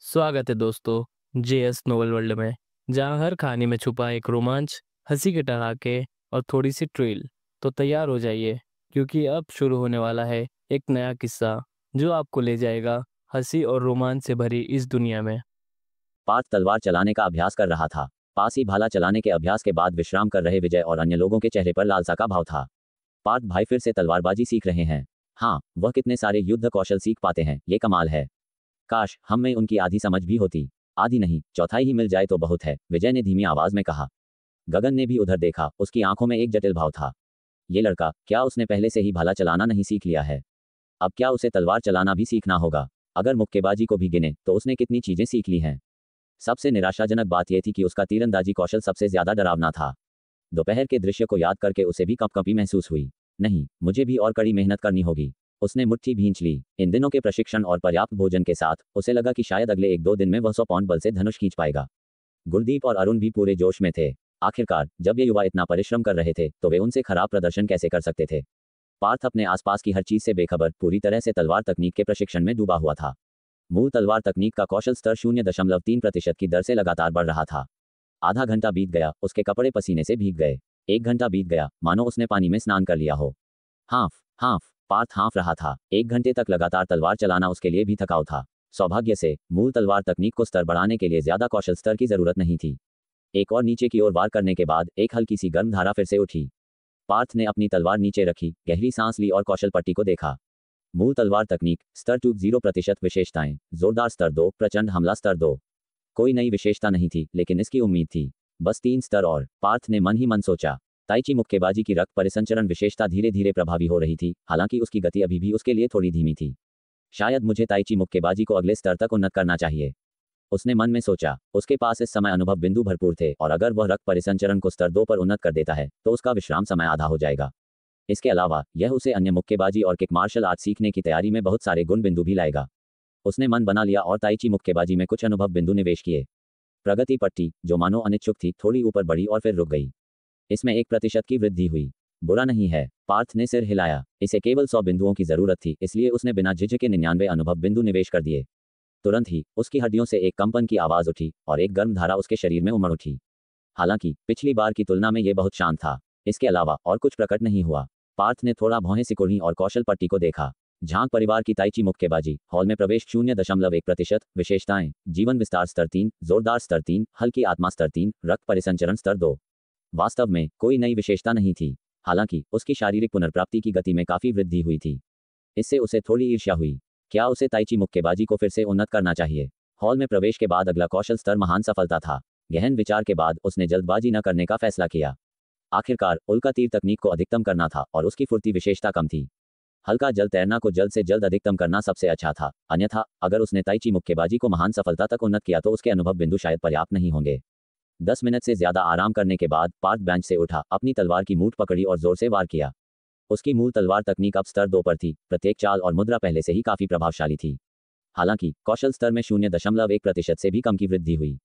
स्वागत है दोस्तों जेएस नोवेल वर्ल्ड में, जहां हर कहानी में छुपा एक रोमांच, हंसी के ठहाके और थोड़ी सी थ्रिल। तो तैयार हो जाइए, क्योंकि अब शुरू होने वाला है एक नया किस्सा जो आपको ले जाएगा हंसी और रोमांच से भरी इस दुनिया में। पार्थ तलवार चलाने का अभ्यास कर रहा था। पास ही भाला चलाने के अभ्यास के बाद विश्राम कर रहे विजय और अन्य लोगों के चेहरे पर लालसा का भाव था। पार्थ भाई फिर से तलवारबाजी सीख रहे हैं। हाँ, वह कितने सारे युद्ध कौशल सीख पाते हैं, ये कमाल है। काश हम में उनकी आधी समझ भी होती। आधी नहीं, चौथाई ही मिल जाए तो बहुत है, विजय ने धीमी आवाज में कहा। गगन ने भी उधर देखा, उसकी आंखों में एक जटिल भाव था। ये लड़का, क्या उसने पहले से ही भाला चलाना नहीं सीख लिया है? अब क्या उसे तलवार चलाना भी सीखना होगा? अगर मुक्केबाजी को भी गिने तो उसने कितनी चीजें सीख ली हैं। सबसे निराशाजनक बात यह थी कि उसका तीरंदाजी कौशल सबसे ज्यादा डरावना था। दोपहर के दृश्य को याद करके उसे भी कंपकंपी महसूस हुई। नहीं, मुझे भी और कड़ी मेहनत करनी होगी। उसने मुट्ठी भींच ली। इन दिनों के प्रशिक्षण और पर्याप्त भोजन के साथ उसे लगा कि शायद अगले 1-2 दिन में वह 100 पाउंड बल से धनुष खींच पाएगा। गुरदीप और अरुण भी पूरे जोश में थे। आखिरकार जब ये युवा इतना परिश्रम कर रहे थे तो वे उनसे खराब प्रदर्शन कैसे कर सकते थे? पार्थ अपने आसपास की हर चीज से बेखबर पूरी तरह से तलवार तकनीक के प्रशिक्षण में डूबा हुआ था। मूल तलवार तकनीक का कौशल स्तर 0.3% की दर से लगातार बढ़ रहा था। आधा घंटा बीत गया, उसके कपड़े पसीने से भीग गए। 1 घंटा बीत गया, मानो उसने पानी में स्नान कर लिया हो। हाँफ हाँफ, पार्थ हाँफ रहा था। 1 घंटे तक लगातार तलवार चलाना उसके लिए भी थकाऊ था। सौभाग्य से मूल तलवार तकनीक को स्तर बढ़ाने के लिए ज्यादा कौशल स्तर की जरूरत नहीं थी। एक और नीचे की ओर वार करने के बाद एक हल्की सी गर्म धारा फिर से उठी। पार्थ ने अपनी तलवार नीचे रखी, गहरी सांस ली और कौशल पट्टी को देखा। मूल तलवार तकनीक स्तर 0% विशेषताएं, जोरदार स्तर 2, प्रचंड हमला स्तर 2। कोई नई विशेषता नहीं थी, लेकिन इसकी उम्मीद थी। बस 3 स्तर और। पार्थ ने मन ही मन सोचा। ताइची मुक्केबाजी की रक्त परिसंचरण विशेषता धीरे धीरे प्रभावी हो रही थी, हालांकि उसकी गति अभी भी उसके लिए थोड़ी धीमी थी। शायद मुझे ताइची मुक्केबाजी को अगले स्तर तक उन्नत करना चाहिए, उसने मन में सोचा। उसके पास इस समय अनुभव बिंदु भरपूर थे और अगर वह रक्त परिसंचरण को स्तर 2 पर उन्नत कर देता है तो उसका विश्राम समय आधा हो जाएगा। इसके अलावा यह उसे अन्य मुक्केबाजी और किक मार्शल आर्ट सीखने की तैयारी में बहुत सारे गुण बिंदु भी लाएगा। उसने मन बना लिया और ताइची मुक्केबाजी में कुछ अनुभव बिंदु निवेश किए। प्रगति पट्टी, जो मानो अनिच्छुक थी, थोड़ी ऊपर बढ़ी और फिर रुक गई। इसमें 1% की वृद्धि हुई। बुरा नहीं है, पार्थ ने सिर हिलाया। इसे केवल 100 बिंदुओं की जरूरत थी, इसलिए उसने बिना झिझके 99 अनुभव बिंदु निवेश कर दिए। तुरंत ही उसकी हड्डियों से एक कंपन की आवाज उठी और एक गर्म धारा उसके शरीर में उमड़ उठी। हालांकि पिछली बार की तुलना में यह बहुत शांत था। इसके अलावा और कुछ प्रकट नहीं हुआ। पार्थ ने थोड़ा भौहें सिकुड़ी और कौशल पट्टी को देखा। झांग परिवार की ताइची मुक्केबाजी, हॉल में प्रवेश 0.1%, विशेषताएं, जीवन विस्तार स्तर 3, जोरदार स्तर 3, हल्की आत्मा स्तर 3, रक्त परिसंचरण स्तर 2। वास्तव में कोई नई विशेषता नहीं थी, हालांकि उसकी शारीरिक पुनर्प्राप्ति की गति में काफी वृद्धि हुई थी। इससे उसे थोड़ी ईर्ष्या हुई। क्या उसे ताइची मुक्केबाजी को फिर से उन्नत करना चाहिए? हॉल में प्रवेश के बाद अगला कौशल स्तर महान सफलता था। गहन विचार के बाद उसने जल्दबाजी न करने का फैसला किया। आखिरकार उल्का तीर तकनीक को अधिकतम करना था और उसकी फुर्ती विशेषता कम थी। हल्का जल तैरना को जल्द से जल्द अधिकतम करना सबसे अच्छा था, अन्यथा अगर उसने ताइची मुक्केबाजी को महान सफलता तक उन्नत किया तो उसके अनुभव बिंदु शायद पर्याप्त नहीं होंगे। 10 मिनट से ज्यादा आराम करने के बाद पार्थ बेंच से उठा, अपनी तलवार की मूठ पकड़ी और जोर से वार किया। उसकी मूल तलवार तकनीक अब स्तर 2 पर थी। प्रत्येक चाल और मुद्रा पहले से ही काफी प्रभावशाली थी। हालांकि कौशल स्तर में 0.1% से भी कम की वृद्धि हुई।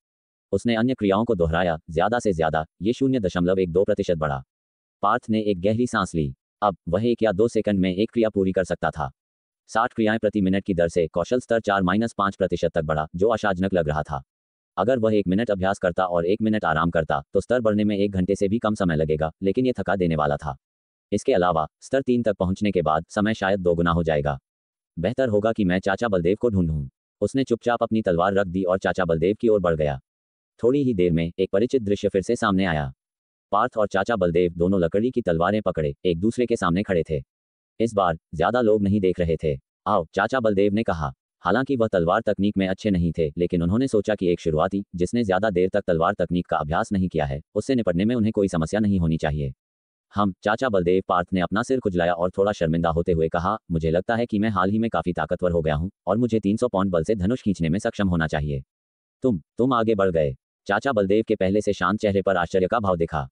उसने अन्य क्रियाओं को दोहराया, ज्यादा से ज्यादा ये 0.12% बढ़ा। पार्थ ने एक गहरी सांस ली। अब वह 1 या 2 सेकंड में एक क्रिया पूरी कर सकता था। 60 क्रियाएं प्रति मिनट की दर से कौशल स्तर 4-5% तक बढ़ा, जो आशाजनक लग रहा था। अगर वह 1 मिनट अभ्यास करता और 1 मिनट आराम करता तो स्तर बढ़ने में 1 घंटे से भी कम समय लगेगा, लेकिन यह थका देने वाला था। इसके अलावा स्तर 3 तक पहुंचने के बाद समय शायद 2 गुना हो जाएगा। बेहतर होगा कि मैं चाचा बलदेव को ढूंढूं। उसने चुपचाप अपनी तलवार रख दी और चाचा बलदेव की ओर बढ़ गया। थोड़ी ही देर में एक परिचित दृश्य फिर से सामने आया। पार्थ और चाचा बलदेव दोनों लकड़ी की तलवारें पकड़े एक दूसरे के सामने खड़े थे। इस बार ज्यादा लोग नहीं देख रहे थे। आओ, चाचा बलदेव ने कहा। हालांकि वह तलवार तकनीक में अच्छे नहीं थे, लेकिन उन्होंने सोचा कि एक शुरुआती जिसने ज्यादा देर तक तलवार तकनीक का अभ्यास नहीं किया है, उससे निपटने में उन्हें कोई समस्या नहीं होनी चाहिए। हम चाचा बलदेव, पार्थ ने अपना सिर खुजलाया और थोड़ा शर्मिंदा होते हुए कहा, मुझे लगता है कि मैं हाल ही में काफी ताकतवर हो गया हूं और मुझे 300 पाउंड बल से धनुष खींचने में सक्षम होना चाहिए। तुम आगे बढ़ गए। चाचा बलदेव के पहले से शांत चेहरे पर आश्चर्य का भाव देखा।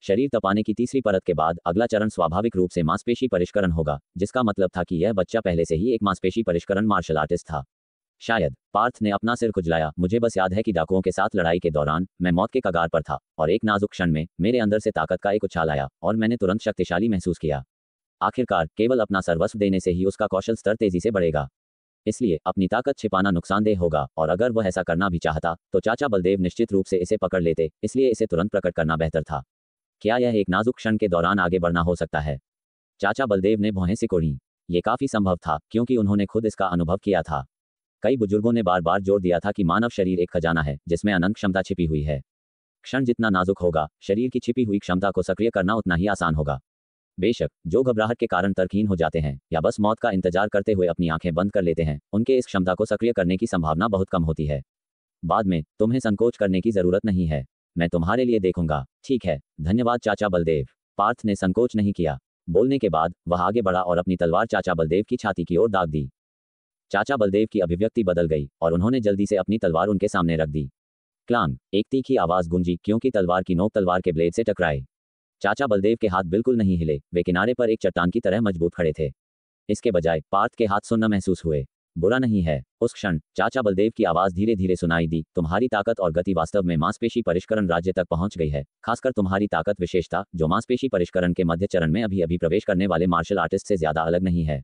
शरीर तपाने की तीसरी परत के बाद अगला चरण स्वाभाविक रूप से मांसपेशी परिष्करण होगा, जिसका मतलब था कि यह बच्चा पहले से ही एक मांसपेशी परिष्करण मार्शल आर्टिस्ट था। शायद, पार्थ ने अपना सिर खुजलाया, मुझे बस याद है कि डाकुओं के साथ लड़ाई के दौरान मैं मौत के कगार पर था और एक नाजुक क्षण में मेरे अंदर से ताकत का एक उछाल आया और मैंने तुरंत शक्तिशाली महसूस किया। आखिरकार केवल अपना सर्वस्व देने से ही उसका कौशल स्तर तेजी से बढ़ेगा। इसलिए अपनी ताकत छिपाना नुकसानदेह होगा, और अगर वह ऐसा करना भी चाहता तो चाचा बलदेव निश्चित रूप से इसे पकड़ लेते, इसलिए इसे तुरंत प्रकट करना बेहतर था। क्या यह एक नाजुक क्षण के दौरान आगे बढ़ना हो सकता है? चाचा बलदेव ने भौहें सिकोड़ी। ये काफी संभव था, क्योंकि उन्होंने खुद इसका अनुभव किया था। कई बुजुर्गों ने बार बार जोर दिया था कि मानव शरीर एक खजाना है जिसमें अनंत क्षमता छिपी हुई है। क्षण जितना नाजुक होगा, शरीर की छिपी हुई क्षमता को सक्रिय करना उतना ही आसान होगा। बेशक जो घबराहट के कारण तर्कहीन हो जाते हैं या बस मौत का इंतजार करते हुए अपनी आंखें बंद कर लेते हैं, उनके इस क्षमता को सक्रिय करने की संभावना बहुत कम होती है। बाद में तुम्हें संकोच करने की जरूरत नहीं है, मैं तुम्हारे लिए देखूंगा। ठीक है, धन्यवाद चाचा बलदेव। पार्थ ने संकोच नहीं किया। बोलने के बाद वह आगे बढ़ा और अपनी तलवार चाचा बलदेव की छाती की ओर दाग दी। चाचा बलदेव की अभिव्यक्ति बदल गई और उन्होंने जल्दी से अपनी तलवार उनके सामने रख दी। क्लांग, एक तीखी आवाज गूंजी क्योंकि तलवार की नोक तलवार के ब्लेड से टकराए। चाचा बलदेव के हाथ बिल्कुल नहीं हिले, वे किनारे पर एक चट्टान की तरह मजबूत खड़े थे। इसके बजाय पार्थ के हाथ सुन्न महसूस हुए। बुरा नहीं है। उस क्षण चाचा बलदेव की आवाज धीरे धीरे सुनाई दी, तुम्हारी ताकत और गति वास्तव में मांसपेशी परिष्करण राज्य तक पहुंच गई है, खासकर तुम्हारी ताकत विशेषता जो मांसपेशी परिष्करण के मध्य चरण में अभी अभी प्रवेश करने वाले मार्शल आर्टिस्ट से ज्यादा अलग नहीं है।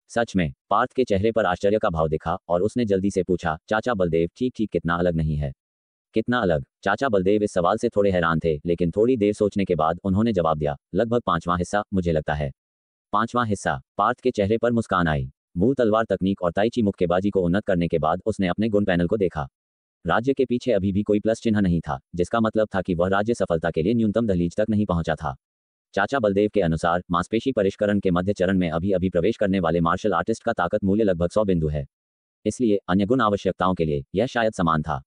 सच में? पार्थ के चेहरे पर आश्चर्य का भाव दिखा और उसने जल्दी से पूछा, चाचा बलदेव ठीक ठीक कितना अलग नहीं है? कितना अलग? चाचा बलदेव इस सवाल से थोड़े हैरान थे, लेकिन थोड़ी देर सोचने के बाद उन्होंने जवाब दिया, लगभग 5वां हिस्सा मुझे लगता है। 5वां हिस्सा? पार्थ के चेहरे पर मुस्कान आई। मूल तलवार तकनीक और ताइची मुक्केबाजी को उन्नत करने के बाद उसने अपने गुण पैनल को देखा। राज्य के पीछे अभी भी कोई प्लस चिन्ह नहीं था, जिसका मतलब था कि वह राज्य सफलता के लिए न्यूनतम दहलीज तक नहीं पहुंचा था। चाचा बलदेव के अनुसार मांसपेशी परिष्करण के मध्य चरण में अभी अभी प्रवेश करने वाले मार्शल आर्टिस्ट का ताकत मूल्य लगभग 100 बिंदु है। इसलिए अन्य गुण आवश्यकताओं के लिए यह शायद समान था।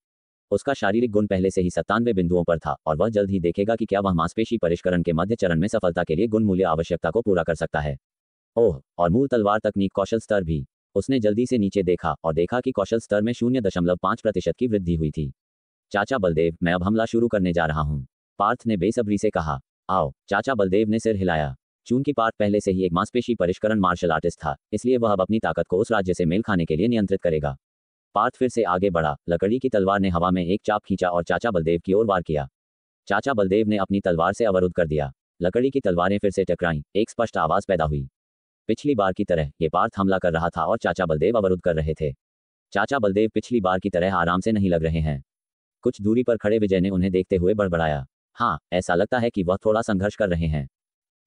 उसका शारीरिक गुण पहले से ही 97 बिंदुओं पर था और वह जल्द ही देखेगा कि क्या वह मांसपेशी परिष्करण के मध्य चरण में सफलता के लिए गुण मूल्य आवश्यकता को पूरा कर सकता है। ओह, और मूल तलवार तकनीक कौशल स्तर भी। उसने जल्दी से नीचे देखा और देखा कि कौशल स्तर में 0.5% की वृद्धि हुई थी। चाचा बलदेव, मैं अब हमला शुरू करने जा रहा हूं, पार्थ ने बेसब्री से कहा। आओ, चाचा बलदेव ने सिर हिलाया। चूंकि पार्थ पहले से ही एक मांसपेशी परिष्करण मार्शल आर्टिस्ट था, इसलिए वह अब अपनी ताकत को उस राज्य से मेल खाने के लिए नियंत्रित करेगा। पार्थ फिर से आगे बढ़ा, लकड़ी की तलवार ने हवा में एक चाप खींचा और चाचा बलदेव की ओर वार किया। चाचा बलदेव ने अपनी तलवार से अवरुद्ध कर दिया। लकड़ी की तलवारें फिर से टकराईं, एक स्पष्ट आवाज पैदा हुई। पिछली बार की तरह ये पार्थ हमला कर रहा था और चाचा बलदेव अवरुद्ध कर रहे थे। चाचा बलदेव पिछली बार की तरह आराम से नहीं लग रहे हैं। कुछ दूरी पर खड़े विजय ने उन्हें देखते हुए बड़बड़ाया, हाँ, ऐसा लगता है कि वह थोड़ा संघर्ष कर रहे हैं।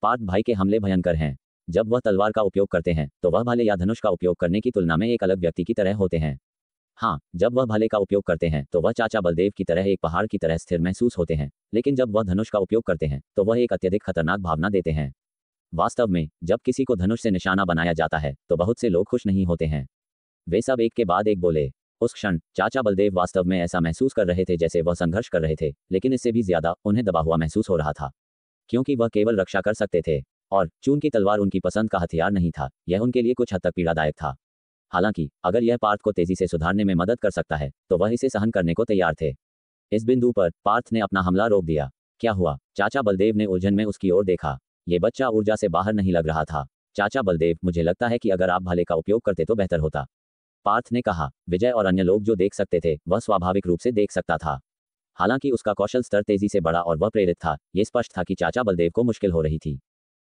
पार्थ भाई के हमले भयंकर हैं। जब वह तलवार का उपयोग करते हैं तो वह भाले या धनुष का उपयोग करने की तुलना में एक अलग व्यक्ति की तरह होते हैं। हाँ, जब वह भाले का उपयोग करते हैं तो वह चाचा बलदेव की तरह एक पहाड़ की तरह स्थिर महसूस होते हैं, लेकिन जब वह धनुष का उपयोग करते हैं तो वह एक अत्यधिक खतरनाक भावना देते हैं। वास्तव में जब किसी को धनुष से निशाना बनाया जाता है तो बहुत से लोग खुश नहीं होते हैं। वे सब एक के बाद एक बोले। उस क्षण चाचा बलदेव वास्तव में ऐसा महसूस कर रहे थे जैसे वह संघर्ष कर रहे थे, लेकिन इससे भी ज्यादा उन्हें दबा हुआ महसूस हो रहा था, क्योंकि वह केवल रक्षा कर सकते थे और चूंकि तलवार उनकी पसंद का हथियार नहीं था, यह उनके लिए कुछ हद तक पीड़ादायक था। हालांकि अगर यह पार्थ को तेजी से सुधारने में मदद कर सकता है तो वह इसे सहन करने को तैयार थे। इस बिंदु पर पार्थ ने अपना हमला रोक दिया। क्या हुआ? चाचा बलदेव ने उलझन में उसकी ओर देखा। ये बच्चा ऊर्जा से बाहर नहीं लग रहा था। चाचा बलदेव, मुझे लगता है कि अगर आप भाले का उपयोग करते तो बेहतर होता, पार्थ ने कहा। विजय और अन्य लोग जो देख सकते थे वह स्वाभाविक रूप से देख सकता था। हालांकि उसका कौशल स्तर तेजी से बढ़ा और वह प्रेरित था। ये स्पष्ट था कि चाचा बलदेव को मुश्किल हो रही थी।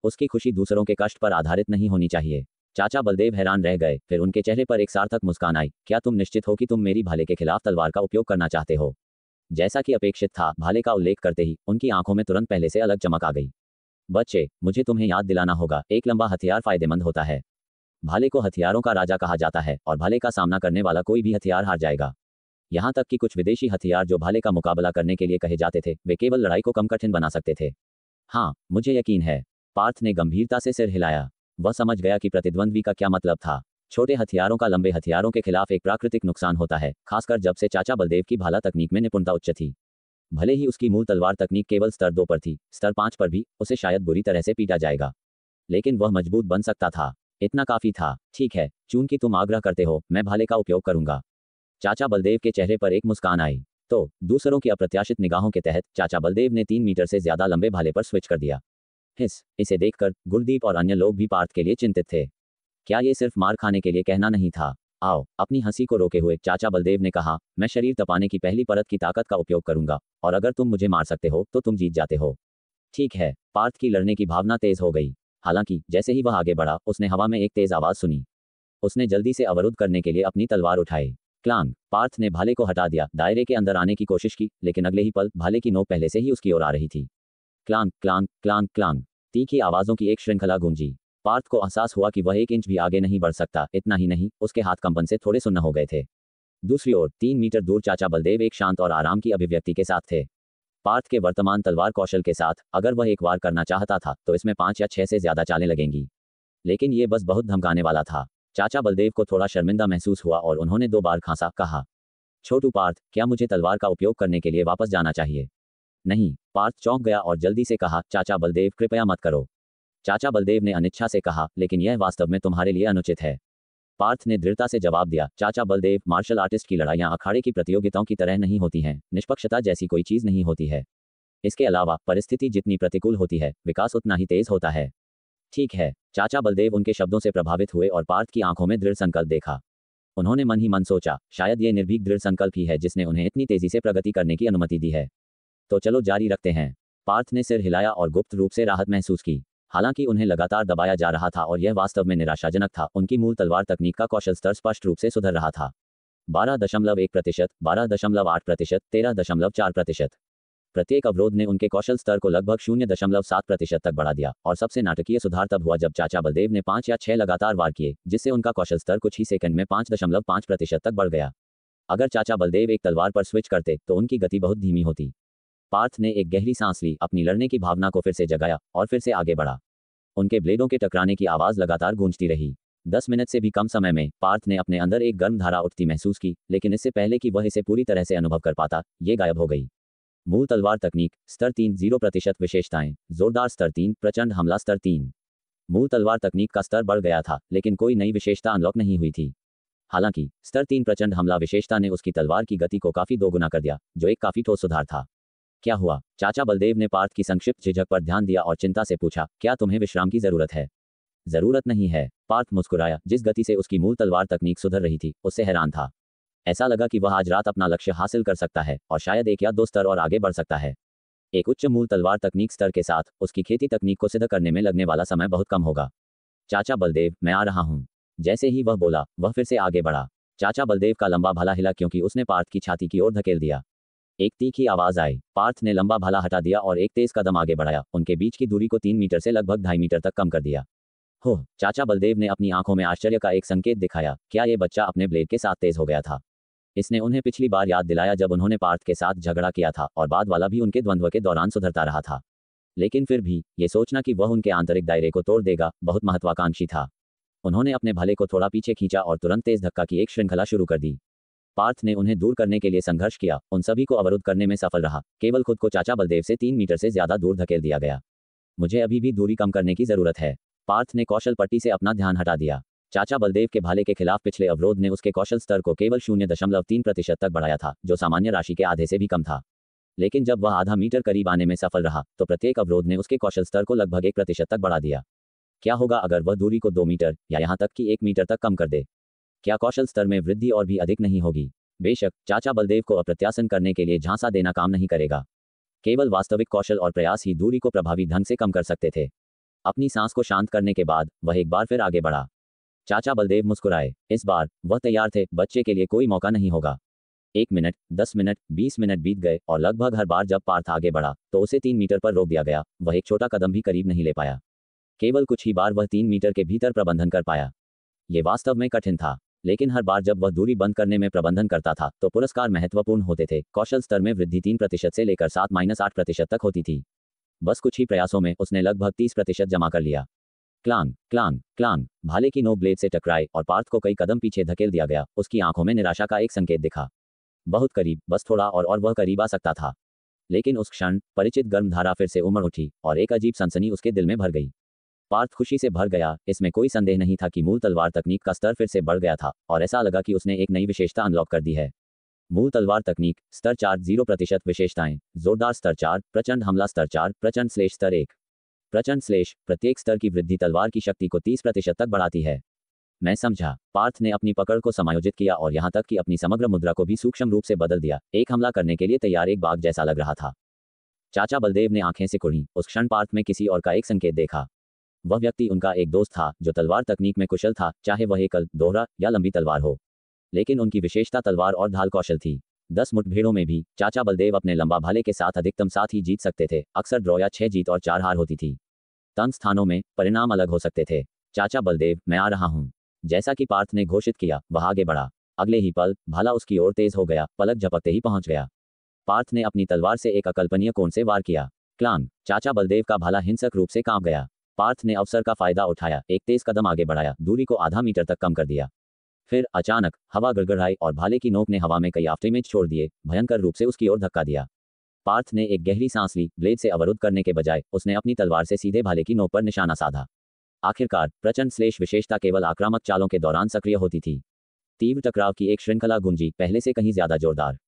उसकी खुशी दूसरों के कष्ट पर आधारित नहीं होनी चाहिए। चाचा बलदेव हैरान रह गए, फिर उनके चेहरे पर एक सार्थक मुस्कान आई। क्या तुम निश्चित हो कि तुम मेरी भाले के खिलाफ तलवार का उपयोग करना चाहते हो? जैसा कि अपेक्षित था, भाले का उल्लेख करते ही उनकी आंखों में तुरंत पहले से अलग चमक आ गई। बच्चे, मुझे तुम्हें याद दिलाना होगा, एक लंबा हथियार फायदेमंद होता है। भाले को हथियारों का राजा कहा जाता है और भाले का सामना करने वाला कोई भी हथियार हार जाएगा। यहाँ तक कि कुछ विदेशी हथियार जो भाले का मुकाबला करने के लिए कहे जाते थे, वे केवल लड़ाई को कम कठिन बना सकते थे। हाँ, मुझे यकीन है। पार्थ ने गंभीरता से सिर हिलाया। वह समझ गया कि प्रतिद्वंद्वी का क्या मतलब था। छोटे हथियारों का लंबे हथियारों के खिलाफ एक प्राकृतिक नुकसान होता है, खासकर जब से चाचा बलदेव की भाला तकनीक में निपुणता उच्च थी। भले ही उसकी मूल तलवार तकनीक केवल स्तर 2 पर थी, स्तर 5 पर भी उसे शायद बुरी तरह से पीटा जाएगा, लेकिन वह मजबूत बन सकता था। इतना काफी था। ठीक है, चूंकि तुम आग्रह करते हो, मैं भाले का उपयोग करूंगा। चाचा बलदेव के चेहरे पर एक मुस्कान आई। तो दूसरों की अप्रत्याशित निगाहों के तहत चाचा बलदेव ने 3 मीटर से ज्यादा लंबे भाले पर स्विच कर दिया। इसे देखकर गुरदीप और अन्य लोग भी पार्थ के लिए चिंतित थे। क्या ये सिर्फ मार खाने के लिए कहना नहीं था? आओ, अपनी हंसी को रोके हुए चाचा बलदेव ने कहा, मैं शरीर तपाने की पहली परत की ताकत का उपयोग करूंगा और अगर तुम मुझे मार सकते हो तो तुम जीत जाते हो। ठीक है। पार्थ की लड़ने की भावना तेज हो गई। हालांकि जैसे ही वह आगे बढ़ा, उसने हवा में एक तेज आवाज सुनी। उसने जल्दी से अवरुद्ध करने के लिए अपनी तलवार उठाई। क्लांग। पार्थ ने भाले को हटा दिया, दायरे के अंदर आने की कोशिश की, लेकिन अगले ही पल भाले की नोक पहले से ही उसकी ओर आ रही थी। Klang Klang Klang Klang. तीखी आवाजों की एक श्रृंखला गूंजी। पार्थ को एहसास हुआ कि वह 1 इंच भी आगे नहीं बढ़ सकता। इतना ही नहीं, उसके हाथ कंपन से थोड़े सुन्न हो गए थे। दूसरी ओर 3 मीटर दूर चाचा बलदेव एक शांत और आराम की अभिव्यक्ति के साथ थे। पार्थ के वर्तमान तलवार कौशल के साथ अगर वह एक वार करना चाहता था तो इसमें 5 या 6 से ज्यादा चालें लगेंगी, लेकिन ये बस बहुत धमकाने वाला था। चाचा बलदेव को थोड़ा शर्मिंदा महसूस हुआ और उन्होंने 2 बार खांसा। कहा, छोटू पार्थ, क्या मुझे तलवार का उपयोग करने के लिए वापस जाना चाहिए? नहीं। पार्थ चौंक गया और जल्दी से कहा, चाचा बलदेव, कृपया मत करो। चाचा बलदेव ने अनिच्छा से कहा, लेकिन यह वास्तव में तुम्हारे लिए अनुचित है। पार्थ ने दृढ़ता से जवाब दिया, चाचा बलदेव, मार्शल आर्टिस्ट की लड़ाइयां अखाड़े की प्रतियोगिताओं की तरह नहीं होती हैं। निष्पक्षता जैसी कोई चीज नहीं होती है। इसके अलावा परिस्थिति जितनी प्रतिकूल होती है, विकास उतना ही तेज होता है। ठीक है। चाचा बलदेव उनके शब्दों से प्रभावित हुए और पार्थ की आंखों में दृढ़ संकल्प देखा। उन्होंने मन ही मन सोचा, शायद ये निर्भीक दृढ़ संकल्प ही है जिसने उन्हें इतनी तेजी से प्रगति करने की अनुमति दी है। तो चलो जारी रखते हैं। पार्थ ने सिर हिलाया और गुप्त रूप से राहत महसूस की। हालांकि उन्हें लगातार दबाया जा रहा था और यह वास्तव में निराशाजनक था, उनकी मूल तलवार तकनीक का कौशल स्तर स्पष्ट रूप से सुधर रहा था। 12.1%, 12.8%, 13.4%। प्रत्येक अवरोध ने उनके कौशल स्तर को लगभग 0.7% तक बढ़ा दिया, और सबसे नाटकीय सुधार तब हुआ जब चाचा बलदेव ने 5 या 6 लगातार वार किए, जिससे उनका कौशल स्तर कुछ ही सेकंड में 5.5% तक बढ़ गया। अगर चाचा बलदेव एक तलवार पर स्विच करते तो उनकी गति बहुत धीमी होती। पार्थ ने एक गहरी सांस ली, अपनी लड़ने की भावना को फिर से जगाया और फिर से आगे बढ़ा। उनके ब्लेडों के टकराने की आवाज लगातार गूंजती रही। 10 मिनट से भी कम समय में पार्थ ने अपने अंदर एक गर्म धारा उठती महसूस की, लेकिन इससे पहले कि वह इसे पूरी तरह से अनुभव कर पाता, ये गायब हो गई। मूल तलवार तकनीक स्तर 3, 0% विशेषताएं, जोरदार स्तर 3, प्रचंड हमला स्तर 3। मूल तलवार तकनीक का स्तर बढ़ गया था, लेकिन कोई नई विशेषता अनलॉक नहीं हुई थी। हालांकि स्तर 3 प्रचंड हमला विशेषता ने उसकी तलवार की गति को काफी दोगुना कर दिया, जो एक काफी ठोस सुधार था। क्या हुआ? चाचा बलदेव ने पार्थ की संक्षिप्त झिझक पर ध्यान दिया और चिंता से पूछा, क्या तुम्हें विश्राम की जरूरत है? जरूरत नहीं है। पार्थ मुस्कुराया। जिस गति से उसकी मूल तलवार तकनीक सुधर रही थी, उससे हैरान था। ऐसा लगा कि वह आज रात अपना लक्ष्य हासिल कर सकता है और शायद 1 या 2 स्तर और आगे बढ़ सकता है। एक उच्च मूल तलवार तकनीक स्तर के साथ उसकी खेती तकनीक को सिद्ध करने में लगने वाला समय बहुत कम होगा। चाचा बलदेव, मैं आ रहा हूं। जैसे ही वह बोला, वह फिर से आगे बढ़ा। चाचा बलदेव का लंबा भाला हिला क्योंकि उसने पार्थ की छाती की ओर धकेल दिया। एक तीखी आवाज आई। पार्थ ने लंबा भाला हटा दिया और एक तेज कदम आगे बढ़ाया, उनके बीच की दूरी को 3 मीटर से लगभग 2.5 मीटर तक कम कर दिया। हो! चाचा बलदेव ने अपनी आंखों में आश्चर्य का एक संकेत दिखाया। क्या ये बच्चा अपने ब्लेड के साथ तेज हो गया था? इसने उन्हें पिछली बार याद दिलाया जब उन्होंने पार्थ के साथ झगड़ा किया था, और बाद वाला भी उनके द्वंद्व के दौरान सुधरता रहा था। लेकिन फिर भी ये सोचना कि वह उनके आंतरिक दायरे को तोड़ देगा, बहुत महत्वाकांक्षी था। उन्होंने अपने भाले को थोड़ा पीछे खींचा और तुरंत तेज धक्का की एक श्रृंखला शुरू कर दी। पार्थ ने उन्हें दूर करने के लिए संघर्ष किया, उन सभी को अवरुद्ध करने में सफल रहा। केवल खुद को चाचा बलदेव से 3 मीटर से ज्यादा दूर धकेल दिया गया। मुझे अभी भी दूरी कम करने की जरूरत है। पार्थ ने कौशल पट्टी से अपना ध्यान हटा दिया। चाचा बलदेव के भाले के खिलाफ पिछले अवरोध ने उसके कौशल स्तर को केवल 0.3% तक बढ़ाया था, जो सामान्य राशि के आधे से भी कम था। लेकिन जब वह आधा मीटर करीब आने में सफल रहा, तो प्रत्येक अवरोध ने उसके कौशल स्तर को लगभग 1% तक बढ़ा दिया। क्या होगा अगर वह दूरी को 2 मीटर या यहां तक कि 1 मीटर तक कम कर दे? क्या कौशल स्तर में वृद्धि और भी अधिक नहीं होगी? बेशक, चाचा बलदेव को अप्रत्याशन करने के लिए झांसा देना काम नहीं करेगा। केवल वास्तविक कौशल और प्रयास ही दूरी को प्रभावी ढंग से कम कर सकते थे। अपनी सांस को शांत करने के बाद वह एक बार फिर आगे बढ़ा। चाचा बलदेव मुस्कुराए। इस बार वह तैयार थे, बच्चे के लिए कोई मौका नहीं होगा। 1 मिनट, 10 मिनट, 20 मिनट बीत गए और लगभग हर बार जब पार्थ आगे बढ़ा तो उसे 3 मीटर पर रोक दिया गया। वह एक छोटा कदम भी करीब नहीं ले पाया। केवल कुछ ही बार वह 3 मीटर के भीतर प्रबंधन कर पाया। ये वास्तव में कठिन था, लेकिन हर बार जब वह दूरी बंद करने में प्रबंधन करता था तो पुरस्कार महत्वपूर्ण होते थे। कौशल स्तर में वृद्धि 3% से लेकर 7-8% तक होती थी। बस कुछ ही प्रयासों में उसने लगभग 30% जमा कर लिया। Klang Klang Klang. भाले की नोक ब्लेड से टकराए और पार्थ को कई कदम पीछे धकेल दिया गया। उसकी आंखों में निराशा का एक संकेत दिखा। बहुत करीब, बस थोड़ा और वह करीब आ सकता था। लेकिन उस क्षण परिचित गर्म धारा फिर से उमड़ उठी और एक अजीब सनसनी उसके दिल में भर गई। पार्थ खुशी से भर गया। इसमें कोई संदेह नहीं था कि मूल तलवार तकनीक का स्तर फिर से बढ़ गया था और ऐसा लगा कि उसने एक नई विशेषता अनलॉक कर दी है। मूल तलवार तकनीक स्तर 4, 0% विशेषताएं, जोरदार स्तर 4, प्रचंड हमला स्तर 4, प्रचंड स्लेश स्तर 1। प्रचंड स्लेश, प्रत्येक स्तर की वृद्धि तलवार की शक्ति को 30% तक बढ़ाती है। मैं समझा। पार्थ ने अपनी पकड़ को समायोजित किया और यहां तक कि अपनी समग्र मुद्रा को भी सूक्ष्म रूप से बदल दिया। एक हमला करने के लिए तैयार एक बाघ जैसा लग रहा था। चाचा बलदेव ने आंखें सिकुड़ी। उस क्षण पार्थ में किसी और का एक संकेत देखा। वह व्यक्ति उनका एक दोस्त था जो तलवार तकनीक में कुशल था, चाहे वह एकल, दोहरा या लंबी तलवार हो। लेकिन उनकी विशेषता तलवार और ढाल कौशल थी। 10 मुठभेड़ों में भी चाचा बलदेव अपने लंबा भाले के साथ अधिकतम 7 ही जीत सकते थे। अक्सर ड्रॉ या 6 जीत और 4 हार होती थी। तंग स्थानों में परिणाम अलग हो सकते थे। चाचा बलदेव, मैं आ रहा हूं। जैसा कि पार्थ ने घोषित किया, वह आगे बढ़ा। अगले ही पल भाला उसकी ओर तेज हो गया, पलक झपकते ही पहुंच गया। पार्थ ने अपनी तलवार से एक अकल्पनीय कोण से वार किया। क्लांग, चाचा बलदेव का भाला हिंसक रूप से कांप गया। पार्थ ने अवसर का फायदा उठाया, एक तेज कदम आगे बढ़ाया, दूरी को आधा मीटर तक कम कर दिया। फिर अचानक हवा गड़गड़ाई और भाले की नोक ने हवा में कई आफ्टरइमेज छोड़ दिए, भयंकर रूप से उसकी ओर धक्का दिया। पार्थ ने एक गहरी सांस ली। ब्लेड से अवरुद्ध करने के बजाय उसने अपनी तलवार से सीधे भाले की नोक पर निशाना साधा। आखिरकार प्रचंड श्लेष विशेषता केवल आक्रामक चालों के दौरान सक्रिय होती थी। तीव्र टकराव की एक श्रृंखला गूंजी, पहले से कहीं ज्यादा जोरदार।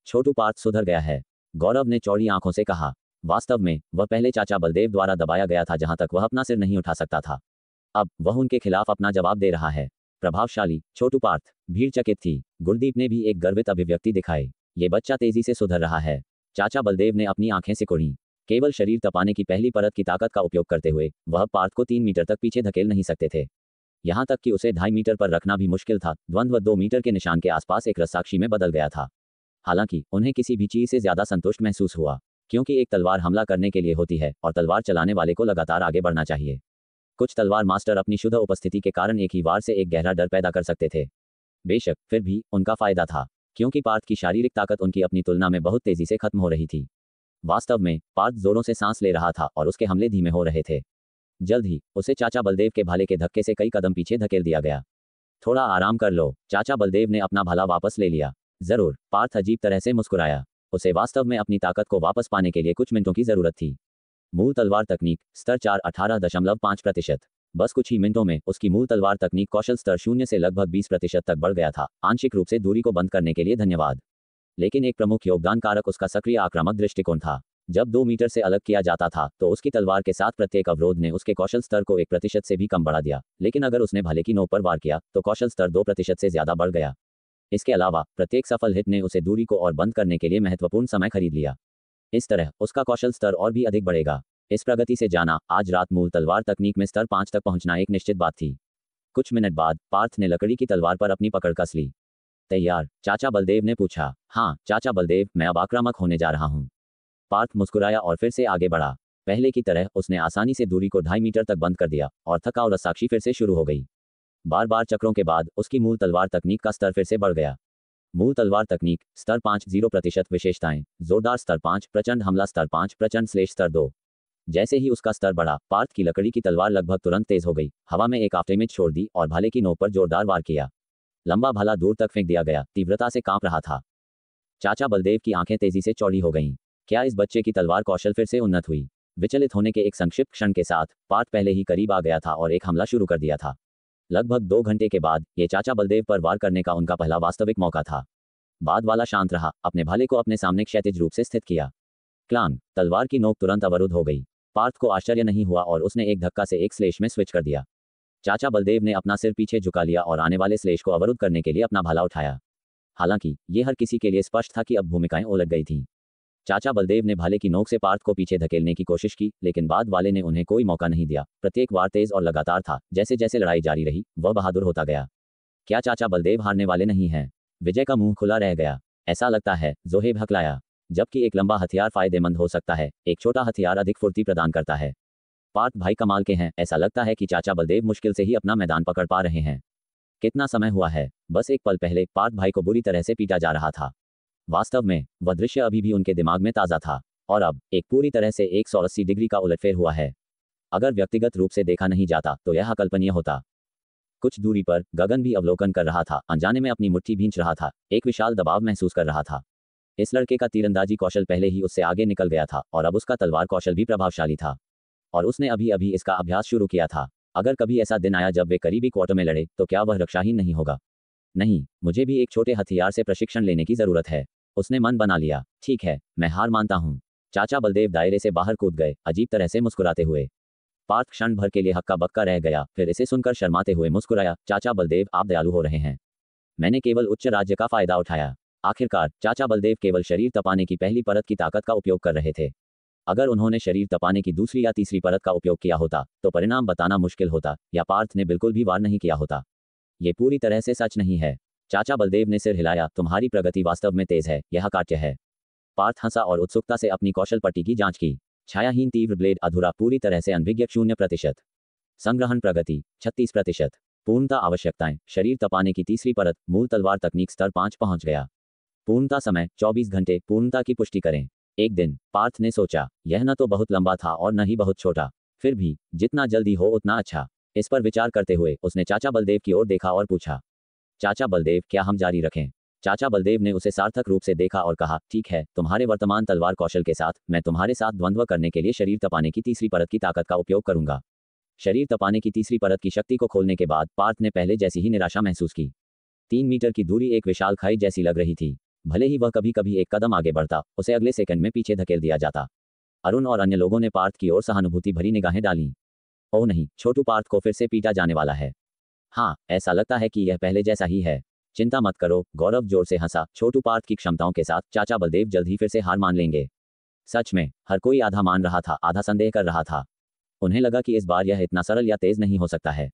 छोटू, पार्थ सुधर गया है, गौरव ने चौड़ी आंखों से कहा। वास्तव में वह पहले चाचा बलदेव द्वारा दबाया गया था, जहां तक वह अपना सिर नहीं उठा सकता था। अब वह उनके खिलाफ अपना जवाब दे रहा है। प्रभावशाली, छोटू। पार्थ भीड़ चकित थी। गुरदीप ने भी एक गर्वित अभिव्यक्ति दिखाई। ये बच्चा तेजी से सुधर रहा है। चाचा बलदेव ने अपनी आंखें सिकुड़ी। केवल शरीर तपाने की पहली परत की ताकत का उपयोग करते हुए वह पार्थ को 3 मीटर तक पीछे धकेल नहीं सकते थे। यहां तक कि उसे 2.5 मीटर पर रखना भी मुश्किल था। द्वंद्व 2 मीटर के निशान के आसपास एक रस्साक्षी में बदल गया था। हालांकि उन्हें किसी भी चीज से ज्यादा संतुष्ट महसूस हुआ, क्योंकि एक तलवार हमला करने के लिए होती है और तलवार चलाने वाले को लगातार आगे बढ़ना चाहिए। कुछ तलवार मास्टर अपनी शुद्ध उपस्थिति के कारण एक ही वार से एक गहरा डर पैदा कर सकते थे। बेशक फिर भी उनका फायदा था, क्योंकि पार्थ की शारीरिक ताकत उनकी अपनी तुलना में बहुत तेजी से खत्म हो रही थी। वास्तव में पार्थ जोरों से सांस ले रहा था और उसके हमले धीमे हो रहे थे। जल्द ही उसे चाचा बलदेव के भाले के धक्के से कई कदम पीछे धकेल दिया गया। थोड़ा आराम कर लो। चाचा बलदेव ने अपना भाला वापस ले लिया। जरूर। पार्थ अजीब तरह से मुस्कुराया। उसे वास्तव में अपनी ताकत को वापस पाने के लिए कुछ मिनटों की जरूरत थी। मूल तलवार तकनीक स्तर 4 18.5%। बस कुछ ही मिनटों में उसकी मूल तलवार तकनीक कौशल स्तर 0 से लगभग 20% तक बढ़ गया था। आंशिक रूप से दूरी को बंद करने के लिए धन्यवाद। लेकिन एक प्रमुख योगदान कारक उसका सक्रिय आक्रामक दृष्टिकोण था। जब 2 मीटर से अलग किया जाता था तो उसकी तलवार के साथ प्रत्येक अवरोध ने उसके कौशल स्तर को 1% से भी कम बढ़ा दिया, लेकिन अगर उसने भाले की नोक पर वार किया तो कौशल स्तर 2% से ज्यादा बढ़ गया। इसके अलावा प्रत्येक सफल हिट ने उसे दूरी को और बंद करने के लिए महत्वपूर्ण समय खरीद लिया। इस तरह उसका कौशल स्तर और भी अधिक बढ़ेगा। इस प्रगति से जाना आज रात मूल तलवार तकनीक में स्तर 5 तक पहुंचना एक निश्चित बात थी। कुछ मिनट बाद पार्थ ने लकड़ी की तलवार पर अपनी पकड़ कस ली। तैयार? चाचा बलदेव ने पूछा। हाँ चाचा बलदेव, मैं अब आक्रामक होने जा रहा हूँ। पार्थ मुस्कुराया और फिर से आगे बढ़ा। पहले की तरह उसने आसानी से दूरी को 2.5 मीटर तक बंद कर दिया और थकाऊ रस्साक्षी फिर से शुरू हो गई। बार बार चक्रों के बाद उसकी मूल तलवार तकनीक का स्तर फिर से बढ़ गया। मूल तलवार तकनीक स्तर 5 0% विशेषताएं जोरदार स्तर 5 प्रचंड हमला स्तर 5 प्रचंड श्लेष स्तर 2। जैसे ही उसका स्तर बढ़ा, पार्थ की लकड़ी की तलवार लगभग तुरंत तेज हो गई, हवा में एक आफ्टरइमेज छोड़ दी और भाले की नोक पर जोरदार वार किया। लंबा भाला दूर तक फेंक दिया गया, तीव्रता से कांप रहा था। चाचा बलदेव की आंखें तेजी से चौड़ी हो गईं। क्या इस बच्चे की तलवार कौशल फिर से उन्नत हुई? विचलित होने के एक संक्षिप्त क्षण के साथ पार्थ पहले ही करीब आ गया था और एक हमला शुरू कर दिया था। लगभग 2 घंटे के बाद ये चाचा बलदेव पर वार करने का उनका पहला वास्तविक मौका था। बाद वाला शांत रहा, अपने भाले को अपने सामने क्षैतिज रूप से स्थित किया। क्लांग, तलवार की नोक तुरंत अवरुद्ध हो गई। पार्थ को आश्चर्य नहीं हुआ और उसने एक धक्का से एक स्लेश में स्विच कर दिया। चाचा बलदेव ने अपना सिर पीछे झुका लिया और आने वाले स्लेश को अवरुद्ध करने के लिए अपना भाला उठाया। हालांकि ये हर किसी के लिए स्पष्ट था कि अब भूमिकाएं उलट गई थीं। चाचा बलदेव ने भाले की नोक से पार्थ को पीछे धकेलने की कोशिश की, लेकिन बाद वाले ने उन्हें कोई मौका नहीं दिया। प्रत्येक वार तेज और लगातार था। जैसे जैसे लड़ाई जारी रही, वह बहादुर होता गया। क्या चाचा बलदेव हारने वाले नहीं हैं? विजय का मुंह खुला रह गया। ऐसा लगता है, जोहेब हकलाया। जबकि एक लंबा हथियार फायदेमंद हो सकता है, एक छोटा हथियार अधिक फुर्ती प्रदान करता है। पार्थ भाई कमाल के हैं। ऐसा लगता है कि चाचा बलदेव मुश्किल से ही अपना मैदान पकड़ पा रहे हैं। कितना समय हुआ है? बस एक पल पहले पार्थ भाई को बुरी तरह से पीटा जा रहा था। वास्तव में वह दृश्य अभी भी उनके दिमाग में ताज़ा था, और अब एक पूरी तरह से 180 डिग्री का उलटफेर हुआ है। अगर व्यक्तिगत रूप से देखा नहीं जाता तो यह अकल्पनीय होता। कुछ दूरी पर गगन भी अवलोकन कर रहा था, अनजाने में अपनी मुट्ठी भींच रहा था, एक विशाल दबाव महसूस कर रहा था। इस लड़के का तीरंदाजी कौशल पहले ही उससे आगे निकल गया था और अब उसका तलवार कौशल भी प्रभावशाली था, और उसने अभी अभी इसका अभ्यास शुरू किया था। अगर कभी ऐसा दिन आया जब वे करीबी क्वार्टर में लड़े तो क्या वह रक्षाहीन नहीं होगा? नहीं, मुझे भी एक छोटे हथियार से प्रशिक्षण लेने की जरूरत है। उसने मन बना लिया। ठीक है, मैं हार मानता हूँ। चाचा बलदेव दायरे से बाहर कूद गए, अजीब तरह से मुस्कुराते हुए। पार्थ क्षण भर के लिए हक्का बक्का रह गया, फिर इसे सुनकर शर्माते हुए मुस्कुराया। चाचा बलदेव, आप दयालु हो रहे हैं। मैंने केवल उच्च राज्य का फायदा उठाया। आखिरकार चाचा बलदेव केवल शरीर तपाने की पहली परत की ताकत का उपयोग कर रहे थे। अगर उन्होंने शरीर तपाने की दूसरी या तीसरी परत का उपयोग किया होता तो परिणाम बताना मुश्किल होता, या पार्थ ने बिल्कुल भी वार नहीं किया होता। ये पूरी तरह से सच नहीं है। चाचा बलदेव ने सिर हिलाया। तुम्हारी प्रगति वास्तव में तेज है, यह काट्य है। पार्थ हंसा और उत्सुकता से अपनी कौशल पट्टी की जांच की। छायाहीन तीव्र ब्लेड अधूरा, पूरी तरह से अनभिज्ञ 0%। संग्रहण प्रगति 36%। पूर्णता आवश्यकताएं, शरीर तपाने की तीसरी परत, मूल तलवार तकनीक स्तर 5 पहुंच गया। पूर्णता समय 24 घंटे, पूर्णता की पुष्टि करें। एक दिन, पार्थ ने सोचा। यह न तो बहुत लंबा था और न ही बहुत छोटा। फिर भी जितना जल्दी हो उतना अच्छा। इस पर विचार करते हुए उसने चाचा बलदेव की ओर देखा और पूछा, चाचा बलदेव, क्या हम जारी रखें? चाचा बलदेव ने उसे सार्थक रूप से देखा और कहा, ठीक है, तुम्हारे वर्तमान तलवार कौशल के साथ मैं तुम्हारे साथ द्वंद्व करने के लिए शरीर तपाने की तीसरी परत की ताकत का उपयोग करूंगा। शरीर तपाने की तीसरी परत की शक्ति को खोलने के बाद पार्थ ने पहले जैसी ही निराशा महसूस की। 3 मीटर की दूरी एक विशाल खाई जैसी लग रही थी। भले ही वह कभी कभी एक कदम आगे बढ़ता, उसे अगले सेकंड में पीछे धकेल दिया जाता। अरुण और अन्य लोगों ने पार्थ की ओर सहानुभूति भरी निगाहें डालीं। ओह नहीं, छोटू, पार्थ को फिर से पीटा जाने वाला है। हाँ, ऐसा लगता है कि यह पहले जैसा ही है। चिंता मत करो, गौरव जोर से हंसा। छोटू, पार्थ की क्षमताओं के साथ चाचा बलदेव जल्द ही फिर से हार मान लेंगे। सच में, हर कोई आधा मान रहा था, आधा संदेह कर रहा था। उन्हें लगा कि इस बार यह इतना सरल या तेज नहीं हो सकता है।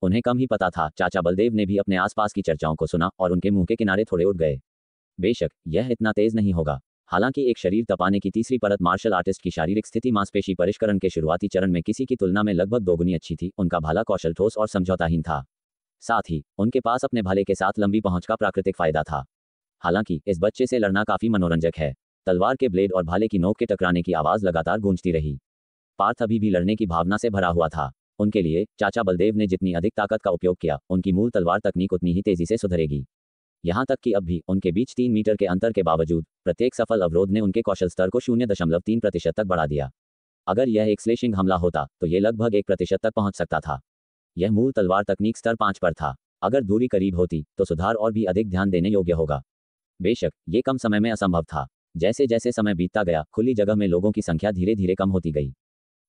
उन्हें कम ही पता था, चाचा बलदेव ने भी अपने आसपास की चर्चाओं को सुना और उनके मुंह के किनारे थोड़े उठ गए। बेशक यह इतना तेज नहीं होगा। हालांकि एक शरीर तपाने की तीसरी परत मार्शल आर्टिस्ट की शारीरिक स्थिति मांसपेशी परिष्करण के शुरुआती चरण में किसी की तुलना में लगभग दोगुनी अच्छी थी। उनका भाला कौशल ठोस और समझौताहीन था। साथ ही उनके पास अपने भाले के साथ लंबी पहुंच का प्राकृतिक फायदा था। हालांकि इस बच्चे से लड़ना काफी मनोरंजक है। तलवार के ब्लेड और भाले की नोक के टकराने की आवाज लगातार गूंजती रही। पार्थ अभी भी लड़ने की भावना से भरा हुआ था। उनके लिए चाचा बलदेव ने जितनी अधिक ताकत का उपयोग किया, उनकी मूल तलवार तकनीक उतनी ही तेजी से सुधरेगी। यहां तक कि अब भी उनके बीच 3 मीटर के अंतर के बावजूद प्रत्येक सफल अवरोध ने उनके कौशल स्तर को 0.3% तक बढ़ा दिया। अगर यह एक स्लेशिंग हमला होता तो यह लगभग 1% तक पहुंच सकता था। यह मूल तलवार तकनीक स्तर 5 पर था। अगर दूरी करीब होती तो सुधार और भी अधिक ध्यान देने योग्य होगा। बेशक ये कम समय में असंभव था। जैसे जैसे समय बीतता गया, खुली जगह में लोगों की संख्या धीरे धीरे कम होती गई।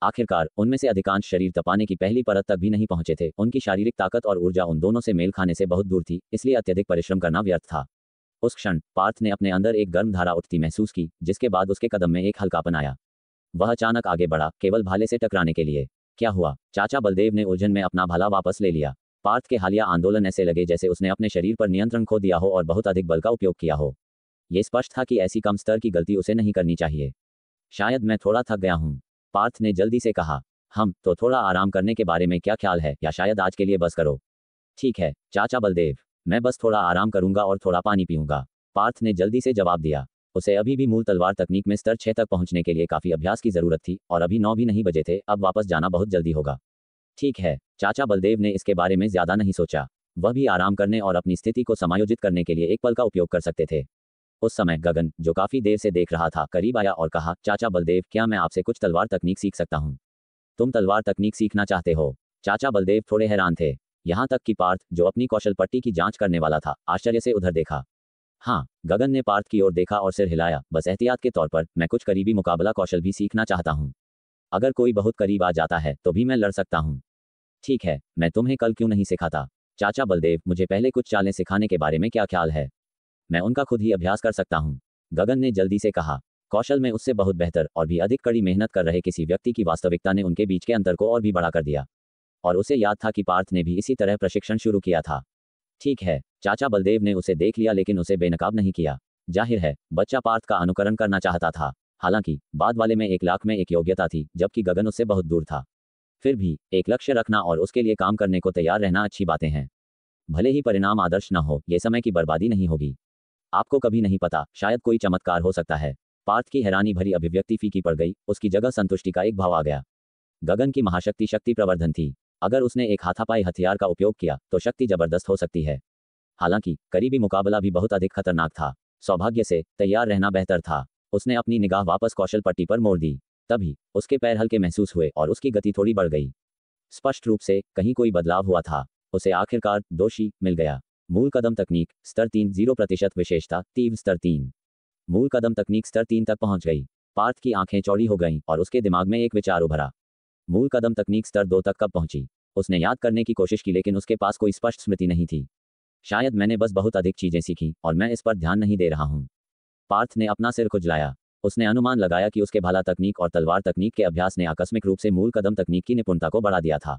आखिरकार उनमें से अधिकांश शरीर तपाने की पहली परत तक भी नहीं पहुंचे थे। उनकी शारीरिक ताकत और ऊर्जा उन दोनों से मेल खाने से बहुत दूर थी, इसलिए अत्यधिक परिश्रम करना व्यर्थ था। उस क्षण पार्थ ने अपने अंदर एक गर्म धारा उठती महसूस की, जिसके बाद उसके कदम में एक हल्कापन आया। वह अचानक आगे बढ़ा, केवल भाले से टकराने के लिए। क्या हुआ? चाचा बलदेव ने उलझन में अपना भाला वापस ले लिया। पार्थ के हालिया आंदोलन ऐसे लगे जैसे उसने अपने शरीर पर नियंत्रण खो दिया हो और बहुत अधिक बल का उपयोग किया हो। यह स्पष्ट था कि ऐसी कम स्तर की गलती उसे नहीं करनी चाहिए। शायद मैं थोड़ा थक गया हूं, पार्थ ने जल्दी से कहा। हम तो थोड़ा आराम करने के बारे में क्या ख्याल है, या शायद आज के लिए बस करो? ठीक है चाचा बलदेव, मैं बस थोड़ा आराम करूंगा और थोड़ा पानी पीऊंगा, पार्थ ने जल्दी से जवाब दिया। उसे अभी भी मूल तलवार तकनीक में स्तर 6 तक पहुंचने के लिए काफी अभ्यास की जरूरत थी और अभी 9 भी नहीं बजे थे। अब वापस जाना बहुत जल्दी होगा। ठीक है, चाचा बलदेव ने इसके बारे में ज्यादा नहीं सोचा। वह भी आराम करने और अपनी स्थिति को समायोजित करने के लिए एक पल का उपयोग कर सकते थे। उस समय गगन, जो काफी देर से देख रहा था, करीब आया और कहा, चाचा बलदेव, क्या मैं आपसे कुछ तलवार तकनीक सीख सकता हूँ? तुम तलवार तकनीक सीखना चाहते हो? चाचा बलदेव थोड़े हैरान थे। यहाँ तक कि पार्थ, जो अपनी कौशल पट्टी की जांच करने वाला था, आश्चर्य से उधर देखा। हाँ, गगन ने पार्थ की ओर देखा और सिर हिलाया। बस एहतियात के तौर पर मैं कुछ करीबी मुकाबला कौशल भी सीखना चाहता हूँ। अगर कोई बहुत करीब आ जाता है तो भी मैं लड़ सकता हूँ। ठीक है, मैं तुम्हें कल क्यों नहीं सिखाता? चाचा बलदेव, मुझे पहले कुछ चालें सिखाने के बारे में क्या ख्याल है? मैं उनका खुद ही अभ्यास कर सकता हूँ, गगन ने जल्दी से कहा। कौशल में उससे बहुत बेहतर और भी अधिक कड़ी मेहनत कर रहे किसी व्यक्ति की वास्तविकता ने उनके बीच के अंतर को और भी बड़ा कर दिया। और उसे याद था कि पार्थ ने भी इसी तरह प्रशिक्षण शुरू किया था। ठीक है, चाचा बलदेव ने उसे देख लिया लेकिन उसे बेनकाब नहीं किया। जाहिर है, बच्चा पार्थ का अनुकरण करना चाहता था। हालांकि बाद वाले में 1 लाख में एक योग्यता थी, जबकि गगन उससे बहुत दूर था। फिर भी एक लक्ष्य रखना और उसके लिए काम करने को तैयार रहना अच्छी बातें हैं। भले ही परिणाम आदर्श न हो, यह समय की बर्बादी नहीं होगी। आपको कभी नहीं पता, शायद कोई चमत्कार हो सकता है। पार्थ की हैरानी भरी अभिव्यक्ति फीकी पड़ गई। उसकी जगह संतुष्टि का एक भाव आ गया। गगन की महाशक्ति शक्ति प्रवर्धन थी। अगर उसने एक हाथापाई हथियार का उपयोग किया तो शक्ति जबरदस्त हो सकती है। हालांकि करीबी मुकाबला भी बहुत अधिक खतरनाक था। सौभाग्य से तैयार रहना बेहतर था। उसने अपनी निगाह वापस कौशल पट्टी पर मोड़ दी। तभी उसके पैर हल्के महसूस हुए और उसकी गति थोड़ी बढ़ गई। स्पष्ट रूप से कहीं कोई बदलाव हुआ था। उसे आखिरकार दोषी मिल गया। मूल कदम तकनीक स्तर 3 0% विशेषता तीव्र स्तर 3। मूल कदम तकनीक स्तर 3 तक पहुंच गई। पार्थ की आंखें चौड़ी हो गईं और उसके दिमाग में एक विचार उभरा। मूल कदम तकनीक स्तर 2 तक कब पहुंची? उसने याद करने की कोशिश की लेकिन उसके पास कोई स्पष्ट स्मृति नहीं थी। शायद मैंने बस बहुत अधिक चीजें सीखी और मैं इस पर ध्यान नहीं दे रहा हूं। पार्थ ने अपना सिर खुजलाया। उसने अनुमान लगाया कि उसके भाला तकनीक और तलवार तकनीक के अभ्यास ने आकस्मिक रूप से मूल कदम तकनीक की निपुणता को बढ़ा दिया था।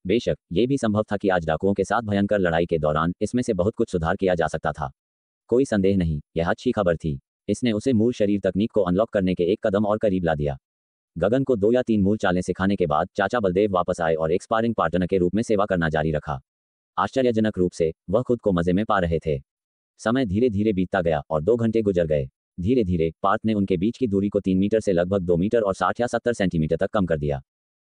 बेशक ये भी संभव था कि आज डाकुओं के साथ भयंकर लड़ाई के दौरान इसमें से बहुत कुछ सुधार किया जा सकता था। कोई संदेह नहीं, यह अच्छी खबर थी। इसने उसे मूल शरीर तकनीक को अनलॉक करने के एक कदम और करीब ला दिया। गगन को 2 या 3 मूल चालें सिखाने के बाद चाचा बलदेव वापस आए और एक स्पारिंग पार्टनर के रूप में सेवा करना जारी रखा। आश्चर्यजनक रूप से वह खुद को मजे में पा रहे थे। समय धीरे धीरे बीतता गया और 2 घंटे गुजर गए। धीरे धीरे पार्थ ने उनके बीच की दूरी को 3 मीटर से लगभग 2 मीटर और 60 या 70 सेंटीमीटर तक कम कर दिया।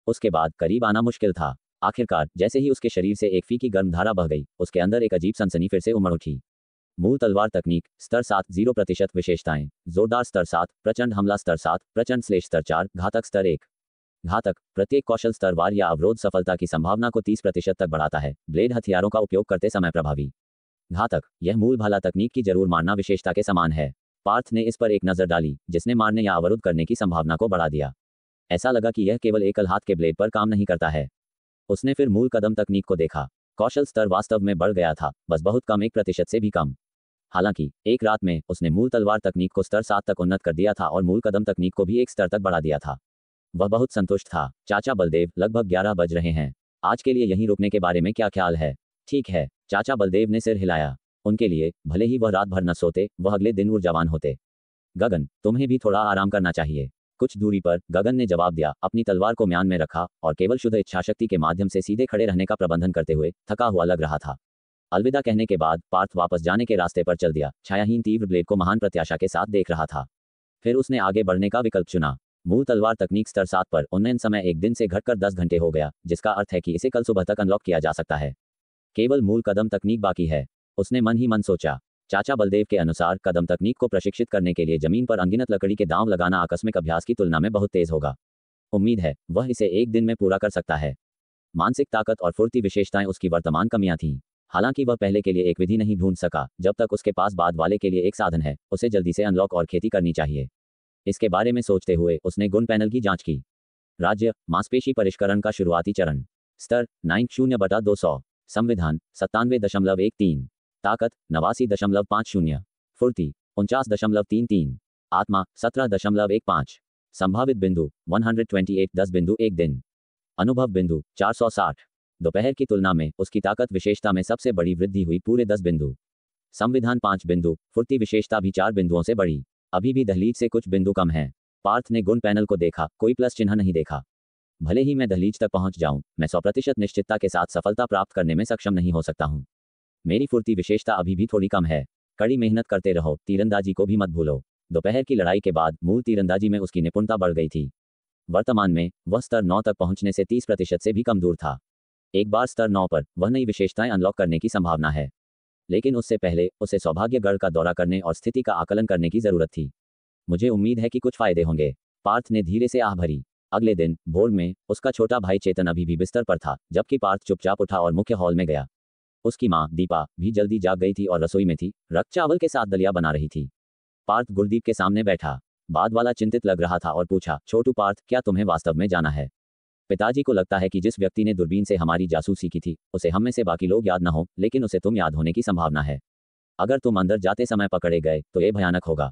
उसके बाद करीब आना मुश्किल था। आखिरकार जैसे ही उसके शरीर से एक फीकी गर्म धारा बह गई, उसके अंदर एक अजीब सनसनी फिर से उमड़ उठी। मूल तलवार तकनीक स्तर 7 0% विशेषताएं, जोरदार स्तर 7, प्रचंड हमला स्तर 7, प्रचंड श्लेष स्तर 4, घातक स्तर 1। घातक प्रत्येक कौशल स्तर वार या अवरोध सफलता की संभावना को 30% तक बढ़ाता है। ब्लेड हथियारों का उपयोग करते समय प्रभावी। घातक यह मूल भाला तकनीक की जरूर मारना विशेषता के समान है। पार्थ ने इस पर एक नजर डाली, जिसने मारने या अवरुद्ध करने की संभावना को बढ़ा दिया। ऐसा लगा कि यह केवल एकल हाथ के ब्लेड पर काम नहीं करता है। उसने फिर मूल कदम तकनीक को देखा। कौशल स्तर वास्तव में बढ़ गया था, बस बहुत कम, 1% से भी कम। हालांकि एक रात में उसने मूल तलवार तकनीक को स्तर 7 तक उन्नत कर दिया था और मूल कदम तकनीक को भी एक स्तर तक बढ़ा दिया था। वह बहुत संतुष्ट था। चाचा बलदेव, लगभग 11 बज रहे हैं। आज के लिए यहीं रुकने के बारे में क्या ख्याल है? ठीक है, चाचा बलदेव ने सिर हिलाया। उनके लिए भले ही वह रात भर न सोते, वह अगले दिन ऊर्जावान होते। गगन, तुम्हें भी थोड़ा आराम करना चाहिए। कुछ दूरी पर गगन ने जवाब दिया, अपनी तलवार को म्यान में रखा और केवल शुद्ध इच्छाशक्ति के माध्यम से सीधे खड़े रहने का प्रबंधन करते हुए थका हुआ लग रहा था। अलविदा कहने के बाद पार्थ वापस जाने के रास्ते पर चल दिया। छायाहीन तीव्र ब्लेड को महान प्रत्याशा के साथ देख रहा था। फिर उसने आगे बढ़ने का विकल्प चुना। मूल तलवार तकनीक स्तर 7 पर उन्नयन समय एक दिन से घटकर 10 घंटे हो गया, जिसका अर्थ है कि इसे कल सुबह तक अनलॉक किया जा सकता है। केवल मूल कदम तकनीक बाकी है। उसने मन ही मन सोचा। चाचा बलदेव के अनुसार कदम तकनीक को प्रशिक्षित करने के लिए जमीन पर अनगिनत लकड़ी के दांव लगाना आकस्मिक अभ्यास की तुलना में बहुत तेज होगा। उम्मीद है वह इसे एक दिन में पूरा कर सकता है। मानसिक ताकत और फुर्ती विशेषताएं उसकी वर्तमान कमियां थीं। हालांकि वह पहले के लिए एक विधि नहीं ढूंढ सका, जब तक उसके पास बाद वाले के लिए एक साधन है। उसे जल्दी से अनलॉक और खेती करनी चाहिए। इसके बारे में सोचते हुए उसने गुण पैनल की जांच की। राज्य मांसपेशी परिष्करण का शुरुआती चरण, स्तर 90/200, संविधान 97.13, ताकत 89.50, फुर्ती 49.33, आत्मा 17.15, संभावित बिंदु 128 10.1 दिन, अनुभव बिंदु 460। दोपहर की तुलना में उसकी ताकत विशेषता में सबसे बड़ी वृद्धि हुई, पूरे 10 बिंदु। संविधान 5 बिंदु, फुर्ती विशेषता भी 4 बिंदुओं से बढ़ी। अभी भी दहलीज से कुछ बिंदु कम है। पार्थ ने गुण पैनल को देखा, कोई प्लस चिन्ह नहीं देखा। भले ही मैं दहलीज तक पहुंच जाऊं, मैं 100% निश्चितता के साथ सफलता प्राप्त करने में सक्षम नहीं हो सकता हूं। मेरी फुर्ती विशेषता अभी भी थोड़ी कम है। कड़ी मेहनत करते रहो, तीरंदाजी को भी मत भूलो। दोपहर की लड़ाई के बाद मूल तीरंदाजी में उसकी निपुणता बढ़ गई थी। वर्तमान में वह स्तर 9 तक पहुंचने से 30% से भी कम दूर था। एक बार स्तर 9 पर वह नई विशेषताएं अनलॉक करने की संभावना है, लेकिन उससे पहले उसे सौभाग्यगढ़ का दौरा करने और स्थिति का आकलन करने की जरूरत थी। मुझे उम्मीद है कि कुछ फायदे होंगे। पार्थ ने धीरे से आह भरी। अगले दिन भोर में उसका छोटा भाई चेतन अभी भी बिस्तर पर था, जबकि पार्थ चुपचाप उठा और मुख्य हॉल में गया। उसकी माँ दीपा भी जल्दी जाग गई थी और रसोई में थी, रक्त चावल के साथ दलिया बना रही थी। पार्थ गुरदीप के सामने बैठा। बाद वाला चिंतित लग रहा था और पूछा, छोटू पार्थ, क्या तुम्हें वास्तव में जाना है? पिताजी को लगता है कि जिस व्यक्ति ने दूरबीन से हमारी जासूसी की थी, उसे हम में से बाकी लोग याद न हो, लेकिन उसे तुम याद होने की संभावना है। अगर तुम अंदर जाते समय पकड़े गए तो ये भयानक होगा।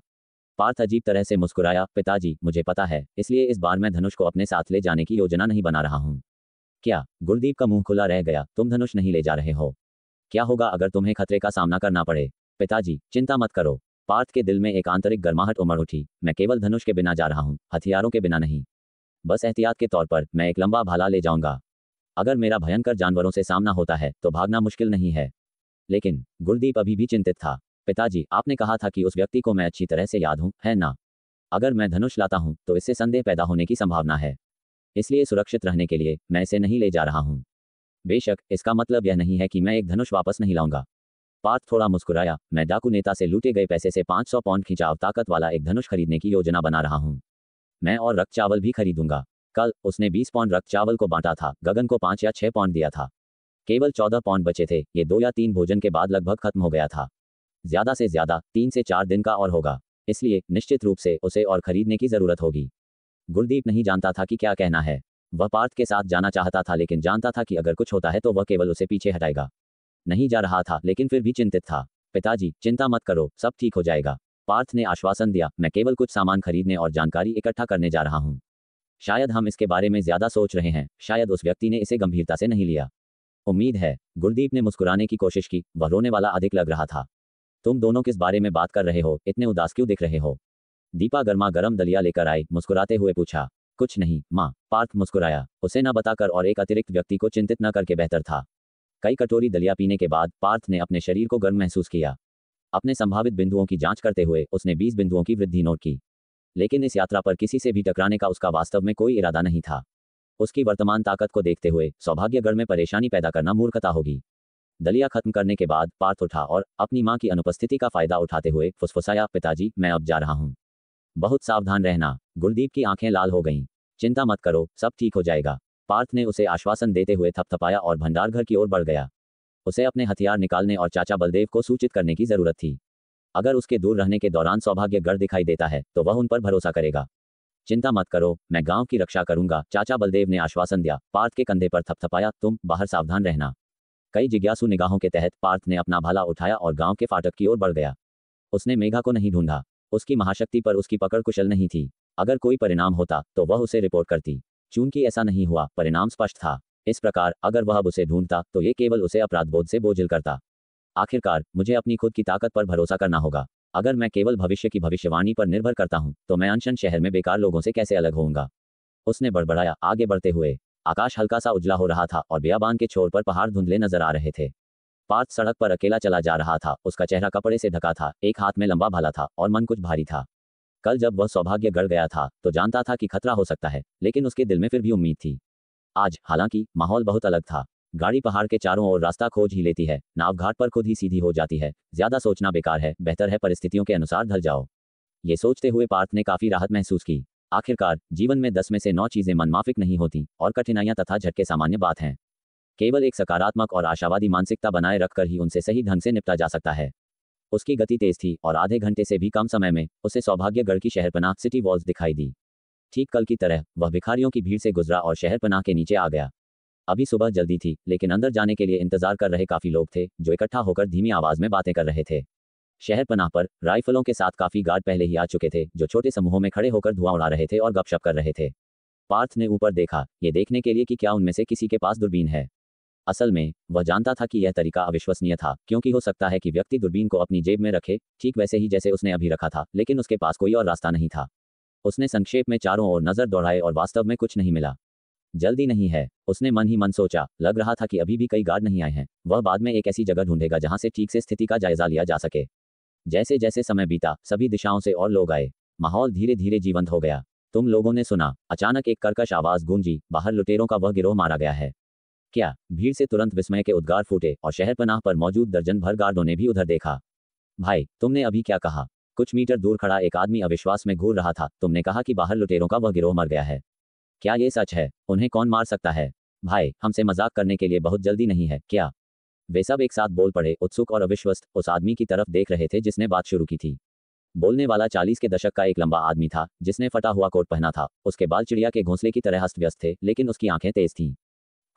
पार्थ अजीब तरह से मुस्कुराया। पिताजी, मुझे पता है, इसलिए इस बार मैं धनुष को अपने साथ ले जाने की योजना नहीं बना रहा हूँ। क्या? गुरदीप का मुंह खुला रह गया। तुम धनुष नहीं ले जा रहे हो? क्या होगा अगर तुम्हें खतरे का सामना करना पड़े? पिताजी, चिंता मत करो। पार्थ के दिल में एक आंतरिक गर्माहट उमड़ उठी। मैं केवल धनुष के बिना जा रहा हूँ, हथियारों के बिना नहीं। बस एहतियात के तौर पर मैं एक लंबा भाला ले जाऊंगा। अगर मेरा भयंकर जानवरों से सामना होता है तो भागना मुश्किल नहीं है। लेकिन गुरदीप अभी भी चिंतित था। पिताजी, आपने कहा था कि उस व्यक्ति को मैं अच्छी तरह से याद हूं, है ना? अगर मैं धनुष लाता हूं तो इससे संदेह पैदा होने की संभावना है। इसलिए सुरक्षित रहने के लिए मैं इसे नहीं ले जा रहा हूं। बेशक इसका मतलब यह नहीं है कि मैं एक धनुष वापस नहीं लाऊंगा। पार्थ थोड़ा मुस्कुराया। मैं डाकू नेता से लूटे गए पैसे से 500 पाउंड खिंचाव ताकत वाला एक धनुष खरीदने की योजना बना रहा हूं। मैं और रक्त चावल भी खरीदूंगा। कल उसने 20 पाउंड रक्त चावल को बांटा था, गगन को 5 या 6 पाउंड दिया था। केवल 14 पाउंड बचे थे। ये 2 या 3 भोजन के बाद लगभग खत्म हो गया था। ज्यादा से ज्यादा 3 से 4 दिन का और होगा, इसलिए निश्चित रूप से उसे और खरीदने की जरूरत होगी। गुरदीप नहीं जानता था कि क्या कहना है। वह पार्थ के साथ जाना चाहता था, लेकिन जानता था कि अगर कुछ होता है तो वह केवल उसे पीछे हटाएगा। नहीं जा रहा था, लेकिन फिर भी चिंतित था। पिताजी, चिंता मत करो, सब ठीक हो जाएगा। पार्थ ने आश्वासन दिया, मैं केवल कुछ सामान खरीदने और जानकारी इकट्ठा करने जा रहा हूँ। शायद हम इसके बारे में ज्यादा सोच रहे हैं। शायद उस व्यक्ति ने इसे गंभीरता से नहीं लिया। उम्मीद है। गुरदीप ने मुस्कुराने की कोशिश की, वह रोने वाला अधिक लग रहा था। तुम दोनों किस बारे में बात कर रहे हो? इतने उदास क्यों दिख रहे हो? दीपा गर्मा गर्म दलिया लेकर आई, मुस्कुराते हुए पूछा। कुछ नहीं माँ, पार्थ मुस्कुराया। उसे न बताकर और एक अतिरिक्त व्यक्ति को चिंतित न करके बेहतर था। कई कटोरी दलिया पीने के बाद पार्थ ने अपने शरीर को गर्म महसूस किया। अपने संभावित बिंदुओं की जांच करते हुए उसने 20 बिंदुओं की वृद्धि नोट की। लेकिन इस यात्रा पर किसी से भी टकराने का उसका वास्तव में कोई इरादा नहीं था। उसकी वर्तमान ताकत को देखते हुए सौभाग्यगढ़ में परेशानी पैदा करना मूर्खता होगी। दलिया खत्म करने के बाद पार्थ उठा और अपनी मां की अनुपस्थिति का फायदा उठाते हुए फुसफुसाया, पिताजी मैं अब जा रहा हूं। बहुत सावधान रहना। गुरदीप की आंखें लाल हो गईं। चिंता मत करो, सब ठीक हो जाएगा। पार्थ ने उसे आश्वासन देते हुए थपथपाया और भंडारघर की ओर बढ़ गया। उसे अपने हथियार निकालने और चाचा बलदेव को सूचित करने की जरूरत थी। अगर उसके दूर रहने के दौरान सौभाग्यगढ़ दिखाई देता है तो वह उन पर भरोसा करेगा। चिंता मत करो, मैं गांव की रक्षा करूंगा, चाचा बलदेव ने आश्वासन दिया। पार्थ के कंधे पर थपथपाया, तुम बाहर सावधान रहना। कई जिज्ञासु निगाहों के तहत पार्थ ने अपना भाला उठाया और गांव के फाटक की ओर बढ़ गया। उसने मेघा को नहीं ढूंढा। उसकी महाशक्ति पर उसकी पकड़ कुशल नहीं थी। अगर कोई परिणाम होता तो वह उसे रिपोर्ट करती। चूंकि ऐसा नहीं हुआ, परिणाम स्पष्ट था। इस प्रकार अगर वह अब उसे ढूंढता तो ये केवल उसे अपराधबोध से बोझिल करता। आखिरकार मुझे अपनी खुद की ताकत पर भरोसा करना होगा। अगर मैं केवल भविष्य की भविष्यवाणी पर निर्भर करता हूं तो मैं अनशन शहर में बेकार लोगों से कैसे अलग होऊंगा? उसने बड़बड़ाया। आगे बढ़ते हुए आकाश हल्का सा उजला हो रहा था और बियाबान के छोर पर पहाड़ धुंधले नजर आ रहे थे। पार्थ सड़क पर अकेला चला जा रहा था। उसका चेहरा कपड़े से ढका था, एक हाथ में लंबा भाला था और मन कुछ भारी था। कल जब वह सौभाग्यगढ़ गया था तो जानता था कि खतरा हो सकता है, लेकिन उसके दिल में फिर भी उम्मीद थी। आज हालांकि माहौल बहुत अलग था। गाड़ी पहाड़ के चारों ओर रास्ता खोज ही लेती है, नाव घाट पर खुद ही सीधी हो जाती है। ज्यादा सोचना बेकार है, बेहतर है परिस्थितियों के अनुसार ढल जाओ। ये सोचते हुए पार्थ ने काफी राहत महसूस की। आखिरकार जीवन में 10 में से 9 चीजें मनमाफिक नहीं होती और कठिनाइयां तथा झटके सामान्य बात हैं। केवल एक सकारात्मक और आशावादी मानसिकता बनाए रखकर ही उनसे सही ढंग से निपटा जा सकता है। उसकी गति तेज थी और आधे घंटे से भी कम समय में उसे सौभाग्यगढ़ की शहरपनाह सिटी वॉल्स दिखाई दी। ठीक कल की तरह वह भिखारियों की भीड़ से गुजरा और शहरपनाह के नीचे आ गया। अभी सुबह जल्दी थी, लेकिन अंदर जाने के लिए इंतजार कर रहे काफी लोग थे जो इकट्ठा होकर धीमी आवाज में बातें कर रहे थे। शहरपनाह पर राइफलों के साथ काफी गार्ड पहले ही आ चुके थे जो छोटे समूहों में खड़े होकर धुआं उड़ा रहे थे और गपशप कर रहे थे। पार्थ ने ऊपर देखा, ये देखने के लिए कि क्या उनमें से किसी के पास दूरबीन है। असल में वह जानता था कि यह तरीका अविश्वसनीय था, क्योंकि हो सकता है कि व्यक्ति दूरबीन को अपनी जेब में रखे, ठीक वैसे ही जैसे उसने अभी रखा था, लेकिन उसके पास कोई और रास्ता नहीं था। उसने संक्षेप में चारों ओर नजर दौड़ाए और वास्तव में कुछ नहीं मिला। जल्दी नहीं है, उसने मन ही मन सोचा। लग रहा था कि अभी भी कई गार्ड नहीं आए हैं। वह बाद में एक ऐसी जगह ढूंढेगा जहां से ठीक से स्थिति का जायजा लिया जा सके। जैसे जैसे समय बीता, सभी दिशाओं से और लोग आए। माहौल धीरे धीरे जीवंत हो गया। तुम लोगों ने सुना? अचानक एक कर्कश आवाज गूंजी, बाहर लुटेरों का वह गिरोह मारा गया है। क्या? भीड़ से तुरंत विस्मय के उद्गार फूटे और शहरपनाह पर मौजूद दर्जन भर गार्डों ने भी उधर देखा। भाई, तुमने अभी क्या कहा? कुछ मीटर दूर खड़ा एक आदमी अविश्वास में घूर रहा था। तुमने कहा कि बाहर लुटेरों का वह गिरोह मर गया है। क्या ये सच है? उन्हें कौन मार सकता है? भाई, हमसे मजाक करने के लिए बहुत जल्दी नहीं है क्या? वे सब एक साथ बोल पड़े, उत्सुक और अविश्वस्त उस आदमी की तरफ देख रहे थे जिसने बात शुरू की थी। बोलने वाला 40 के दशक का एक लंबा आदमी था जिसने फटा हुआ कोट पहना था। उसके बाल चिड़िया के घोंसले की तरह अस्त व्यस्त थे, लेकिन उसकी आंखें तेज थीं।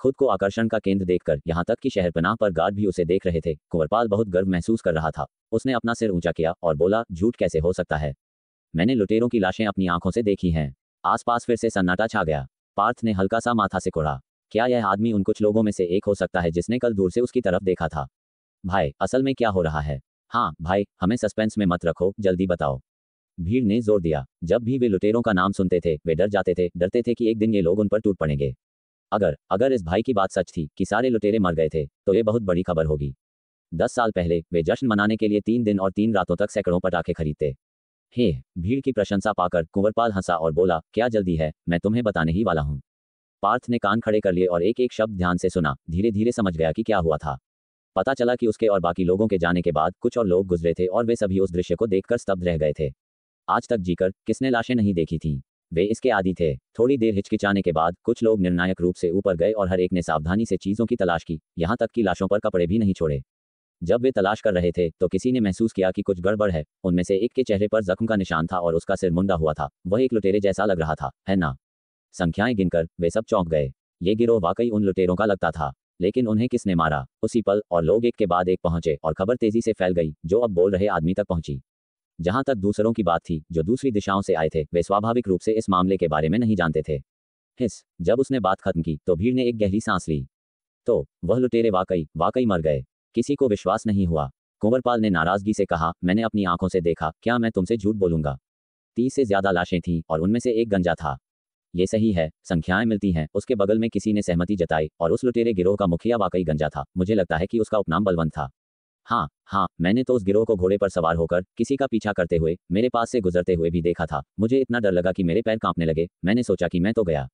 खुद को आकर्षण का केंद्र देखकर यहाँ तक कि शहरपनाह पर गार्ड भी उसे देख रहे थे। कुंवरपाल बहुत गर्व महसूस कर रहा था। उसने अपना सिर ऊंचा किया और बोला, झूठ कैसे हो सकता है? मैंने लुटेरों की लाशें अपनी आंखों से देखी हैं। आसपास फिर से सन्नाटा छा गया। पार्थ ने हल्का सा माथा सिकोड़ा। क्या यह आदमी उन कुछ लोगों में से एक हो सकता है जिसने कल दूर से उसकी तरफ देखा था? भाई, असल में क्या हो रहा है? हाँ भाई, हमें सस्पेंस में मत रखो, जल्दी बताओ। भीड़ ने जोर दिया। जब भी वे लुटेरों का नाम सुनते थे वे डर जाते थे, डरते थे कि एक दिन ये लोग उन पर टूट पड़ेंगे। अगर इस भाई की बात सच थी कि सारे लुटेरे मर गए थे तो ये बहुत बड़ी खबर होगी। 10 साल पहले वे जश्न मनाने के लिए 3 दिन और 3 रातों तक सैकड़ों पटाखे खरीदते। हे, भीड़ की प्रशंसा पाकर कुंवरपाल हंसा और बोला, क्या जल्दी है, मैं तुम्हें बताने ही वाला हूँ। पार्थ ने कान खड़े कर लिए और एक एक शब्द ध्यान से सुना। धीरे धीरे समझ गया कि क्या हुआ था। पता चला कि उसके और बाकी लोगों के जाने के बाद कुछ और लोग गुजरे थे और वे सभी उस दृश्य को देखकर स्तब्ध रह गए थे। आज तक जीकर किसने लाशें नहीं देखी थीं? वे इसके आदी थे। थोड़ी देर हिचकिचाने के बाद कुछ लोग निर्णायक रूप से ऊपर गए और हर एक ने सावधानी से चीजों की तलाश की, यहाँ तक कि लाशों पर कपड़े भी नहीं छोड़े। जब वे तलाश कर रहे थे तो किसी ने महसूस किया कि कुछ गड़बड़ है। उनमें से एक के चेहरे पर जख्म का निशान था और उसका सिर मुंडा हुआ था। वह एक लुटेरे जैसा लग रहा था, है ना? संख्याएं गिनकर वे सब चौंक गए। ये गिरोह वाकई उन लुटेरों का लगता था। लेकिन उन्हें किसने मारा? उसी पल और लोग एक के बाद एक पहुंचे और खबर तेजी से फैल गई जो अब बोल रहे आदमी तक पहुंची। जहां तक दूसरों की बात थी, जो दूसरी दिशाओं से आए थे, वे स्वाभाविक रूप से इस मामले के बारे में नहीं जानते थे। जब उसने बात खत्म की तो भीड़ ने एक गहरी सांस ली। तो वह लुटेरे वाकई वाकई मर गए। किसी को विश्वास नहीं हुआ। कुंवरपाल ने नाराजगी से कहा, मैंने अपनी आंखों से देखा, क्या मैं तुमसे झूठ बोलूंगा। 30 से ज्यादा लाशें थीं और उनमें से एक गंजा था। ये सही है, संख्याएं मिलती हैं। उसके बगल में किसी ने सहमति जताई, और उस लुटेरे गिरोह का मुखिया वाकई गंजा था। मुझे लगता है कि उसका उपनाम बलवंत था। हाँ हाँ, मैंने तो उस गिरोह को घोड़े पर सवार होकर किसी का पीछा करते हुए मेरे पास से गुजरते हुए भी देखा था। मुझे इतना डर लगा कि मेरे पैर कांपने लगे। मैंने सोचा कि मैं तो गया।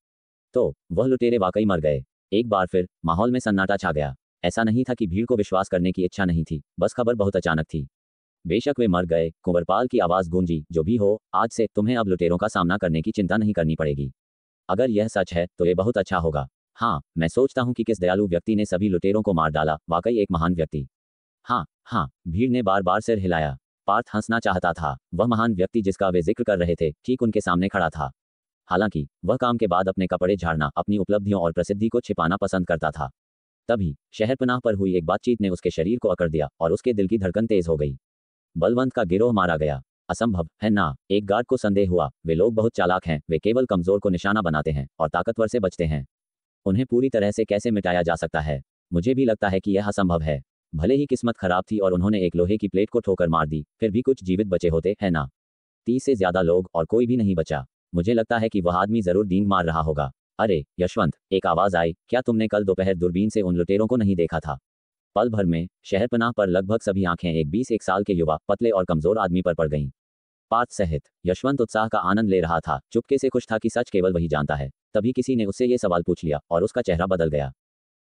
तो वह लुटेरे वाकई मर गए। एक बार फिर माहौल में सन्नाटा छा गया। ऐसा नहीं था कि भीड़ को विश्वास करने की इच्छा नहीं थी, बस खबर बहुत अचानक थी। बेशक वे मर गए। कुंवरपाल की आवाज गूंजी, जो भी हो, आज से तुम्हें अब लुटेरों का सामना करने की चिंता नहीं करनी पड़ेगी। अगर यह सच है तो ये बहुत अच्छा होगा। हाँ, मैं सोचता हूँ कि किस दयालु व्यक्ति ने सभी लुटेरों को मार डाला, वाकई एक महान व्यक्ति। हाँ हाँ, भीड़ ने बार बार सिर हिलाया। पार्थ हंसना चाहता था। वह महान व्यक्ति जिसका वे जिक्र कर रहे थे ठीक उनके सामने खड़ा था। हालांकि वह काम के बाद अपने कपड़े झाड़ना, अपनी उपलब्धियों और प्रसिद्धि को छिपाना पसंद करता था। तभी शहरपनाह पर हुई एक बातचीत ने उसके शरीर को अकड़ दिया और उसके दिल की धड़कन तेज हो गई। बलवंत का गिरोह मारा गया। असंभव है ना? एक गार्ड को संदेह हुआ। वे लोग बहुत चालाक हैं। वे केवल कमजोर को निशाना बनाते हैं और ताकतवर से बचते हैं। उन्हें पूरी तरह से कैसे मिटाया जा सकता है? मुझे भी लगता है कि यह असंभव है। भले ही किस्मत खराब थी और उन्होंने एक लोहे की प्लेट को ठोकर मार दी, फिर भी कुछ जीवित बचे होते, है ना? 30 से ज्यादा लोग और कोई भी नहीं बचा। मुझे लगता है कि वह आदमी जरूर डींग मार रहा होगा। अरे यशवंत, एक आवाज आई, क्या तुमने कल दोपहर दूरबीन से उन लुटेरों को नहीं देखा था? पल भर में शहरपनाह पर लगभग सभी आंखें एक 21 साल के युवा, पतले और कमजोर आदमी पर पड़ गईं। पार्थ सहित यशवंत उत्साह का आनंद ले रहा था। चुपके से खुश था कि सच केवल वही जानता है। तभी किसी ने उससे ये सवाल पूछ लिया और उसका चेहरा बदल गया।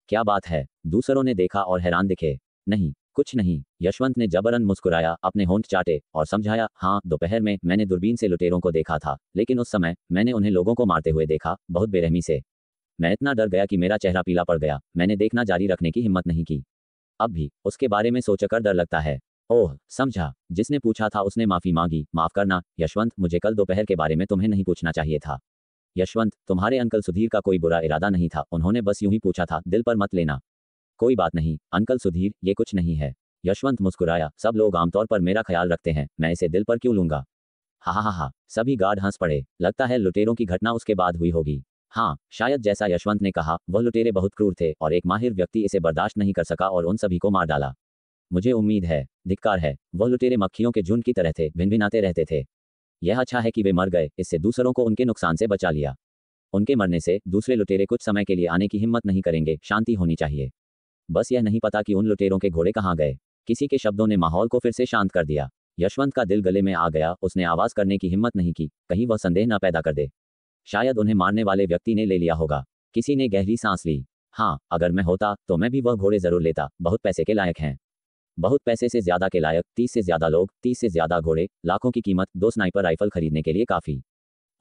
क्या बात है? दूसरों ने देखा और हैरान दिखे। नहीं, कुछ नहीं। यशवंत ने जबरन मुस्कुराया, अपने होंठ चाटे और समझाया, हाँ, दोपहर में मैंने दूरबीन से लुटेरों को देखा था, लेकिन उस समय मैंने उन्हें लोगों को मारते हुए देखा, बहुत बेरहमी से। मैं इतना डर गया कि मेरा चेहरा पीला पड़ गया। मैंने देखना जारी रखने की हिम्मत नहीं की। अब भी उसके बारे में सोचकर डर लगता है। ओह, समझा। जिसने पूछा था उसने माफी मांगी। माफ करना यशवंत, मुझे कल दोपहर के बारे में तुम्हें नहीं पूछना चाहिए था। यशवंत, तुम्हारे अंकल सुधीर का कोई बुरा इरादा नहीं था। उन्होंने बस यूं ही पूछा था, दिल पर मत लेना। कोई बात नहीं अंकल सुधीर, ये कुछ नहीं है। यशवंत मुस्कुराया, सब लोग आमतौर पर मेरा ख्याल रखते हैं, मैं इसे दिल पर क्यों लूंगा? हा हा हा हा। सभी गार्ड हंस पड़े। लगता है लुटेरों की घटना उसके बाद हुई होगी। हाँ, शायद जैसा यशवंत ने कहा, वह लुटेरे बहुत क्रूर थे और एक माहिर व्यक्ति इसे बर्दाश्त नहीं कर सका और उन सभी को मार डाला। मुझे उम्मीद है, धिक्कार है, वह लुटेरे मक्खियों के झुंड की तरह थे, भिनभिनाते रहते थे। यह अच्छा है कि वे मर गए, इससे दूसरों को उनके नुकसान से बचा लिया। उनके मरने से दूसरे लुटेरे कुछ समय के लिए आने की हिम्मत नहीं करेंगे। शांति होनी चाहिए। बस यह नहीं पता कि उन लुटेरों के घोड़े कहाँ गए। किसी के शब्दों ने माहौल को फिर से शांत कर दिया। यशवंत का दिल गले में आ गया। उसने आवाज करने की हिम्मत नहीं की, कहीं वह संदेह न पैदा कर दे। शायद उन्हें मारने वाले व्यक्ति ने ले लिया होगा। किसी ने गहरी सांस ली। हाँ, अगर मैं होता तो मैं भी वह घोड़े जरूर लेता। बहुत पैसे के लायक हैं। बहुत पैसे से ज्यादा के लायक। 30 से ज्यादा लोग, 30 से ज्यादा घोड़े, लाखों की कीमत, 2 स्नाइपर राइफल खरीदने के लिए काफी।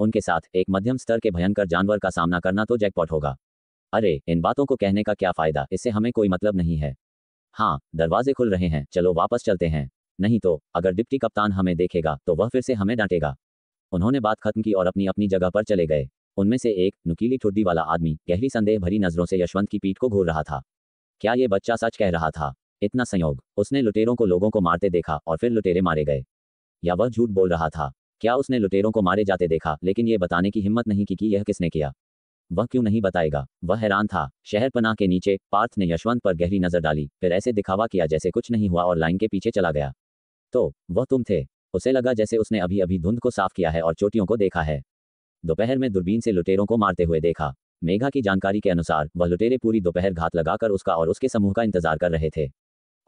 उनके साथ एक मध्यम स्तर के भयंकर जानवर का सामना करना तो जैकपॉट होगा। अरे, इन बातों को कहने का क्या फायदा, इससे हमें कोई मतलब नहीं है। हाँ, दरवाजे खुल रहे हैं, चलो वापस चलते हैं। नहीं तो अगर डिप्टी कप्तान हमें देखेगा तो वह फिर से हमें डांटेगा। उन्होंने बात खत्म की और अपनी अपनी जगह पर चले गए। उनमें से एक नुकीली ठुड्डी वाला आदमी गहरी संदेह भरी नजरों से यशवंत की पीठ को घूर रहा था। क्या ये बच्चा सच कह रहा था? इतना संयोग, उसने लुटेरों को लोगों को मारते देखा और फिर लुटेरे मारे गए। या वह झूठ बोल रहा था? क्या उसने लुटेरों को मारे जाते देखा लेकिन ये बताने की हिम्मत नहीं की कि यह किसने किया? वह क्यों नहीं बताएगा? वह हैरान था। शहरपनाह के नीचे पार्थ ने यशवंत पर गहरी नजर डाली, फिर ऐसे दिखावा किया जैसे कुछ नहीं हुआ और लाइन के पीछे चला गया। तो वह तुम थे? उसे लगा जैसे उसने अभी अभी धुंध को साफ किया है और चोटियों को देखा है। दोपहर में दूरबीन से लुटेरों को मारते हुए देखा। मेघा की जानकारी के अनुसार वह लुटेरे पूरी दोपहर घात लगाकर उसका और उसके समूह का इंतजार कर रहे थे।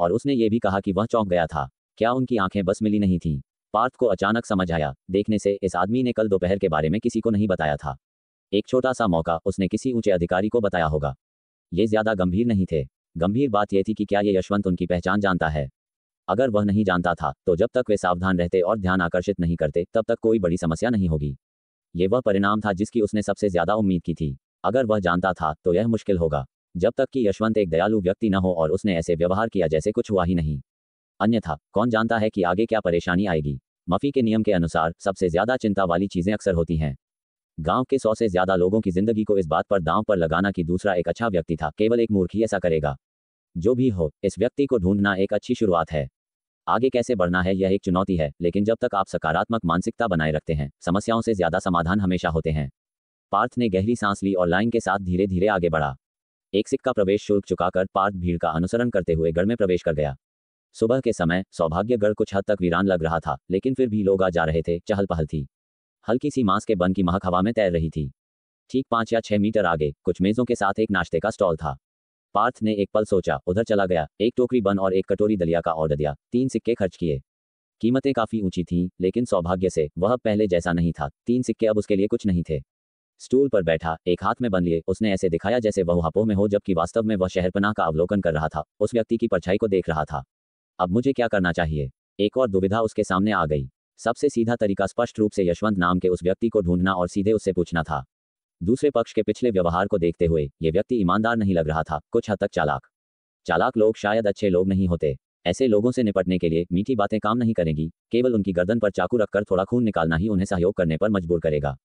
और उसने ये भी कहा कि वह चौंक गया था। क्या उनकी आंखें बस मिली नहीं थीं? पार्थ को अचानक समझ आया, देखने से इस आदमी ने कल दोपहर के बारे में किसी को नहीं बताया था। एक छोटा सा मौका, उसने किसी ऊंचे अधिकारी को बताया होगा। ये ज्यादा गंभीर नहीं थे। गंभीर बात यह थी कि क्या ये यशवंत उनकी पहचान जानता है? अगर वह नहीं जानता था तो जब तक वे सावधान रहते और ध्यान आकर्षित नहीं करते तब तक कोई बड़ी समस्या नहीं होगी। ये वह परिणाम था जिसकी उसने सबसे ज्यादा उम्मीद की थी। अगर वह जानता था तो यह मुश्किल होगा, जब तक कि यशवंत एक दयालु व्यक्ति न हो और उसने ऐसे व्यवहार किया जैसे कुछ हुआ ही नहीं। अन्यथा कौन जानता है कि आगे क्या परेशानी आएगी। मफी के नियम के अनुसार सबसे ज्यादा चिंता वाली चीजें अक्सर होती हैं। गांव के 100 से ज्यादा लोगों की जिंदगी को इस बात पर दांव पर लगाना कि दूसरा एक अच्छा व्यक्ति था, केवल एक मूर्ख ही ऐसा करेगा। जो भी हो, इस व्यक्ति को ढूंढना एक अच्छी शुरुआत है। आगे कैसे बढ़ना है यह एक चुनौती है, लेकिन जब तक आप सकारात्मक मानसिकता बनाए रखते हैं, समस्याओं से ज्यादा समाधान हमेशा होते हैं। पार्थ ने गहरी सांस ली और लाइन के साथ धीरे धीरे आगे बढ़ा। एक सिक्का प्रवेश शुल्क चुकाकर पार्थ भीड़ का अनुसरण करते हुए गढ़ में प्रवेश कर गया। सुबह के समय सौभाग्यगढ़ कुछ हद तक वीरान लग रहा था, लेकिन फिर भी लोग आ जा रहे थे, चहल पहल थी। हल्की सी मांस के बन की महक हवा में तैर रही थी। ठीक 5 या 6 मीटर आगे कुछ मेजों के साथ एक नाश्ते का स्टॉल था। पार्थ ने एक पल सोचा, उधर चला गया, एक टोकरी बन और एक कटोरी दलिया का ऑर्डर दिया, 3 सिक्के खर्च किए। कीमतें काफी ऊंची थीं, लेकिन सौभाग्य से वह अब पहले जैसा नहीं था। 3 सिक्के अब उसके लिए कुछ नहीं थे। स्टूल पर बैठा, एक हाथ में बन लिए, उसने ऐसे दिखाया जैसे वह हापों में हो, जबकि वास्तव में वह शहरपनाह का अवलोकन कर रहा था, उस व्यक्ति की परछाई को देख रहा था। अब मुझे क्या करना चाहिए? एक और दुविधा उसके सामने आ गई। सबसे सीधा तरीका स्पष्ट रूप से यशवंत नाम के उस व्यक्ति को ढूंढना और सीधे उससे पूछना था। दूसरे पक्ष के पिछले व्यवहार को देखते हुए यह व्यक्ति ईमानदार नहीं लग रहा था, कुछ हद तक चालाक। चालाक लोग शायद अच्छे लोग नहीं होते। ऐसे लोगों से निपटने के लिए मीठी बातें काम नहीं करेंगी, केवल उनकी गर्दन पर चाकू रखकर थोड़ा खून निकालना ही उन्हें सहयोग करने पर मजबूर करेगा।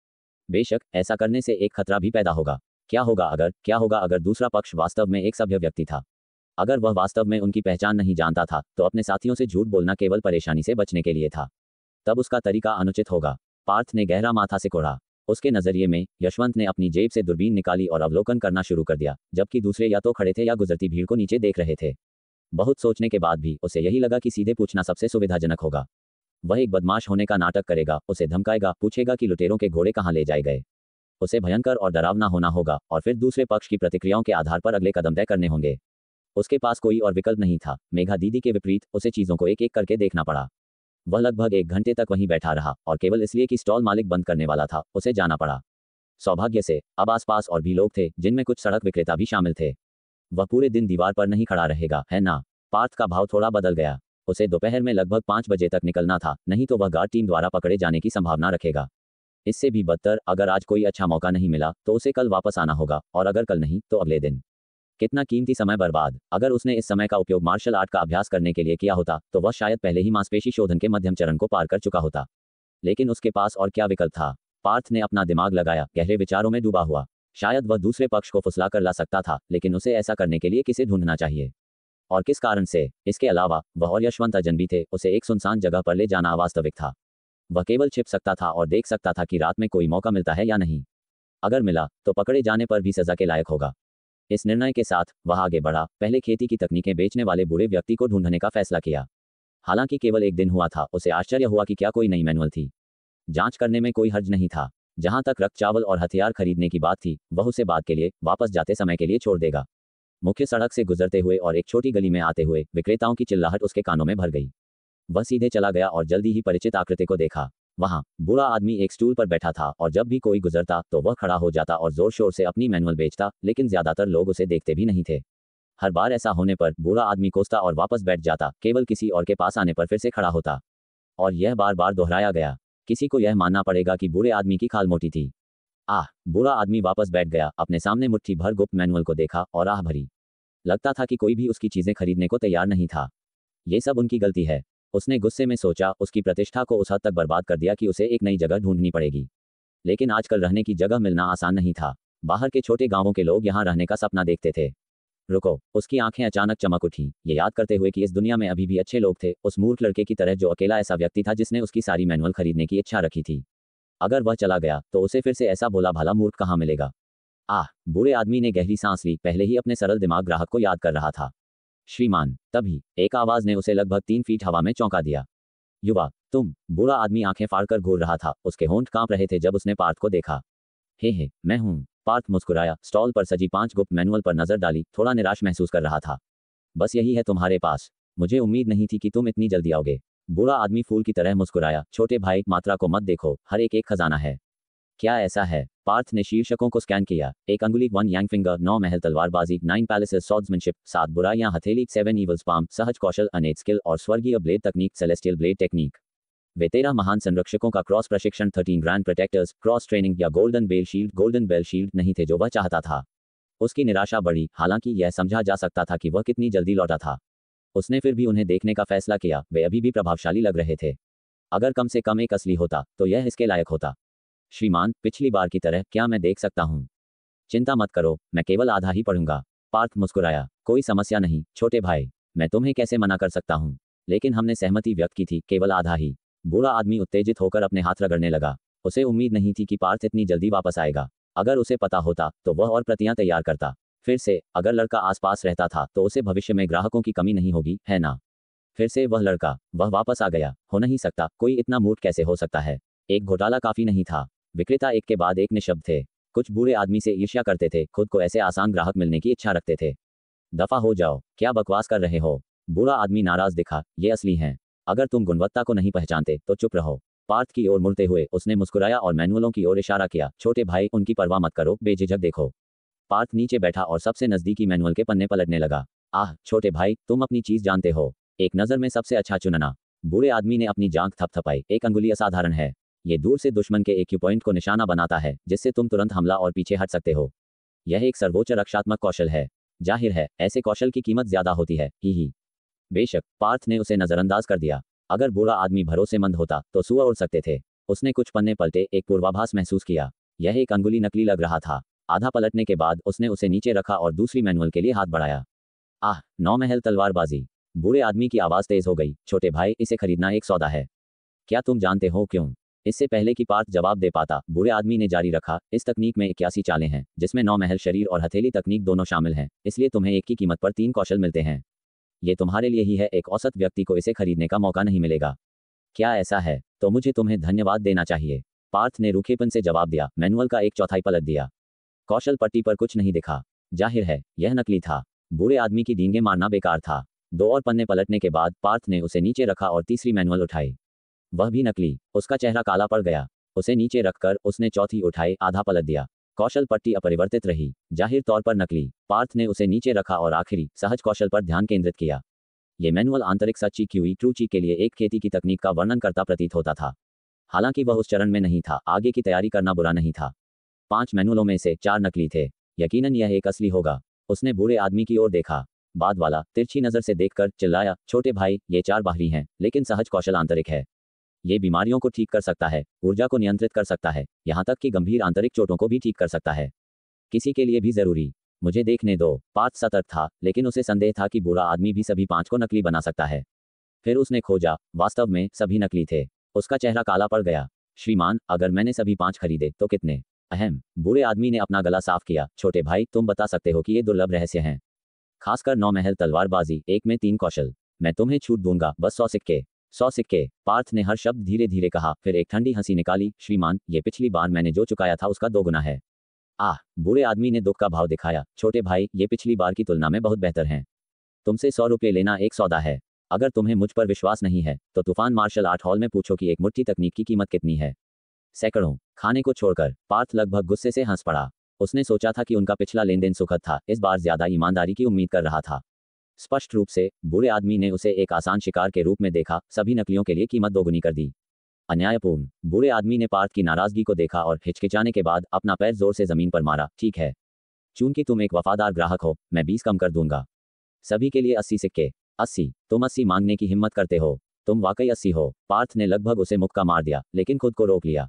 बेशक ऐसा करने से एक खतरा भी पैदा होगा। क्या होगा अगर दूसरा पक्ष वास्तव में एक सभ्य व्यक्ति था? अगर वह वास्तव में उनकी पहचान नहीं जानता था, तो अपने साथियों से झूठ बोलना केवल परेशानी से बचने के लिए था। तब उसका तरीका अनुचित होगा। पार्थ ने गहरा माथा सिकोड़ा। उसके नजरिए में यशवंत ने अपनी जेब से दूरबीन निकाली और अवलोकन करना शुरू कर दिया, जबकि दूसरे या तो खड़े थे या गुजरती भीड़ को नीचे देख रहे थे। बहुत सोचने के बाद भी उसे यही लगा कि सीधे पूछना सबसे सुविधाजनक होगा। वह एक बदमाश होने का नाटक करेगा, उसे धमकाएगा, पूछेगा कि लुटेरों के घोड़े कहाँ ले जाए गए। उसे भयंकर और डरावना होना होगा, और फिर दूसरे पक्ष की प्रतिक्रियाओं के आधार पर अगले कदम तय करने होंगे। उसके पास कोई और विकल्प नहीं था। मेघा दीदी के विपरीत उसे चीजों को एक एक करके देखना पड़ा। वह लगभग 1 घंटे तक वहीं बैठा रहा, और केवल इसलिए कि स्टॉल मालिक बंद करने वाला था, उसे जाना पड़ा। सौभाग्य से अब आसपास और भी लोग थे, जिनमें कुछ सड़क विक्रेता भी शामिल थे। वह पूरे दिन दीवार पर नहीं खड़ा रहेगा, है ना? पार्थ का भाव थोड़ा बदल गया। उसे दोपहर में लगभग 5 बजे तक निकलना था, नहीं तो वह गार्ड टीम द्वारा पकड़े जाने की संभावना रखेगा। इससे भी बदतर, अगर आज कोई अच्छा मौका नहीं मिला तो उसे कल वापस आना होगा, और अगर कल नहीं तो अगले दिन। कितना कीमती समय बर्बाद। अगर उसने इस समय का उपयोग मार्शल आर्ट का अभ्यास करने के लिए किया होता, तो वह शायद पहले ही मांसपेशी शोधन के मध्यम चरण को पार कर चुका होता। लेकिन उसके पास और क्या विकल्प था? पार्थ ने अपना दिमाग लगाया, गहरे विचारों में डूबा हुआ। शायद वह दूसरे पक्ष को फुसला कर ला सकता था, लेकिन उसे ऐसा करने के लिए किसे ढूंढना चाहिए, और किस कारण से? इसके अलावा वह और यशवंत अजनबी थे। उसे एक सुनसान जगह पर ले जाना अवास्तविक था। वह केवल छिप सकता था और देख सकता था कि रात में कोई मौका मिलता है या नहीं। अगर मिला तो पकड़े जाने पर भी सजा के लायक होगा। इस निर्णय के साथ वह आगे बढ़ा। पहले खेती की तकनीकें बेचने वाले बूढ़े व्यक्ति को ढूंढने का फैसला किया। हालांकि केवल 1 दिन हुआ था, उसे आश्चर्य हुआ कि क्या कोई नई मैनुअल थी। जांच करने में कोई हर्ज नहीं था। जहां तक रक्त, चावल और हथियार खरीदने की बात थी, वह उसे बाद के लिए, वापस जाते समय के लिए छोड़ देगा। मुख्य सड़क से गुजरते हुए और एक छोटी गली में आते हुए विक्रेताओं की चिल्लाहट उसके कानों में भर गई। वह सीधे चला गया और जल्दी ही परिचित आकृति को देखा। वहां बूढ़ा आदमी एक स्टूल पर बैठा था, और जब भी कोई गुजरता तो वह खड़ा हो जाता और जोर शोर से अपनी मैनुअल बेचता, लेकिन ज्यादातर लोग उसे देखते भी नहीं थे। हर बार ऐसा होने पर बूढ़ा आदमी कोसता और वापस बैठ जाता, केवल किसी और के पास आने पर फिर से खड़ा होता। और यह बार बार दोहराया गया। किसी को यह मानना पड़ेगा कि बूढ़े आदमी की खाल मोटी थी। बूढ़ा आदमी वापस बैठ गया, अपने सामने मुट्ठी भर गुप्त मैनुअल को देखा और आह भरी। लगता था कि कोई भी उसकी चीजें खरीदने को तैयार नहीं था। ये सब उनकी गलती है, उसने गुस्से में सोचा। उसकी प्रतिष्ठा को उस हद तक बर्बाद कर दिया कि उसे एक नई जगह ढूंढनी पड़ेगी। लेकिन आजकल रहने की जगह मिलना आसान नहीं था। बाहर के छोटे गांवों के लोग यहां रहने का सपना देखते थे। रुको, उसकी आंखें अचानक चमक उठी, ये याद करते हुए कि इस दुनिया में अभी भी अच्छे लोग थे, उस मूर्ख लड़के की तरह जो अकेला ऐसा व्यक्ति था जिसने उसकी सारी मैनुअल खरीदने की इच्छा रखी थी। अगर वह चला गया तो उसे फिर से ऐसा भोला भाला मूर्ख कहाँ मिलेगा? बूढ़े आदमी ने गहरी सांस ली, पहले ही अपने सरल दिमाग ग्राहक को याद कर रहा था। श्रीमान। तभी एक आवाज ने उसे लगभग 3 फीट हवा में चौंका दिया। युवा, तुम? बूढ़ा आदमी आंखें फाड़कर घूर रहा था, उसके होंठ कांप रहे थे जब उसने पार्थ को देखा। हे, मैं हूं। पार्थ मुस्कुराया, स्टॉल पर सजी 5 गुप्त मैनुअल पर नजर डाली, थोड़ा निराश महसूस कर रहा था। बस यही है तुम्हारे पास? मुझे उम्मीद नहीं थी कि तुम इतनी जल्दी आओगे। बूढ़ा आदमी फूल की तरह मुस्कुराया। छोटे भाई, मात्रा को मत देखो, हर एक खजाना है। क्या ऐसा है? पार्थ ने शीर्षकों को स्कैन किया। 1 अंगुली 1 यांग फिंगर, 9 महल तलवारबाजी, 9 पैलेसेस स्वॉर्ड्समैनशिप, 7 बुराइयां हथेली, 7 ईवल्स पाम, सहज कौशल, अनेक स्किल और स्वर्गीय ब्लेड तकनीक, सेलेस्टियल ब्लेड टेक्निक। वे 13 महान संरक्षकों का क्रॉस प्रशिक्षण, 13 ग्रैंड प्रोटेक्टर्स, क्रॉस ट्रेनिंग या गोल्डन बेल शील्ड नहीं थे जो वह चाहता था। उसकी निराशा बढ़ी, हालांकि यह समझा जा सकता था कि वह कितनी जल्दी लौटा था। उसने फिर भी उन्हें देखने का फैसला किया। वे अभी भी प्रभावशाली लग रहे थे। अगर कम से कम एक असली होता तो यह इसके लायक होता। श्रीमान, पिछली बार की तरह क्या मैं देख सकता हूँ? चिंता मत करो, मैं केवल आधा ही पढ़ूंगा। पार्थ मुस्कुराया। कोई समस्या नहीं छोटे भाई, मैं तुम्हें कैसे मना कर सकता हूँ? लेकिन हमने सहमति व्यक्त की थी, केवल आधा ही। बूढ़ा आदमी उत्तेजित होकर अपने हाथ रगड़ने लगा। उसे उम्मीद नहीं थी कि पार्थ इतनी जल्दी वापस आएगा। अगर उसे पता होता तो वह और प्रतियां तैयार करता। फिर से, अगर लड़का आसपास रहता था तो उसे भविष्य में ग्राहकों की कमी नहीं होगी, है ना? फिर से वह लड़का, वह वापस आ गया। हो नहीं सकता, कोई इतना मूर्ख कैसे हो सकता है? एक घोटाला काफी नहीं था। विक्रेता एक के बाद एक निशब्द थे। कुछ बूढ़े आदमी से ईर्ष्या करते थे, खुद को ऐसे आसान ग्राहक मिलने की इच्छा रखते थे। दफा हो जाओ, क्या बकवास कर रहे हो? बूढ़ा आदमी नाराज दिखा। ये असली हैं। अगर तुम गुणवत्ता को नहीं पहचानते तो चुप रहो। पार्थ की ओर मुड़ते हुए उसने मुस्कुराया और मैनुअलों की ओर इशारा किया। छोटे भाई, उनकी परवाह मत करो, बेझिझक देखो। पार्थ नीचे बैठा और सबसे नजदीकी मैनुअल के पन्ने पलटने लगा। आह छोटे भाई, तुम अपनी चीज जानते हो। एक नजर में सबसे अच्छा चुनना। बूढ़े आदमी ने अपनी जांघ थपथपाई। एक अंगुली असाधारण है। ये दूर से दुश्मन के एक्यू पॉइंट को निशाना बनाता है, जिससे तुम तुरंत हमला और पीछे हट सकते हो। यह एक सर्वोच्च रक्षात्मक कौशल है। जाहिर है, ऐसे कौशल की कीमत ज्यादा होती है। ही। बेशक, पार्थ ने उसे नजरअंदाज कर दिया। अगर बूढ़ा आदमी भरोसेमंद होता तो सुअर उड़ सकते थे। उसने कुछ पन्ने पलटे, एक पूर्वाभास महसूस किया। यह एक अंगुली नकली लग रहा था। आधा पलटने के बाद उसने उसे नीचे रखा और दूसरी मैनुअल के लिए हाथ बढ़ाया। आह, 9 महल तलवारबाजी। बूढ़े आदमी की आवाज तेज हो गई। छोटे भाई, इसे खरीदना एक सौदा है। क्या तुम जानते हो क्यों? इससे पहले कि पार्थ जवाब दे पाता, बूढ़े आदमी ने जारी रखा। इस तकनीक में 81 चालें हैं, जिसमें 9 महल शरीर और हथेली तकनीक दोनों शामिल हैं। इसलिए तुम्हें एक की कीमत पर 3 कौशल मिलते हैं। ये तुम्हारे लिए ही है, एक औसत व्यक्ति को इसे खरीदने का मौका नहीं मिलेगा। क्या ऐसा है? तो मुझे तुम्हें धन्यवाद देना चाहिए। पार्थ ने रूखेपन से जवाब दिया। मैनुअल का एक चौथाई पलट दिया। कौशल पट्टी पर कुछ नहीं दिखा। जाहिर है, यह नकली था। बूढ़े आदमी की डींगे मारना बेकार था। 2 और पन्ने पलटने के बाद पार्थ ने उसे नीचे रखा और तीसरी मैनुअल उठाई। वह भी नकली। उसका चेहरा काला पड़ गया। उसे नीचे रखकर उसने चौथी उठाई, आधा पलट दिया। कौशल पट्टी अपरिवर्तित रही, जाहिर तौर पर नकली। पार्थ ने उसे नीचे रखा और आखिरी, सहज कौशल पर ध्यान केंद्रित किया। ये मैनुअल आंतरिक सच्ची क्यूई ट्रूची के लिए एक खेती की तकनीक का वर्णन करता प्रतीत होता था। हालांकि वह उस चरण में नहीं था। आगे की तैयारी करना बुरा नहीं था। 5 मैनुअलों में से 4 नकली थे। यकीनन यह एक असली होगा। उसने बूढ़े आदमी की ओर देखा। बाद वाला तिरछी नजर से देखकर चिल्लाया, छोटे भाई, ये 4 बाहरी हैं, लेकिन सहज कौशल आंतरिक है। ये बीमारियों को ठीक कर सकता है, ऊर्जा को नियंत्रित कर सकता है, यहाँ तक कि गंभीर आंतरिक चोटों को भी ठीक कर सकता है। किसी के लिए भी जरूरी। मुझे देखने दो। पार्थ सतर्क था, लेकिन उसे संदेह था कि बूढ़ा आदमी भी सभी 5 को नकली बना सकता है। फिर उसने खोजा। वास्तव में सभी नकली थे। उसका चेहरा काला पड़ गया। श्रीमान, अगर मैंने सभी 5 खरीदे तो कितने? अहम। बूढ़े आदमी ने अपना गला साफ किया। छोटे भाई, तुम बता सकते हो कि ये दुर्लभ रहस्य हैं। खासकर 9 महल तलवारबाजी, 1 में 3 कौशल। मैं तुम्हें छूट दूंगा, बस 100 सिक्के। 100 सिक्के। पार्थ ने हर शब्द धीरे धीरे कहा, फिर एक ठंडी हंसी निकाली। श्रीमान, ये पिछली बार मैंने जो चुकाया था उसका 2 गुना है। आह, बूढ़े आदमी ने दुख का भाव दिखाया। छोटे भाई, ये पिछली बार की तुलना में बहुत बेहतर हैं। तुमसे 100 रुपये लेना एक सौदा है। अगर तुम्हें मुझ पर विश्वास नहीं है तो तूफान मार्शल आर्ट हॉल में पूछो कि एक मुट्ठी तकनीक की कीमत कितनी है। सैकड़ों। खाने को छोड़कर पार्थ लगभग गुस्से से हंस पड़ा। उसने सोचा था कि उनका पिछला लेनदेन सुखद था, इस बार ज्यादा ईमानदारी की उम्मीद कर रहा था। स्पष्ट रूप से बूढ़े आदमी ने उसे एक आसान शिकार के रूप में देखा। सभी नकलियों के लिए कीमत दोगुनी कर दी। अन्यायपूर्ण। बूढ़े आदमी ने पार्थ की नाराजगी को देखा और हिचकिचाने के बाद अपना पैर जोर से जमीन पर मारा। ठीक है, चूंकि तुम एक वफादार ग्राहक हो, मैं 20 कम कर दूंगा। सभी के लिए 80 सिक्के। 80? तुम 80 मांगने की हिम्मत करते हो? तुम वाकई 80 हो? पार्थ ने लगभग उसे मुक्का मार दिया, लेकिन खुद को रोक लिया।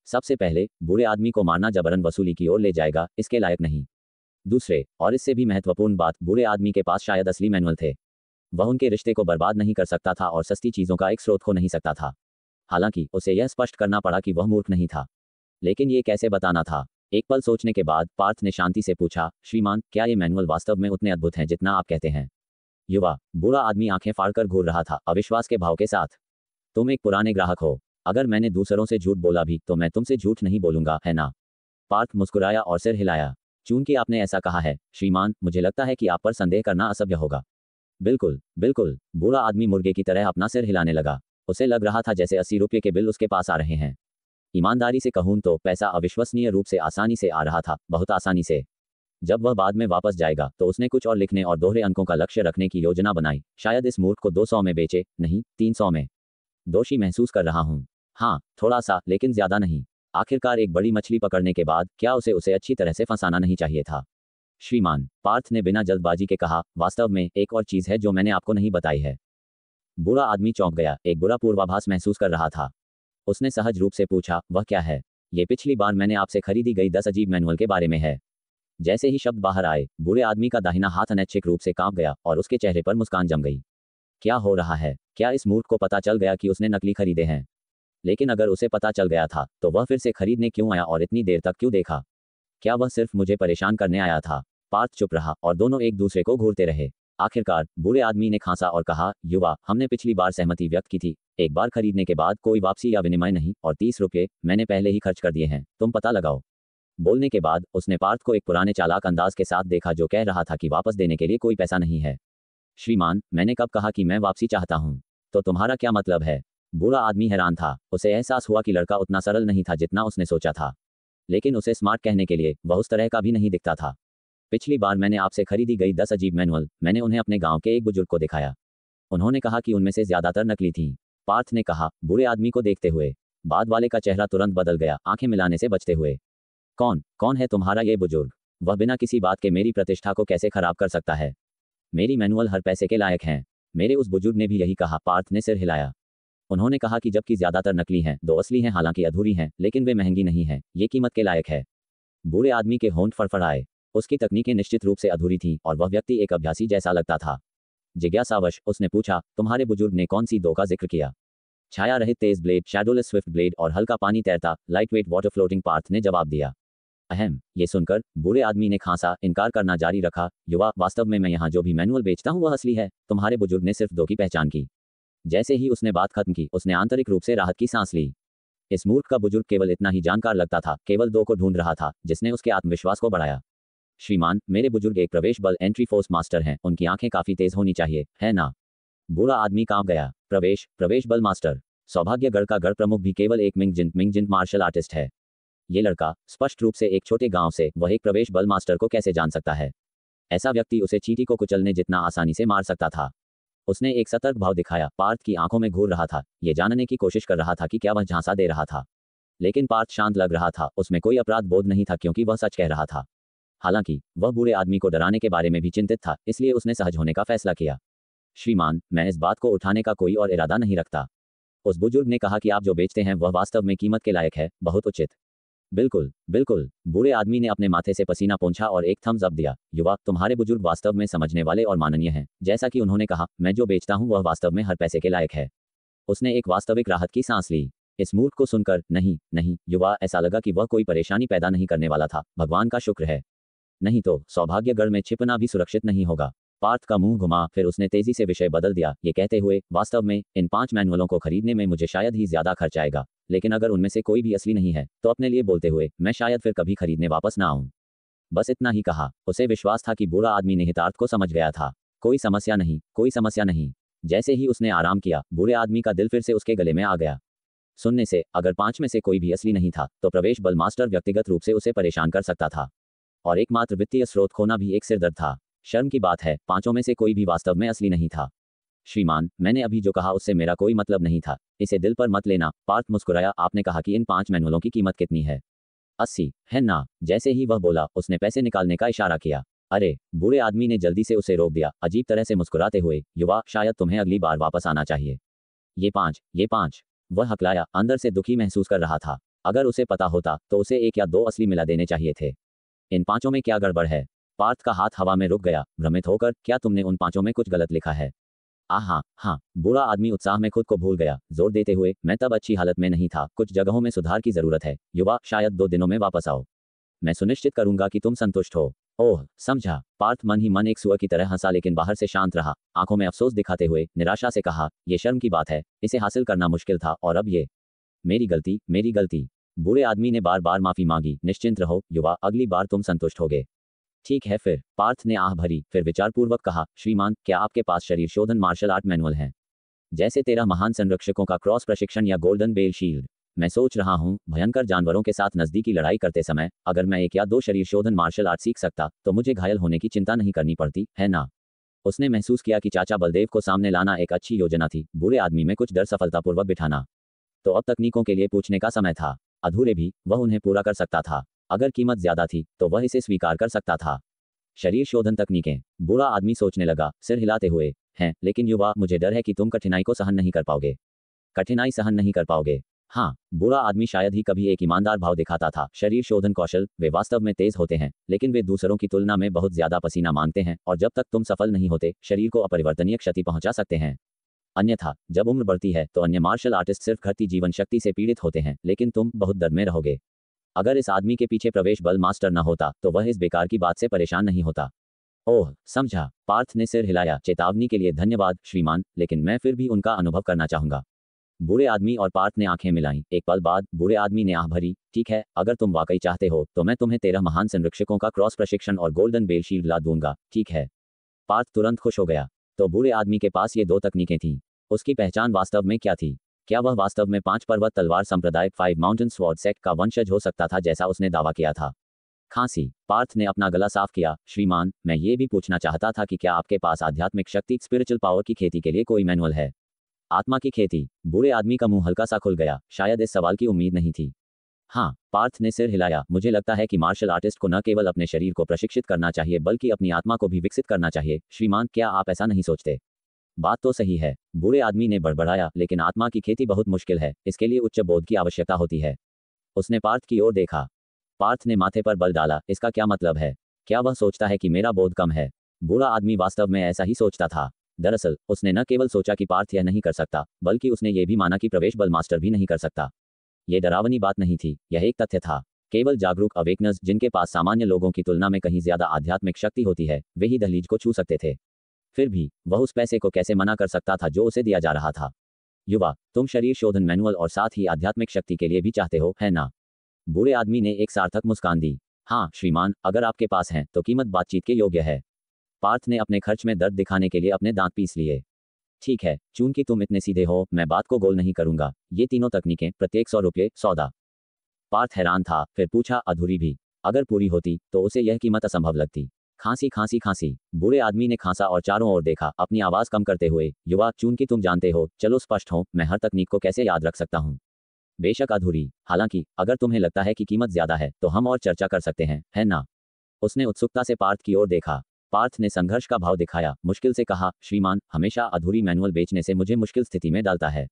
सबसे पहले, बूढ़े आदमी को मारना जबरन वसूली की ओर ले जाएगा, इसके लायक नहीं। दूसरे, और इससे भी महत्वपूर्ण बात, बूढ़े आदमी के पास शायद असली मैनुअल थे। वह उनके रिश्ते को बर्बाद नहीं कर सकता था और सस्ती चीजों का एक स्रोत खो नहीं सकता था। हालांकि उसे यह स्पष्ट करना पड़ा कि वह मूर्ख नहीं था। लेकिन ये कैसे बताना था? एक पल सोचने के बाद पार्थ ने शांति से पूछा, श्रीमान, क्या ये मैनुअल वास्तव में उतने अद्भुत हैं जितना आप कहते हैं? युवा। बूढ़ा आदमी आंखें फाड़कर घूर रहा था, अविश्वास के भाव के साथ। तुम एक पुराने ग्राहक हो। अगर मैंने दूसरों से झूठ बोला भी तो मैं तुमसे झूठ नहीं बोलूंगा, है ना? पार्थ मुस्कुराया और सिर हिलाया। चूंकि आपने ऐसा कहा है, श्रीमान, मुझे लगता है कि आप पर संदेह करना असभ्य होगा। बिल्कुल, बिल्कुल। बूढ़ा आदमी मुर्गे की तरह अपना सिर हिलाने लगा। उसे लग रहा था जैसे 80 रुपये के बिल उसके पास आ रहे हैं। ईमानदारी से कहूं तो पैसा अविश्वसनीय रूप से आसानी से आ रहा था, बहुत आसानी से। जब वह बाद में वापस जाएगा तो उसने कुछ और लिखने और दोहरे अंकों का लक्ष्य रखने की योजना बनाई। शायद इस मूर्ख को 200 में बेचे, नहीं 300 में। दोषी महसूस कर रहा हूं। हाँ, थोड़ा सा, लेकिन ज्यादा नहीं। आखिरकार एक बड़ी मछली पकड़ने के बाद क्या उसे अच्छी तरह से फंसाना नहीं चाहिए था? श्रीमान, पार्थ ने बिना जल्दबाजी के कहा, वास्तव में एक और चीज है जो मैंने आपको नहीं बताई है। बूढ़ा आदमी चौंक गया, एक बुरा पूर्वाभास महसूस कर रहा था। उसने सहज रूप से पूछा, वह क्या है? ये पिछली बार मैंने आपसे खरीदी गई 10 अजीब मैनुअल के बारे में है। जैसे ही शब्द बाहर आए, बूढ़े आदमी का दाहिना हाथ अनैच्छिक रूप से कांप गया और उसके चेहरे पर मुस्कान जम गई। क्या हो रहा है? क्या इस मूर्ख को पता चल गया कि उसने नकली खरीदे हैं? लेकिन अगर उसे पता चल गया था तो वह फिर से खरीदने क्यों आया और इतनी देर तक क्यों देखा? क्या वह सिर्फ मुझे परेशान करने आया था? पार्थ चुप रहा और दोनों एक दूसरे को घूरते रहे। आखिरकार बूढ़े आदमी ने खांसा और कहा, युवा, हमने पिछली बार सहमति व्यक्त की थी, एक बार खरीदने के बाद कोई वापसी या विनिमय नहीं, और 30 रुपये मैंने पहले ही खर्च कर दिए हैं, तुम पता लगाओ। बोलने के बाद उसने पार्थ को एक पुराने चालाक अंदाज के साथ देखा जो कह रहा था कि वापस देने के लिए कोई पैसा नहीं है। श्रीमान, मैंने कब कहा कि मैं वापसी चाहता हूँ? तो तुम्हारा क्या मतलब है? बूढ़ा आदमी हैरान था। उसे एहसास हुआ कि लड़का उतना सरल नहीं था जितना उसने सोचा था, लेकिन उसे स्मार्ट कहने के लिए वह उस तरह का भी नहीं दिखता था। पिछली बार मैंने आपसे खरीदी गई 10 अजीब मैनुअल मैंने उन्हें अपने गांव के एक बुजुर्ग को दिखाया। उन्होंने कहा कि उनमें से ज्यादातर नकली थीं। पार्थ ने कहा, बूढ़े आदमी को देखते हुए। बाद वाले का चेहरा तुरंत बदल गया, आंखें मिलाने से बचते हुए। कौन कौन है तुम्हारा ये बुजुर्ग? वह बिना किसी बात के मेरी प्रतिष्ठा को कैसे खराब कर सकता है? मेरी मैनुअल हर पैसे के लायक हैं। मेरे उस बुजुर्ग ने भी यही कहा। पार्थ ने सिर हिलाया। उन्होंने कहा कि जबकि ज्यादातर नकली हैं, 2 असली हैं, हालांकि अधूरी हैं, लेकिन वे महंगी नहीं हैं, ये कीमत के लायक है। बूढ़े आदमी के होंठ फड़फड़ाए। उसकी तकनीकें निश्चित रूप से अधूरी थीं और वह व्यक्ति एक अभ्यासी जैसा लगता था। जिज्ञासावश उसने पूछा, तुम्हारे बुजुर्ग ने कौन सी 2 का जिक्र किया? छाया रहित तेज ब्लेड, शैडोलेस स्विफ्ट ब्लेड और हल्का पानी तैरता लाइटवेट वाटर फ्लोटिंग। पार्थ ने जवाब दिया। अहम। ये सुनकर बूढ़े आदमी ने खांसा, इनकार करना जारी रखा। युवा, वास्तव में मैं यहाँ जो भी मैनुअल बेचता हूँ वह असली है। तुम्हारे बुजुर्ग ने सिर्फ 2 की पहचान की। जैसे ही उसने बात खत्म की उसने आंतरिक रूप से राहत की सांस ली। इस मूर्ख का बुजुर्ग केवल इतना ही जानकार लगता था, केवल 2 को ढूंढ रहा था, जिसने उसके आत्मविश्वास को बढ़ाया। श्रीमान, मेरे बुजुर्ग एक प्रवेश बल एंट्री फोर्स मास्टर हैं, उनकी आंखें काफी तेज होनी चाहिए, है ना? बूढ़ा आदमी कांप गया। प्रवेश बल मास्टर? सौभाग्यगढ़ का गढ़ प्रमुख भी केवल एक मिंगजिन मार्शल आर्टिस्ट है। ये लड़का स्पष्ट रूप से एक छोटे गांव से वह एक प्रवेश बल मास्टर को कैसे जान सकता है? ऐसा व्यक्ति उसे चींटी को कुचलने जितना आसानी से मार सकता था। उसने एक सतर्क भाव दिखाया। पार्थ की आंखों में घूर रहा था, ये जानने की कोशिश कर रहा था कि क्या वह झांसा दे रहा था। लेकिन पार्थ शांत लग रहा था, उसमें कोई अपराध बोध नहीं था क्योंकि वह सच कह रहा था। हालांकि वह बूढ़े आदमी को डराने के बारे में भी चिंतित था, इसलिए उसने सहज होने का फैसला किया। श्रीमान, मैं इस बात को उठाने का कोई और इरादा नहीं रखता। उस बुजुर्ग ने कहा कि आप जो बेचते हैं वह वास्तव में कीमत के लायक है, बहुत उचित। बिल्कुल बिल्कुल। बूढ़े आदमी ने अपने माथे से पसीना पोंछा और एक थम्स अप दिया। युवा, तुम्हारे बुजुर्ग वास्तव में समझने वाले और माननीय हैं। जैसा कि उन्होंने कहा, मैं जो बेचता हूं वह वास्तव में हर पैसे के लायक है। उसने एक वास्तविक राहत की सांस ली। इस मूर्ख को सुनकर, नहीं युवा, ऐसा लगा कि वह कोई परेशानी पैदा नहीं करने वाला था। भगवान का शुक्र है। नहीं तो सौभाग्यगढ़ में छिपना भी सुरक्षित नहीं होगा। पार्थ का मुंह घुमा, फिर उसने तेजी से विषय बदल दिया, ये कहते हुए, वास्तव में इन 5 मैनुअलों को खरीदने में मुझे शायद ही ज्यादा खर्च आएगा, लेकिन अगर उनमें से कोई भी असली नहीं है तो अपने लिए बोलते हुए मैं शायद फिर कभी खरीदने वापस ना आऊं। बस इतना ही कहा। उसे विश्वास था कि बूढ़ा आदमी निहितार्थ को समझ गया था। कोई समस्या नहीं। जैसे ही उसने आराम किया, बूढ़े आदमी का दिल फिर से उसके गले में आ गया। सुनने से अगर 5 में से कोई भी असली नहीं था तो प्रवेश बल मास्टर व्यक्तिगत रूप से उसे परेशान कर सकता था, और एकमात्र वित्तीय स्रोत खोना भी एक सिरदर्द था। शर्म की बात है, 5 में से कोई भी वास्तव में असली नहीं था। श्रीमान, मैंने अभी जो कहा उससे मेरा कोई मतलब नहीं था, इसे दिल पर मत लेना। पार्थ मुस्कुराया। आपने कहा कि इन 5 मैनुअलों की कीमत कितनी है? 80, है ना? जैसे ही वह बोला उसने पैसे निकालने का इशारा किया। अरे! बूढ़े आदमी ने जल्दी से उसे रोक दिया, अजीब तरह से मुस्कुराते हुए। युवा, शायद तुम्हें अगली बार वापस आना चाहिए। ये 5। वह हकलाया, अंदर से दुखी महसूस कर रहा था। अगर उसे पता होता तो उसे 1 या 2 असली मिला देने चाहिए थे। इन 5 में क्या गड़बड़ है? पार्थ का हाथ हवा में रुक गया, भ्रमित होकर। क्या तुमने उन 5 में कुछ गलत लिखा है? हाँ। बूढ़ा आदमी उत्साह में खुद को भूल गया, जोर देते हुए, मैं तब अच्छी हालत में नहीं था, कुछ जगहों में सुधार की जरूरत है। युवा, शायद 2 दिनों में वापस आओ। मैं सुनिश्चित करूंगा कि तुम संतुष्ट हो। ओह, समझा। पार्थ मन ही मन एक सुअर की तरह हंसा, लेकिन बाहर से शांत रहा। आंखों में अफसोस दिखाते हुए निराशा से कहा, यह शर्म की बात है, इसे हासिल करना मुश्किल था, और अब ये मेरी गलती। बूढ़े आदमी ने बार बार माफी मांगी। निश्चिंत रहो युवा, अगली बार तुम संतुष्ट होगे। ठीक है फिर। पार्थ ने आह भरी, फिर विचारपूर्वक कहा, श्रीमान, क्या आपके पास शरीर शोधन मार्शल आर्ट मैनुअल हैं? जैसे 13 महान संरक्षकों का क्रॉस प्रशिक्षण या गोल्डन बेल शील्ड? मैं सोच रहा हूँ, भयंकर जानवरों के साथ नजदीकी लड़ाई करते समय अगर मैं 1 या 2 शरीर शोधन मार्शल आर्ट सीख सकता तो मुझे घायल होने की चिंता नहीं करनी पड़ती, है ना? उसने महसूस किया कि चाचा बलदेव को सामने लाना एक अच्छी योजना थी, बूढ़े आदमी में कुछ डर सफलतापूर्वक बिठाना। तो अब तकनीकों के लिए पूछने का समय था। अधूरे भी वह उन्हें पूरा कर सकता था। अगर कीमत ज्यादा थी तो वह इसे स्वीकार कर सकता था। शरीर शोधन तकनीकें? बूढ़ा आदमी सोचने लगा, सिर हिलाते हुए। हैं, लेकिन युवा, मुझे डर है कि तुम कठिनाई को सहन नहीं कर पाओगे। कठिनाई सहन नहीं कर पाओगे? हाँ। बूढ़ा आदमी शायद ही कभी एक ईमानदार भाव दिखाता था। शरीर शोधन कौशल, वे वास्तव में तेज होते हैं, लेकिन वे दूसरों की तुलना में बहुत ज्यादा पसीना मांगते हैं, और जब तक तुम सफल नहीं होते, शरीर को अपरिवर्तनीय क्षति पहुंचा सकते हैं। अन्यथा जब उम्र बढ़ती है तो अन्य मार्शल आर्टिस्ट सिर्फ घटती जीवन शक्ति से पीड़ित होते हैं, लेकिन तुम बहुत दर्द में रहोगे। अगर इस आदमी के पीछे प्रवेश बल मास्टर न होता तो वह इस बेकार की बात से परेशान नहीं होता। ओह, समझा। पार्थ ने सिर हिलाया। चेतावनी के लिए धन्यवाद श्रीमान, लेकिन मैं फिर भी उनका अनुभव करना चाहूंगा। बूढ़े आदमी और पार्थ ने आंखें मिलाईं। एक पल बाद बूढ़े आदमी ने आह भरी। ठीक है, अगर तुम वाकई चाहते हो तो मैं तुम्हें 13 महान संरक्षकों का क्रॉस प्रशिक्षण और गोल्डन बेल शील्ड ला दूंगा, ठीक है। पार्थ तुरंत खुश हो गया। तो बूढ़े आदमी के पास ये 2 तकनीकें थीं। उसकी पहचान वास्तव में क्या थी? क्या वह वास्तव में 5 पर्वत तलवार संप्रदाय 5 माउंटेन स्वॉर्ड सेक्ट का वंशज हो सकता था जैसा उसने दावा किया था? खांसी। पार्थ ने अपना गला साफ किया। श्रीमान, मैं ये भी पूछना चाहता था कि क्या आपके पास आध्यात्मिक शक्ति स्पिरिचुअल पावर की खेती के लिए कोई मैनुअल है? आत्मा की खेती। बूढ़े आदमी का मुंह हल्का सा खुल गया। शायद इस सवाल की उम्मीद नहीं थी। हाँ, पार्थ ने सिर हिलाया। मुझे लगता है कि मार्शल आर्टिस्ट को न केवल अपने शरीर को प्रशिक्षित करना चाहिए बल्कि अपनी आत्मा को भी विकसित करना चाहिए। श्रीमान, क्या आप ऐसा नहीं सोचते? बात तो सही है, बूढ़े आदमी ने बड़बड़ाया, लेकिन आत्मा की खेती बहुत मुश्किल है। इसके लिए उच्च बोध की आवश्यकता होती है। उसने पार्थ की ओर देखा। पार्थ ने माथे पर बल डाला। इसका क्या मतलब है? क्या वह सोचता है कि मेरा बोध कम है? बूढ़ा आदमी वास्तव में ऐसा ही सोचता था। दरअसल उसने न केवल सोचा कि पार्थ यह नहीं कर सकता, बल्कि उसने ये भी माना कि प्रवेश बल मास्टर भी नहीं कर सकता। ये डरावनी बात नहीं थी, यह एक तथ्य था। केवल जागरूक अवेकनर्स, जिनके पास सामान्य लोगों की तुलना में कहीं ज्यादा आध्यात्मिक शक्ति होती है, वे ही दहलीज को छू सकते थे। फिर भी वह उस पैसे को कैसे मना कर सकता था जो उसे दिया जा रहा था? युवा, तुम शरीर शोधन मैनुअल और साथ ही आध्यात्मिक शक्ति के लिए भी चाहते हो, है ना? बूढ़े आदमी ने एक सार्थक मुस्कान दी। हाँ श्रीमान, अगर आपके पास हैं तो कीमत बातचीत के योग्य है। पार्थ ने अपने खर्च में दर्द दिखाने के लिए अपने दांत पीस लिए। ठीक है, चूंकि तुम इतने सीधे हो, मैं बात को गोल नहीं करूंगा। ये तीनों तकनीकें, प्रत्येक 100 रुपये सौदा। पार्थ हैरान था, फिर पूछा, अधूरी भी? अगर पूरी होती तो उसे यह कीमत असंभव लगती। खांसी खांसी खांसी। बूढ़े आदमी ने खांसा और चारों ओर देखा, अपनी आवाज कम करते हुए। युवा, चूंकि तुम जानते हो, चलो स्पष्ट हो, मैं हर तकनीक को कैसे याद रख सकता हूँ? बेशक अधूरी। हालांकि अगर तुम्हें लगता है कि कीमत ज्यादा है तो हम और चर्चा कर सकते हैं, है ना? उसने उत्सुकता से पार्थ की ओर देखा। पार्थ ने संघर्ष का भाव दिखाया, मुश्किल से कहा, श्रीमान, हमेशा अधूरी मैनुअल बेचने से मुझे मुश्किल स्थिति में डालता है।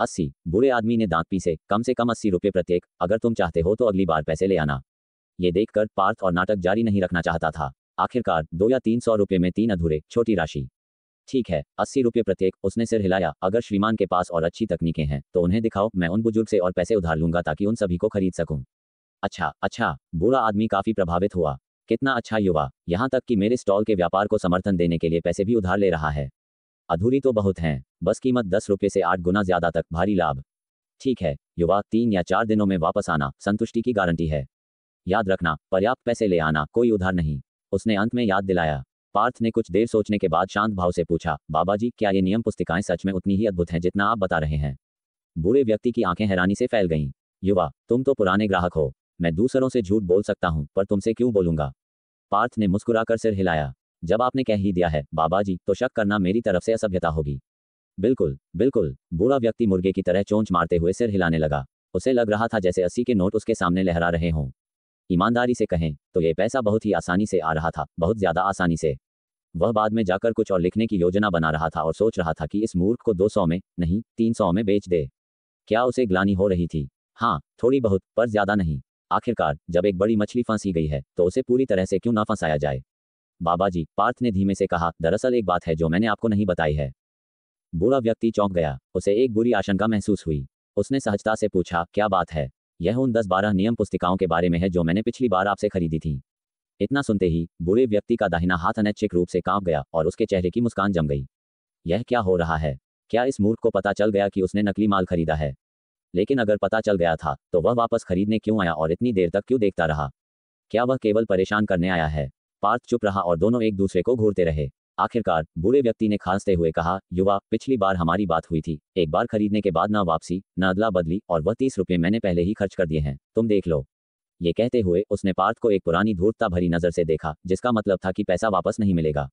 80। बूढ़े आदमी ने दांत पीसे। कम से कम 80 रुपये प्रत्येक। अगर तुम चाहते हो तो अगली बार पैसे ले आना। ये देखकर पार्थ और नाटक जारी नहीं रखना चाहता था। आखिरकार 2 या 300 रुपये में 3 अधूरे, छोटी राशि। ठीक है, 80 रुपये प्रत्येक। उसने सिर हिलाया। अगर श्रीमान के पास और अच्छी तकनीकें हैं तो उन्हें दिखाओ, मैं उन बुजुर्ग से और पैसे उधार लूंगा ताकि उन सभी को खरीद सकूं। अच्छा अच्छा। बूढ़ा आदमी काफी प्रभावित हुआ। कितना अच्छा युवा, यहाँ तक कि मेरे स्टॉल के व्यापार को समर्थन देने के लिए पैसे भी उधार ले रहा है। अधूरी तो बहुत हैं, बस कीमत 10 रुपये से 8 गुना ज्यादा तक, भारी लाभ। ठीक है युवा, 3 या 4 दिनों में वापस आना, संतुष्टि की गारंटी है। याद रखना, पर्याप्त पैसे ले आना, कोई उधार नहीं। उसने अंत में याद दिलाया। पार्थ ने कुछ देर सोचने के बाद शांत भाव से पूछा, बाबा जी, क्या ये नियम पुस्तिकाएं सच में उतनी ही अद्भुत हैं जितना आप बता रहे हैं? बूढ़े व्यक्ति की आंखें हैरानी से फैल गईं। युवा, तुम तो पुराने ग्राहक हो। मैं दूसरों से झूठ बोल सकता हूँ, पर तुमसे क्यों बोलूंगा? पार्थ ने मुस्कुराकर सिर हिलाया। जब आपने कह ही दिया है बाबा जी, तो शक करना मेरी तरफ से असभ्यता होगी। बिल्कुल बिल्कुल। बूढ़ा व्यक्ति मुर्गे की तरह चोंच मारते हुए सिर हिलाने लगा। उसे लग रहा था जैसे 80 के नोट उसके सामने लहरा रहे हों। ईमानदारी से कहें तो ये पैसा बहुत ही आसानी से आ रहा था, बहुत ज्यादा आसानी से। वह बाद में जाकर कुछ और लिखने की योजना बना रहा था और सोच रहा था कि इस मूर्ख को 200 में नहीं 300 में बेच दे। क्या उसे ग्लानि हो रही थी? हाँ, थोड़ी बहुत, पर ज्यादा नहीं। आखिरकार जब एक बड़ी मछली फंसी गई है तो उसे पूरी तरह से क्यों ना फंसाया जाए? बाबा जी, पार्थ ने धीमे से कहा, दरअसल एक बात है जो मैंने आपको नहीं बताई है। बूढ़ा व्यक्ति चौंक गया। उसे एक बुरी आशंका महसूस हुई। उसने सहजता से पूछा, क्या बात है? यह उन 10-12 नियम पुस्तिकाओं के बारे में है जो मैंने पिछली बार आपसे खरीदी थी। इतना सुनते ही बूढ़े व्यक्ति का दाहिना हाथ अनैच्छिक रूप से कांप गया और उसके चेहरे की मुस्कान जम गई। यह क्या हो रहा है? क्या इस मूर्ख को पता चल गया कि उसने नकली माल खरीदा है? लेकिन अगर पता चल गया था तो वह वापस खरीदने क्यों आया और इतनी देर तक क्यों देखता रहा? क्या वह केवल परेशान करने आया है? पार्थ चुप रहा और दोनों एक दूसरे को घूरते रहे। आखिरकार बूढ़े व्यक्ति ने खांसते हुए कहा, युवा, पिछली बार हमारी बात हुई थी, एक बार खरीदने के बाद न वापसी न अदला बदली, और वह 30 रुपये मैंने पहले ही खर्च कर दिए हैं, तुम देख लो। ये कहते हुए उसने पार्थ को एक पुरानी धूर्तता भरी नजर से देखा, जिसका मतलब था कि पैसा वापस नहीं मिलेगा।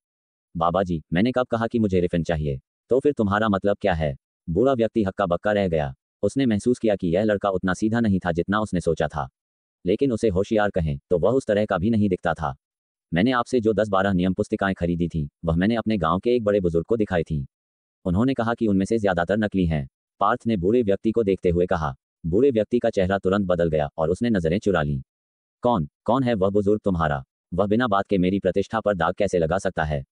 बाबा जी, मैंने कब कहा कि मुझे रिफंड चाहिए? तो फिर तुम्हारा मतलब क्या है? बूढ़ा व्यक्ति हक्का बक्का रह गया। उसने महसूस किया कि यह लड़का उतना सीधा नहीं था जितना उसने सोचा था, लेकिन उसे होशियार कहें तो वह उस तरह का भी नहीं दिखता था। मैंने आपसे जो 10-12 नियम पुस्तिकाएं खरीदी थी वह मैंने अपने गांव के एक बड़े बुजुर्ग को दिखाई थी। उन्होंने कहा कि उनमें से ज्यादातर नकली हैं। पार्थ ने बूढ़े व्यक्ति को देखते हुए कहा। बूढ़े व्यक्ति का चेहरा तुरंत बदल गया और उसने नजरें चुरा लीं। कौन है वह बुजुर्ग तुम्हारा? वह बिना बात के मेरी प्रतिष्ठा पर दाग कैसे लगा सकता है?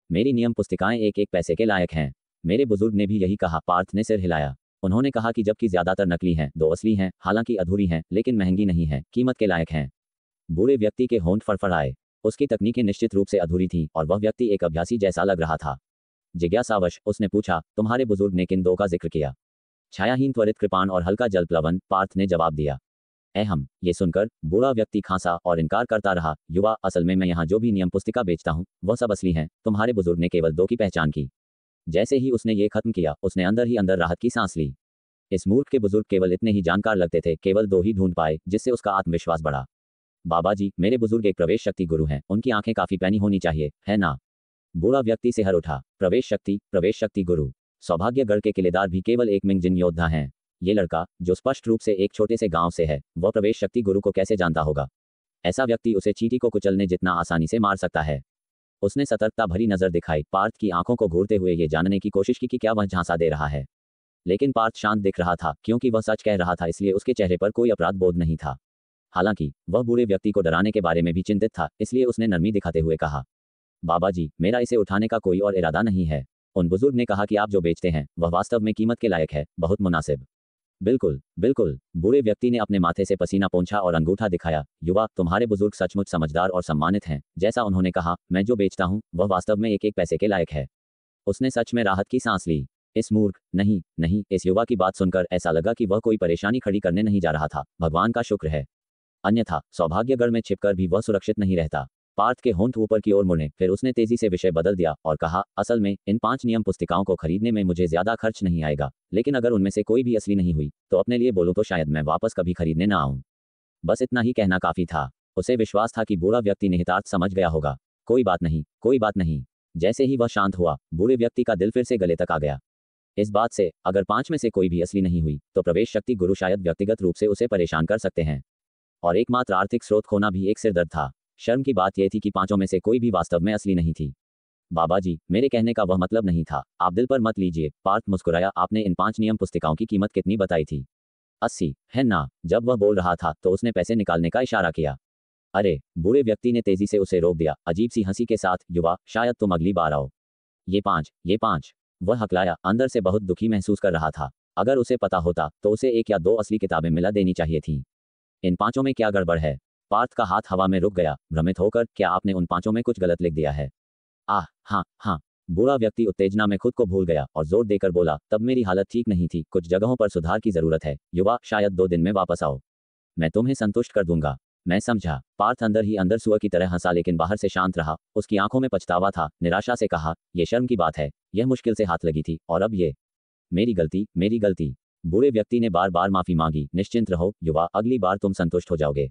मेरी नियम पुस्तिकाएं एक एक पैसे के लायक हैं। मेरे बुजुर्ग ने भी यही कहा, पार्थ ने सिर हिलाया। उन्होंने कहा कि जबकि ज्यादातर नकली हैं, दो असली हैं, हालांकि अधूरी हैं, लेकिन महंगी नहीं हैं, कीमत के लायक हैं। बूढ़े व्यक्ति के होंठ फड़फड़ाए। उसकी तकनीकें निश्चित रूप से अधूरी थीं और वह व्यक्ति एक अभ्यासी जैसा लग रहा था। जिज्ञासावश उसने पूछा, तुम्हारे बुजुर्ग ने किन दो का जिक्र किया? छायाहीन, त्वरित कृपाण और हल्का जल प्लवन, पार्थ ने जवाब दिया। ये सुनकर बूढ़ा व्यक्ति खांसा और इनकार करता रहा। युवा, असल में मैं यहाँ जो भी नियम पुस्तिका बेचता हूँ वह सब असली हैं। तुम्हारे बुजुर्ग ने केवल दो की पहचान की। जैसे ही उसने ये खत्म किया, उसने अंदर ही अंदर राहत की सांस ली। इस मूर्ख के बुजुर्ग केवल इतने ही जानकार लगते थे, केवल दो ही ढूंढ पाए, जिससे उसका आत्मविश्वास बढ़ा। बाबा जी, मेरे बुजुर्ग एक प्रवेश शक्ति गुरु हैं, उनकी आंखें काफी पैनी होनी चाहिए, है ना? बूढ़ा व्यक्ति सिहर उठा। प्रवेश शक्ति गुरु। सौभाग्यगढ़ के किलेदार भी केवल एक मिंगजिन योद्धा हैं। ये लड़का, जो स्पष्ट रूप से एक छोटे से गांव से है, वह प्रवेश शक्ति गुरु को कैसे जानता होगा? ऐसा व्यक्ति उसे चींटी को कुचलने जितना आसानी से मार सकता है। उसने सतर्कता भरी नजर दिखाई, पार्थ की आंखों को घूरते हुए ये जानने की कोशिश की कि क्या वह झांसा दे रहा है। लेकिन पार्थ शांत दिख रहा था, क्योंकि वह सच कह रहा था, इसलिए उसके चेहरे पर कोई अपराध बोध नहीं था। हालांकि वह बूढ़े व्यक्ति को डराने के बारे में भी चिंतित था, इसलिए उसने नरमी दिखाते हुए कहा, बाबा जी, मेरा इसे उठाने का कोई और इरादा नहीं है। उन बुजुर्ग ने कहा कि आप जो बेचते हैं वह वास्तव में कीमत के लायक है, बहुत मुनासिब। बिल्कुल बिल्कुल, बूढ़े व्यक्ति ने अपने माथे से पसीना पोंछा और अंगूठा दिखाया। युवा, तुम्हारे बुजुर्ग सचमुच समझदार और सम्मानित हैं। जैसा उन्होंने कहा, मैं जो बेचता हूँ वह वास्तव में एक एक पैसे के लायक है। उसने सच में राहत की सांस ली। इस मूर्ख, नहीं, इस युवा की बात सुनकर ऐसा लगा कि वह कोई परेशानी खड़ी करने नहीं जा रहा था। भगवान का शुक्र है, अन्यथा सौभाग्यगढ़ में छिपकर भी वह सुरक्षित नहीं रहता। पार्थ के होंठ ऊपर की ओर मुड़े, फिर उसने तेजी से विषय बदल दिया और कहा, असल में इन 5 नियम पुस्तिकाओं को खरीदने में मुझे ज्यादा खर्च नहीं आएगा, लेकिन अगर उनमें से कोई भी असली नहीं हुई तो अपने लिए बोलूं तो शायद मैं वापस कभी खरीदने ना आऊं। बस इतना ही कहना काफी था। उसे विश्वास था कि बूढ़ा व्यक्ति निहितार्थ समझ गया होगा। कोई बात नहीं। जैसे ही वह शांत हुआ, बूढ़े व्यक्ति का दिल फिर से गले तक आ गया। इस बात से, अगर 5 में से कोई भी असली नहीं हुई तो प्रवेश शक्ति गुरु शायद व्यक्तिगत रूप से उसे परेशान कर सकते हैं। और एकमात्र आर्थिक स्रोत खोना भी एक सिरदर्द था। शर्म की बात यह थी कि 5 में से कोई भी वास्तव में असली नहीं थी। बाबा जी, मेरे कहने का वह मतलब नहीं था, आप दिल पर मत लीजिए। पार्थ मुस्कुराया। आपने इन 5 नियम पुस्तिकाओं की कीमत कितनी बताई थी? 80, है ना? जब वह बोल रहा था तो उसने पैसे निकालने का इशारा किया। अरे, बूढ़े व्यक्ति ने तेजी से उसे रोक दिया, अजीब सी हंसी के साथ। युवा, शायद तुम अगली बार आओ। ये 5। वह हकलाया, अंदर से बहुत दुखी महसूस कर रहा था। अगर उसे पता होता तो उसे 1 या 2 असली किताबें मिला देनी चाहिए थीं। इन 5 में क्या गड़बड़ है? पार्थ का हाथ हवा में रुक गया, भ्रमित होकर। क्या आपने उन 5 में कुछ गलत लिख दिया है? हाँ। बूढ़ा व्यक्ति उत्तेजना में खुद को भूल गया और जोर देकर बोला, तब मेरी हालत ठीक नहीं थी, कुछ जगहों पर सुधार की जरूरत है। युवा, शायद 2 दिन में वापस आओ, मैं तुम्हें संतुष्ट कर दूंगा। मैं समझा। पार्थ अंदर ही अंदर सुअर की तरह हंसा, लेकिन बाहर से शांत रहा। उसकी आंखों में पछतावा था। निराशा से कहा, यह शर्म की बात है, यह मुश्किल से हाथ लगी थी, और अब ये मेरी गलती। बूढ़े व्यक्ति ने बार बार माफी मांगी। निश्चिंत रहो युवा, अगली बार तुम संतुष्ट हो जाओगे।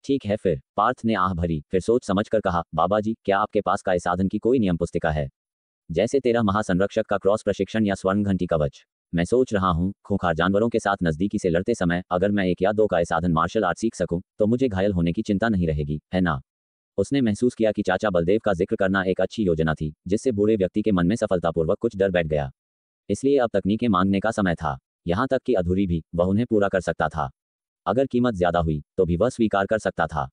ठीक है फिर। पार्थ ने आह भरी, फिर सोच समझकर कहा, बाबा जी, क्या आपके पास काय साधन की कोई नियम पुस्तिका है? जैसे 13 महासंरक्षक का क्रॉस प्रशिक्षण या स्वर्ण घंटी कवच। मैं सोच रहा हूँ, खूंखार जानवरों के साथ नजदीकी से लड़ते समय अगर मैं 1 या 2 काय साधन मार्शल आर्ट सीख सकूं तो मुझे घायल होने की चिंता नहीं रहेगी, है ना? उसने महसूस किया कि चाचा बलदेव का जिक्र करना एक अच्छी योजना थी, जिससे बूढ़े व्यक्ति के मन में सफलतापूर्वक कुछ डर बैठ गया। इसलिए अब तकनीकें मांगने का समय था। यहाँ तक कि अधूरी भी वह उन्हें पूरा कर सकता था। अगर कीमत ज्यादा हुई तो भी वह स्वीकार कर सकता था।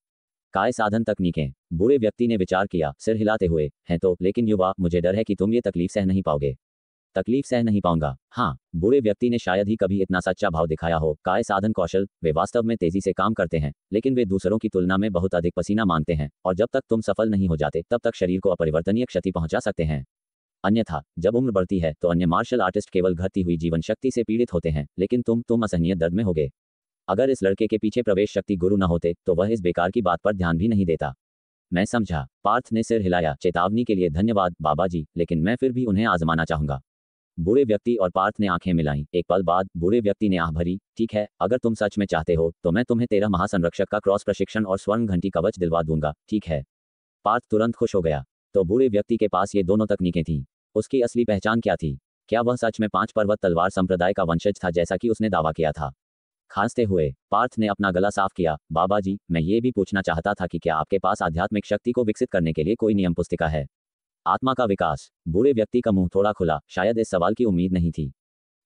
काय साधन तकनीकें। बूढ़े व्यक्ति ने विचार किया, सिर हिलाते हुए, हैं तो, लेकिन युवा, मुझे डर है कि तुम ये तकलीफ सह नहीं पाओगे। तकलीफ सह नहीं पाऊंगा? हाँ। बूढ़े व्यक्ति ने शायद ही कभी इतना सच्चा भाव दिखाया हो। काय साधन कौशल, वे वास्तव में तेजी से काम करते हैं, लेकिन वे दूसरों की तुलना में बहुत अधिक पसीना मांगते हैं, और जब तक तुम सफल नहीं हो जाते तब तक शरीर को अपरिवर्तनीय क्षति पहुंचा सकते हैं। अन्यथा जब उम्र बढ़ती है तो अन्य मार्शल आर्टिस्ट केवल घटती हुई जीवन शक्ति से पीड़ित होते हैं, लेकिन तुम असहनीय दर्द में होगे। अगर इस लड़के के पीछे प्रवेश शक्ति गुरु न होते तो वह इस बेकार की बात पर ध्यान भी नहीं देता। मैं समझा। पार्थ ने सिर हिलाया। चेतावनी के लिए धन्यवाद बाबा जी, लेकिन मैं फिर भी उन्हें आजमाना चाहूंगा। बूढ़े व्यक्ति और पार्थ ने आंखें मिलाईं। एक पल बाद बूढ़े व्यक्ति ने आह भरी, ठीक है, अगर तुम सच में चाहते हो तो मैं तुम्हें 13 महासंरक्षक का क्रॉस प्रशिक्षण और स्वर्ण घंटी कवच दिलवा दूंगा, ठीक है? पार्थ तुरंत खुश हो गया। तो बूढ़े व्यक्ति के पास ये दोनों तकनीकें थीं। उसकी असली पहचान क्या थी? क्या वह सच में 5 पर्वत तलवार संप्रदाय का वंशज था, जैसा कि उसने दावा किया था? खांसते हुए पार्थ ने अपना गला साफ किया। बाबा जी, मैं ये भी पूछना चाहता था कि क्या आपके पास आध्यात्मिक शक्ति को विकसित करने के लिए कोई नियम पुस्तिका है? आत्मा का विकास। बूढ़े व्यक्ति का मुंह थोड़ा खुला, शायद इस सवाल की उम्मीद नहीं थी।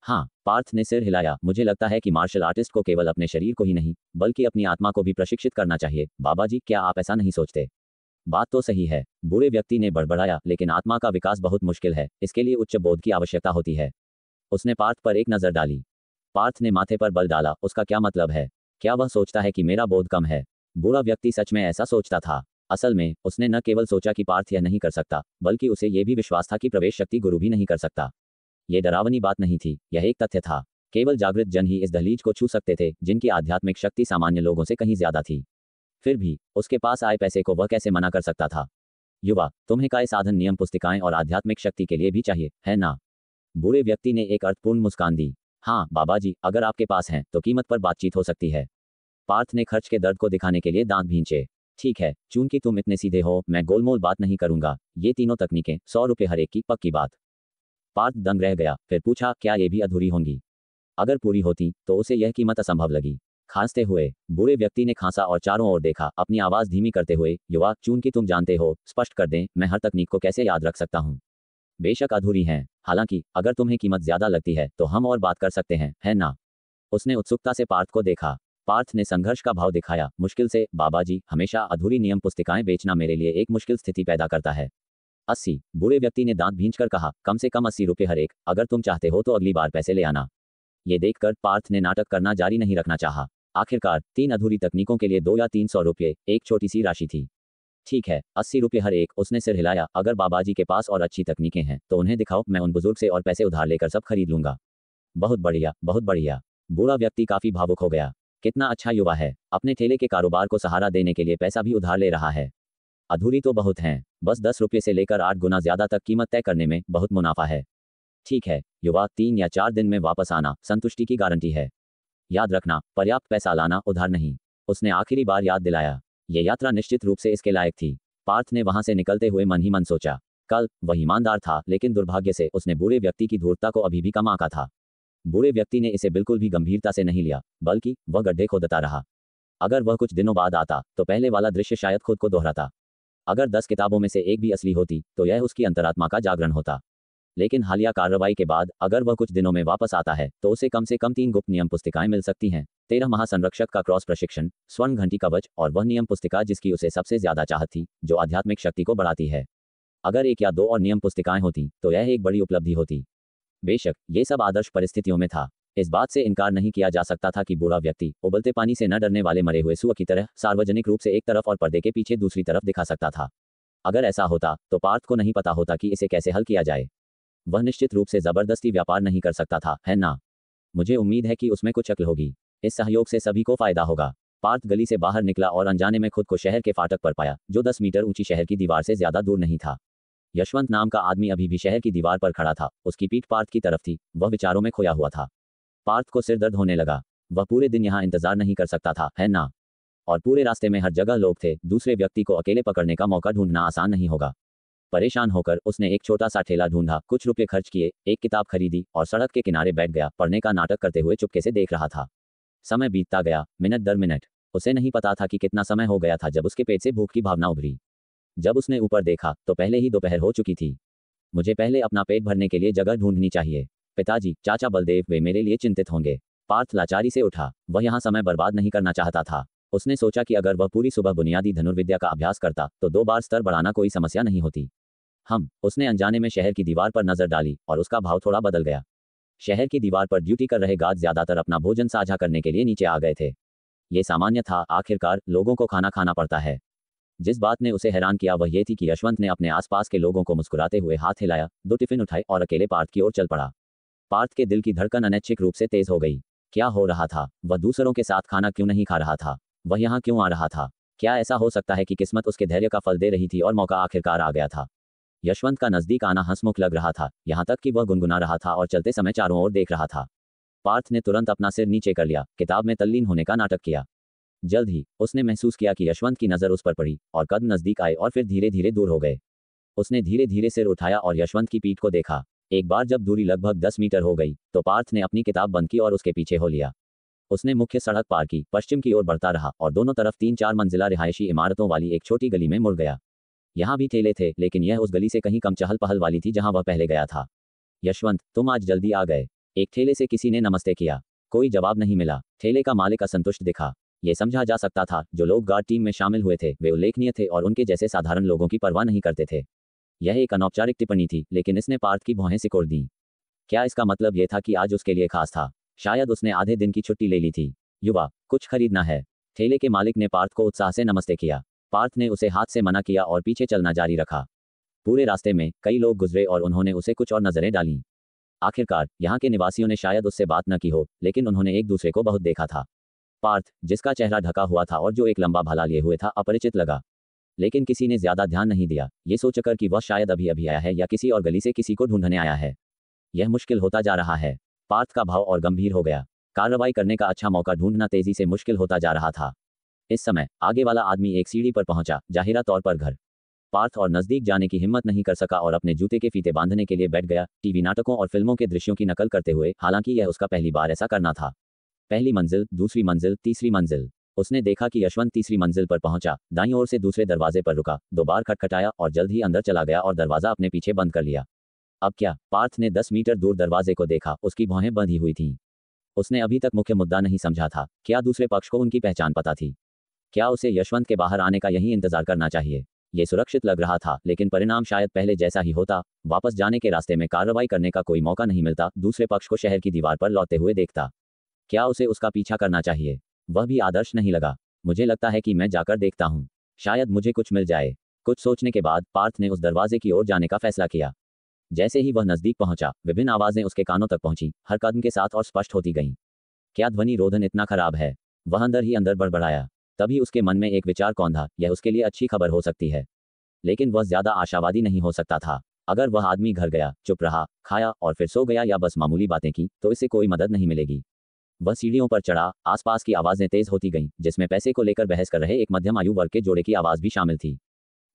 हाँ। पार्थ ने सिर हिलाया। मुझे लगता है कि मार्शल आर्टिस्ट को केवल अपने शरीर को ही नहीं बल्कि अपनी आत्मा को भी प्रशिक्षित करना चाहिए। बाबा जी, क्या आप ऐसा नहीं सोचते? बात तो सही है, बूढ़े व्यक्ति ने बड़बड़ाया, लेकिन आत्मा का विकास बहुत मुश्किल है, इसके लिए उच्च बोध की आवश्यकता होती है। उसने पार्थ पर एक नजर डाली। पार्थ ने माथे पर बल डाला। उसका क्या मतलब है? क्या वह सोचता है कि मेरा बोध कम है? बूढ़ा व्यक्ति सच में ऐसा सोचता था। असल में उसने न केवल सोचा कि पार्थ यह नहीं कर सकता, बल्कि उसे यह भी विश्वास था कि प्रवेश शक्ति गुरु भी नहीं कर सकता। यह डरावनी बात नहीं थी, यह एक तथ्य था। केवल जागृत जन ही इस दहलीज को छू सकते थे, जिनकी आध्यात्मिक शक्ति सामान्य लोगों से कहीं ज्यादा थी। फिर भी उसके पास आए पैसे को वह कैसे मना कर सकता था? युवा, तुम्हें काय साधन नियम पुस्तिकाएं और आध्यात्मिक शक्ति के लिए भी चाहिए, है ना? बूढ़े व्यक्ति ने एक अर्थपूर्ण मुस्कान दी। हाँ बाबा जी, अगर आपके पास हैं तो कीमत पर बातचीत हो सकती है। पार्थ ने खर्च के दर्द को दिखाने के लिए दांत भींचे। ठीक है, चूंकि तुम इतने सीधे हो, मैं गोलमोल बात नहीं करूंगा। ये तीनों तकनीकें 100 रुपये हर एक की, पक्की बात। पार्थ दंग रह गया, फिर पूछा, क्या ये भी अधूरी होंगी? अगर पूरी होती तो उसे यह कीमत असंभव लगी। खांसते हुए बूढ़े व्यक्ति ने खांसा और चारों ओर देखा, अपनी आवाज धीमी करते हुए, युवा, चूंकि तुम जानते हो, स्पष्ट कर दें, मैं हर तकनीक को कैसे याद रख सकता हूँ? बेशक अधूरी हैं, हालांकि अगर तुम्हें कीमत ज्यादा लगती है तो हम और बात कर सकते हैं, है ना? उसने उत्सुकता से पार्थ को देखा। पार्थ ने संघर्ष का भाव दिखाया, मुश्किल से, बाबा जी, हमेशा अधूरी नियम पुस्तिकाएं बेचना मेरे लिए एक मुश्किल स्थिति पैदा करता है। 80, बूढ़े व्यक्ति ने दांत भींचकर कहा, कम से कम 80 रुपये हर एक। अगर तुम चाहते हो तो अगली बार पैसे ले आना। ये देखकर पार्थ ने नाटक करना जारी नहीं रखना चाहा। आखिरकार 3 अधूरी तकनीकों के लिए 2 या 300 रुपये एक छोटी सी राशि थी। ठीक है, 80 रुपये हर एक। उसने सिर हिलाया। अगर बाबाजी के पास और अच्छी तकनीकें हैं तो उन्हें दिखाओ, मैं उन बुजुर्ग से और पैसे उधार लेकर सब खरीद लूंगा। बहुत बढ़िया, बहुत बढ़िया। बूढ़ा व्यक्ति काफी भावुक हो गया। कितना अच्छा युवा है, अपने ठेले के कारोबार को सहारा देने के लिए पैसा भी उधार ले रहा है। अधूरी तो बहुत हैं, बस 10 रुपये से लेकर 8 गुना ज्यादा तक कीमत तय करने में बहुत मुनाफा है। ठीक है युवा, 3 या 4 दिन में वापस आना, संतुष्टि की गारंटी है। याद रखना, पर्याप्त पैसा लाना, उधार नहीं। उसने आखिरी बार याद दिलाया। यह यात्रा निश्चित रूप से इसके लायक थी। पार्थ ने वहां से निकलते हुए मन ही मन सोचा। कल वह ईमानदार था, लेकिन दुर्भाग्य से उसने बूढ़े व्यक्ति की धूर्तता को अभी भी कम आंका था। बूढ़े व्यक्ति ने इसे बिल्कुल भी गंभीरता से नहीं लिया, बल्कि वह गड्ढे खोदता रहा। अगर वह कुछ दिनों बाद आता तो पहले वाला दृश्य शायद खुद को दोहराता। अगर 10 किताबों में से एक भी असली होती तो यह उसकी अंतरात्मा का जागरण होता। लेकिन हालिया कार्रवाई के बाद अगर वह कुछ दिनों में वापस आता है तो उसे कम से कम 3 गुप्त नियम पुस्तिकाएं मिल सकती हैं। 13 महासंरक्षक का क्रॉस प्रशिक्षण, स्वर्ण घंटी कवच और वह नियम पुस्तिका जिसकी उसे सबसे ज्यादा चाहत थी, जो आध्यात्मिक शक्ति को बढ़ाती है। अगर 1 या 2 और नियम पुस्तिकाएं होती तो यह एक बड़ी उपलब्धि होती। बेशक ये सब आदर्श परिस्थितियों में था। इस बात से इनकार नहीं किया जा सकता था कि बूढ़ा व्यक्ति उबलते पानी से न डरने वाले मरे हुए सुअर की तरह सार्वजनिक रूप से एक तरफ और पर्दे के पीछे दूसरी तरफ दिखा सकता था। अगर ऐसा होता तो पार्थ को नहीं पता होता कि इसे कैसे हल किया जाए। वह निश्चित रूप से जबरदस्ती व्यापार नहीं कर सकता था, है ना? मुझे उम्मीद है कि उसमें कुछ अक्ल होगी। इस सहयोग से सभी को फायदा होगा। पार्थ गली से बाहर निकला और अनजाने में खुद को शहर के फाटक पर पाया, जो 10 मीटर ऊंची शहर की दीवार से ज्यादा दूर नहीं था। यशवंत नाम का आदमी अभी भी शहर की दीवार पर खड़ा था। उसकी पीठ पार्थ की तरफ थी। वह विचारों में खोया हुआ था। पार्थ को सिर दर्द होने लगा। वह पूरे दिन यहाँ इंतजार नहीं कर सकता था, है ना? और पूरे रास्ते में हर जगह लोग थे। दूसरे व्यक्ति को अकेले पकड़ने का मौका ढूंढना आसान नहीं होगा। परेशान होकर उसने एक छोटा सा ठेला ढूंढा, कुछ रुपए खर्च किए, एक किताब खरीदी और सड़क के किनारे बैठ गया। पढ़ने का नाटक करते हुए चुपके से देख रहा था। समय बीतता गया, मिनट दर मिनट। उसे नहीं पता था कि कितना समय हो गया था जब उसके पेट से भूख की भावना उभरी। जब उसने ऊपर देखा तो पहले ही दोपहर हो चुकी थी। मुझे पहले अपना पेट भरने के लिए जगह ढूंढनी चाहिए। पिताजी, चाचा बलदेव, वे मेरे लिए चिंतित होंगे। पार्थ लाचारी से उठा। वह यहाँ समय बर्बाद नहीं करना चाहता था। उसने सोचा कि अगर वह पूरी सुबह बुनियादी धनुर्विद्या का अभ्यास करता तो 2 बार स्तर बढ़ाना कोई समस्या नहीं होती। उसने अनजाने में शहर की दीवार पर नजर डाली और उसका भाव थोड़ा बदल गया। शहर की दीवार पर ड्यूटी कर रहे गार्ड ज्यादातर अपना भोजन साझा करने के लिए नीचे आ गए थे। ये सामान्य था, आखिरकार लोगों को खाना खाना पड़ता है। जिस बात ने उसे हैरान किया वह ये थी कि यशवंत ने अपने आसपास के लोगों को मुस्कुराते हुए हाथ हिलाया, 2 टिफिन उठाए और अकेले पार्थ की ओर चल पड़ा। पार्थ के दिल की धड़कन अनैच्छिक रूप से तेज हो गई। क्या हो रहा था? वह दूसरों के साथ खाना क्यों नहीं खा रहा था? वह यहाँ क्यों आ रहा था? क्या ऐसा हो सकता है कि किस्मत उसके धैर्य का फल दे रही थी और मौका आखिरकार आ गया था? यशवंत का नजदीक आना हंसमुख लग रहा था, यहाँ तक कि वह गुनगुना रहा था और चलते समय चारों ओर देख रहा था। पार्थ ने तुरंत अपना सिर नीचे कर लिया, किताब में तल्लीन होने का नाटक किया। जल्द ही उसने महसूस किया कि यशवंत की नजर उस पर पड़ी और कदम नजदीक आए और फिर धीरे धीरे दूर हो गए। उसने धीरे धीरे सिर उठाया और यशवंत की पीठ को देखा। एक बार जब दूरी लगभग 10 मीटर हो गई तो पार्थ ने अपनी किताब बंद की और उसके पीछे हो लिया। उसने मुख्य सड़क पार की, पश्चिम की ओर बढ़ता रहा और दोनों तरफ 3-4 मंजिला रिहायशी इमारतों वाली एक छोटी गली में मुड़ गया। यहाँ भी ठेले थे, लेकिन यह उस गली से कहीं कम चहल पहल वाली थी जहाँ वह पहले गया था। यशवंत, तुम आज जल्दी आ गए। एक ठेले से किसी ने नमस्ते किया। कोई जवाब नहीं मिला। ठेले का मालिक असंतुष्ट दिखा। ये समझा जा सकता था जो लोग गार्ड टीम में शामिल हुए थे वे उल्लेखनीय थे और उनके जैसे साधारण लोगों की परवाह नहीं करते थे। यह एक अनौपचारिक टिप्पणी थी, लेकिन इसने पार्थ की भौहें सिकोड़ दी। क्या इसका मतलब यह था कि आज उसके लिए खास था? शायद उसने आधे दिन की छुट्टी ले ली थी। युवा, कुछ खरीदना है। ठेले के मालिक ने पार्थ को उत्साह से नमस्ते किया। पार्थ ने उसे हाथ से मना किया और पीछे चलना जारी रखा। पूरे रास्ते में कई लोग गुजरे और उन्होंने उसे कुछ और नजरें डालीं। आखिरकार यहाँ के निवासियों ने शायद उससे बात न की हो, लेकिन उन्होंने एक दूसरे को बहुत देखा था। पार्थ, जिसका चेहरा ढका हुआ था और जो एक लंबा भाला लिए हुए था, अपरिचित लगा। लेकिन किसी ने ज्यादा ध्यान नहीं दिया, ये सोचकर कि वह शायद अभी अभी आया है या किसी और गली से किसी को ढूंढने आया है। यह मुश्किल होता जा रहा है। पार्थ का भाव और गंभीर हो गया। कार्रवाई करने का अच्छा मौका ढूंढना तेजी से मुश्किल होता जा रहा था। इस समय आगे वाला आदमी एक सीढ़ी पर पहुंचा, जाहिरा तौर पर घर। पार्थ और नजदीक जाने की हिम्मत नहीं कर सका और अपने जूते के फीते बांधने के लिए बैठ गया, टीवी नाटकों और फिल्मों के दृश्यों की नकल करते हुए। हालांकि यह उसका पहली बार ऐसा करना था। पहली मंजिल, दूसरी मंजिल, तीसरी मंजिल। उसने देखा कि यशवंत तीसरी मंजिल पर पहुंचा, दाईं ओर से दूसरे दरवाजे पर रुका, 2 बार खटखटाया और जल्द ही अंदर चला गया और दरवाजा अपने पीछे बंद कर लिया। अब क्या? पार्थ ने 10 मीटर दूर दरवाजे को देखा, उसकी भौहें बंधी हुई थीं। उसने अभी तक मुख्य मुद्दा नहीं समझा था। क्या दूसरे पक्ष को उनकी पहचान पता थी? क्या उसे यशवंत के बाहर आने का यही इंतजार करना चाहिए? ये सुरक्षित लग रहा था, लेकिन परिणाम शायद पहले जैसा ही होता। वापस जाने के रास्ते में कार्रवाई करने का कोई मौका नहीं मिलता, दूसरे पक्ष को शहर की दीवार पर लौटते हुए देखता। क्या उसे उसका पीछा करना चाहिए? वह भी आदर्श नहीं लगा। मुझे लगता है कि मैं जाकर देखता हूँ, शायद मुझे कुछ मिल जाए। कुछ सोचने के बाद पार्थ ने उस दरवाजे की ओर जाने का फैसला किया। जैसे ही वह नजदीक पहुंचा, विभिन्न आवाजें उसके कानों तक पहुंची, हर कदम के साथ और स्पष्ट होती गईं। क्या ध्वनि रोधन इतना खराब है? वह अंदर ही अंदर बड़बड़ाया। तभी उसके मन में एक विचार कौंधा, यह उसके लिए अच्छी खबर हो सकती है। लेकिन वह ज्यादा आशावादी नहीं हो सकता था। अगर वह आदमी घर गया, चुप रहा, खाया और फिर सो गया या बस मामूली बातें की, तो इससे कोई मदद नहीं मिलेगी। वह सीढ़ियों पर चढ़ा, आसपास की आवाजें तेज होती गईं, जिसमें पैसे को लेकर बहस कर रहे एक मध्यम आयु वर्ग के जोड़े की आवाज भी शामिल थी।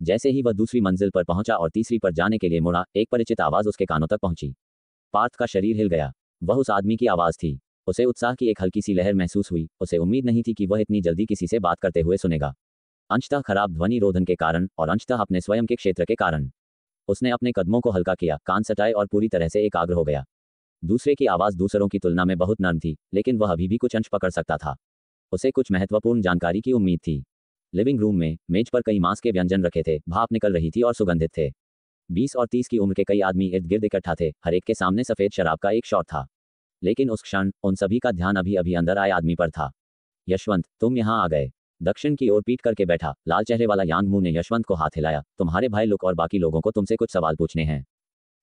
जैसे ही वह दूसरी मंजिल पर पहुंचा और तीसरी पर जाने के लिए मुड़ा, एक परिचित आवाज उसके कानों तक पहुंची। पार्थ का शरीर हिल गया। वह उस आदमी की आवाज थी। उसे उत्साह की एक हल्की सी लहर महसूस हुई। उसे उम्मीद नहीं थी कि वह इतनी जल्दी किसी से बात करते हुए सुनेगा। अंशतः खराब ध्वनि रोधन के कारण और अंशतः अपने स्वयं के क्षेत्र के कारण। उसने अपने कदमों को हल्का किया, कान सटाए और पूरी तरह से एकाग्र हो गया। दूसरे की आवाज दूसरों की तुलना में बहुत नर्म थी, लेकिन वह अभी भी कुछ अंश पकड़ सकता था। उसे कुछ महत्वपूर्ण जानकारी की उम्मीद थी। लिविंग रूम में मेज पर कई मांस के व्यंजन रखे थे, भाप निकल रही थी और सुगंधित थे। 20 और 30 की उम्र के कई आदमी इर्द गिर्द इकट्ठा थे, हर एक के सामने सफेद शराब का एक शॉट था। लेकिन उस क्षण उन सभी का ध्यान अभी अभी अंदर आए आदमी पर था। यशवंत, तुम यहाँ आ गए। दक्षिण की ओर पीट करके बैठा लाल चेहरे वाला यांग मू ने यशवंत को हाथ हिलाया। तुम्हारे भाई लुक और बाकी लोगों को तुमसे कुछ सवाल पूछने हैं।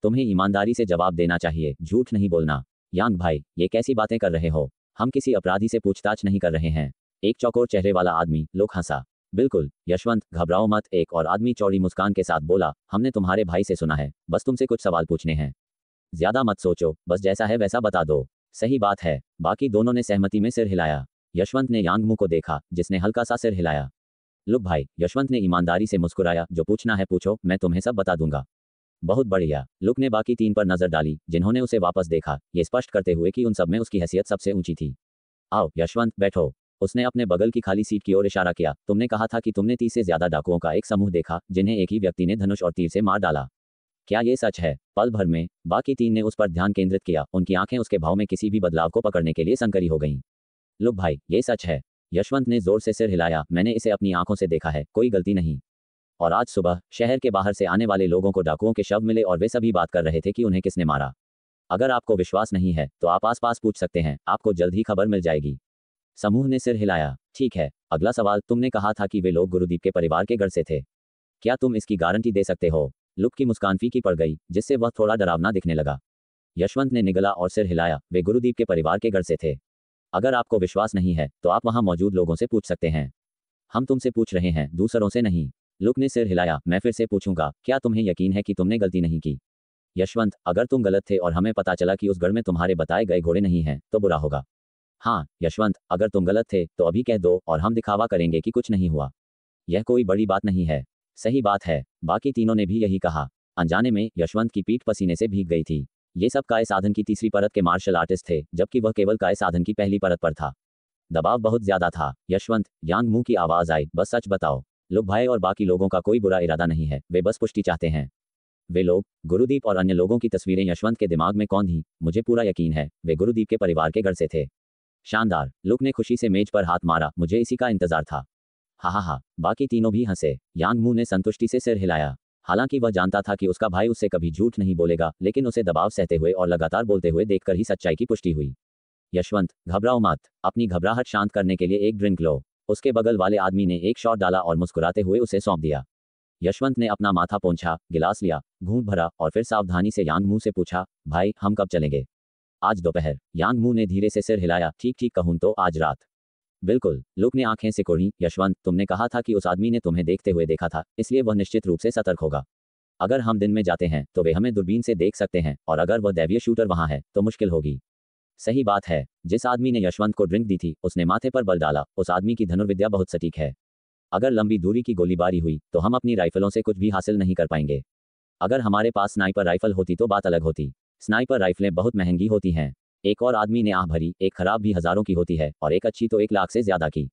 तुम्हें ईमानदारी से जवाब देना चाहिए, झूठ नहीं बोलना। यांग भाई, ये कैसी बातें कर रहे हो? हम किसी अपराधी से पूछताछ नहीं कर रहे हैं। एक चौकोर चेहरे वाला आदमी लुक हंसा। बिल्कुल यशवंत, घबराओ मत। एक और आदमी चौड़ी मुस्कान के साथ बोला, हमने तुम्हारे भाई से सुना है, बस तुमसे कुछ सवाल पूछने हैं। ज्यादा मत सोचो, बस जैसा है वैसा बता दो। सही बात है। बाकी दोनों ने सहमति में सिर हिलाया। यशवंत ने यांगमू को देखा, जिसने हल्का सा सिर हिलाया। लुक भाई, यशवंत ने ईमानदारी से मुस्कुराया, जो पूछना है पूछो, मैं तुम्हें सब बता दूंगा। बहुत बढ़िया। लुक ने बाकी 3 पर नजर डाली, जिन्होंने उसे वापस देखा, ये स्पष्ट करते हुए कि उन सब में उसकी हैसियत सबसे ऊंची थी। आओ यशवंत, बैठो। उसने अपने बगल की खाली सीट की ओर इशारा किया। तुमने कहा था कि तुमने 30 से ज्यादा डाकुओं का एक समूह देखा, जिन्हें एक ही व्यक्ति ने धनुष और तीर से मार डाला। क्या ये सच है? पल भर में बाकी 3 ने उस पर ध्यान केंद्रित किया। उनकी आंखें उसके भाव में किसी भी बदलाव को पकड़ने के लिए संकरी हो गईं। लुक भाई, ये सच है। यशवंत ने जोर से सिर हिलाया। मैंने इसे अपनी आंखों से देखा है, कोई गलती नहीं। और आज सुबह शहर के बाहर से आने वाले लोगों को डाकुओं के शव मिले और वे सभी बात कर रहे थे कि उन्हें किसने मारा। अगर आपको विश्वास नहीं है तो आप आसपास पूछ सकते हैं, आपको जल्द ही खबर मिल जाएगी। समूह ने सिर हिलाया। ठीक है, अगला सवाल, तुमने कहा था कि वे लोग गुरुदीप के परिवार के घर से थे। क्या तुम इसकी गारंटी दे सकते हो? लुक की मुस्कान फीकी पड़ गई, जिससे वह थोड़ा डरावना दिखने लगा। यशवंत ने निगला और सिर हिलाया। वे गुरुदीप के परिवार के घर से थे। अगर आपको विश्वास नहीं है तो आप वहां मौजूद लोगों से पूछ सकते हैं। हम तुमसे पूछ रहे हैं, दूसरों से नहीं। लुक ने सिर हिलाया। मैं फिर से पूछूंगा, क्या तुम्हें यकीन है कि तुमने गलती नहीं की? यशवंत, अगर तुम गलत थे और हमें पता चला कि उस गढ़ में तुम्हारे बताए गए घोड़े नहीं हैं, तो बुरा होगा। हाँ यशवंत, अगर तुम गलत थे तो अभी कह दो और हम दिखावा करेंगे कि कुछ नहीं हुआ। यह कोई बड़ी बात नहीं है। सही बात है। बाकी तीनों ने भी यही कहा। अनजाने में यशवंत की पीठ पसीने से भीग गई थी। ये सब काय साधन की तीसरी परत के मार्शल आर्टिस्ट थे, जबकि वह केवल काय साधन की पहली परत पर था। दबाव बहुत ज्यादा था। यशवंत, यांग मू की आवाज आई, बस सच बताओ। लुक भाई और बाकी लोगों का कोई बुरा इरादा नहीं है, वे बस पुष्टि चाहते हैं। वे लोग, गुरुदीप और अन्य लोगों की तस्वीरें यशवंत के दिमाग में कौन थी? मुझे पूरा यकीन है, वे गुरुदीप के परिवार के घर से थे। शानदार। लुक ने खुशी से मेज पर हाथ मारा, मुझे इसी का इंतजार था। हा। बाकी तीनों भी हंसे। यांग मू ने संतुष्टि से सिर हिलाया। हालांकि वह जानता था कि उसका भाई उससे कभी झूठ नहीं बोलेगा, लेकिन उसे दबाव सहते हुए और लगातार बोलते हुए देखकर ही सच्चाई की पुष्टि हुई। यशवंत, घबराओ मत। अपनी घबराहट शांत करने के लिए एक ड्रिंक लो। उसके बगल वाले आदमी ने एक शॉट डाला और मुस्कुराते हुए उसे सौंप दिया। यशवंत ने अपना माथा पोंछा, गिलास लिया, घूंट भरा और फिर सावधानी से यांग मू से पूछा, भाई हम कब चलेंगे? आज दोपहर। यांग मू ने धीरे से सिर हिलाया, ठीक कहूं तो आज रात। बिल्कुल। लुक ने आंखें सिकोड़ी। यशवंत, तुमने कहा था कि उस आदमी ने तुम्हें देखते हुए देखा था, इसलिए वह निश्चित रूप से सतर्क होगा। अगर हम दिन में जाते हैं तो वे हमें दूरबीन से देख सकते हैं, और अगर वह दैवीय शूटर वहां है तो मुश्किल होगी। सही बात है। जिस आदमी ने यशवंत को ड्रिंक दी थी उसने माथे पर बल डाला। उस आदमी की धनुर्विद्या बहुत सटीक है। अगर लंबी दूरी की गोलीबारी हुई तो हम अपनी राइफलों से कुछ भी हासिल नहीं कर पाएंगे। अगर हमारे पास स्नाइपर राइफल होती तो बात अलग होती। स्नाइपर राइफलें बहुत महंगी होती हैं। एक और आदमी ने आह भरी, एक खराब भी हजारों की होती है और एक अच्छी तो 1 लाख से ज्यादा की।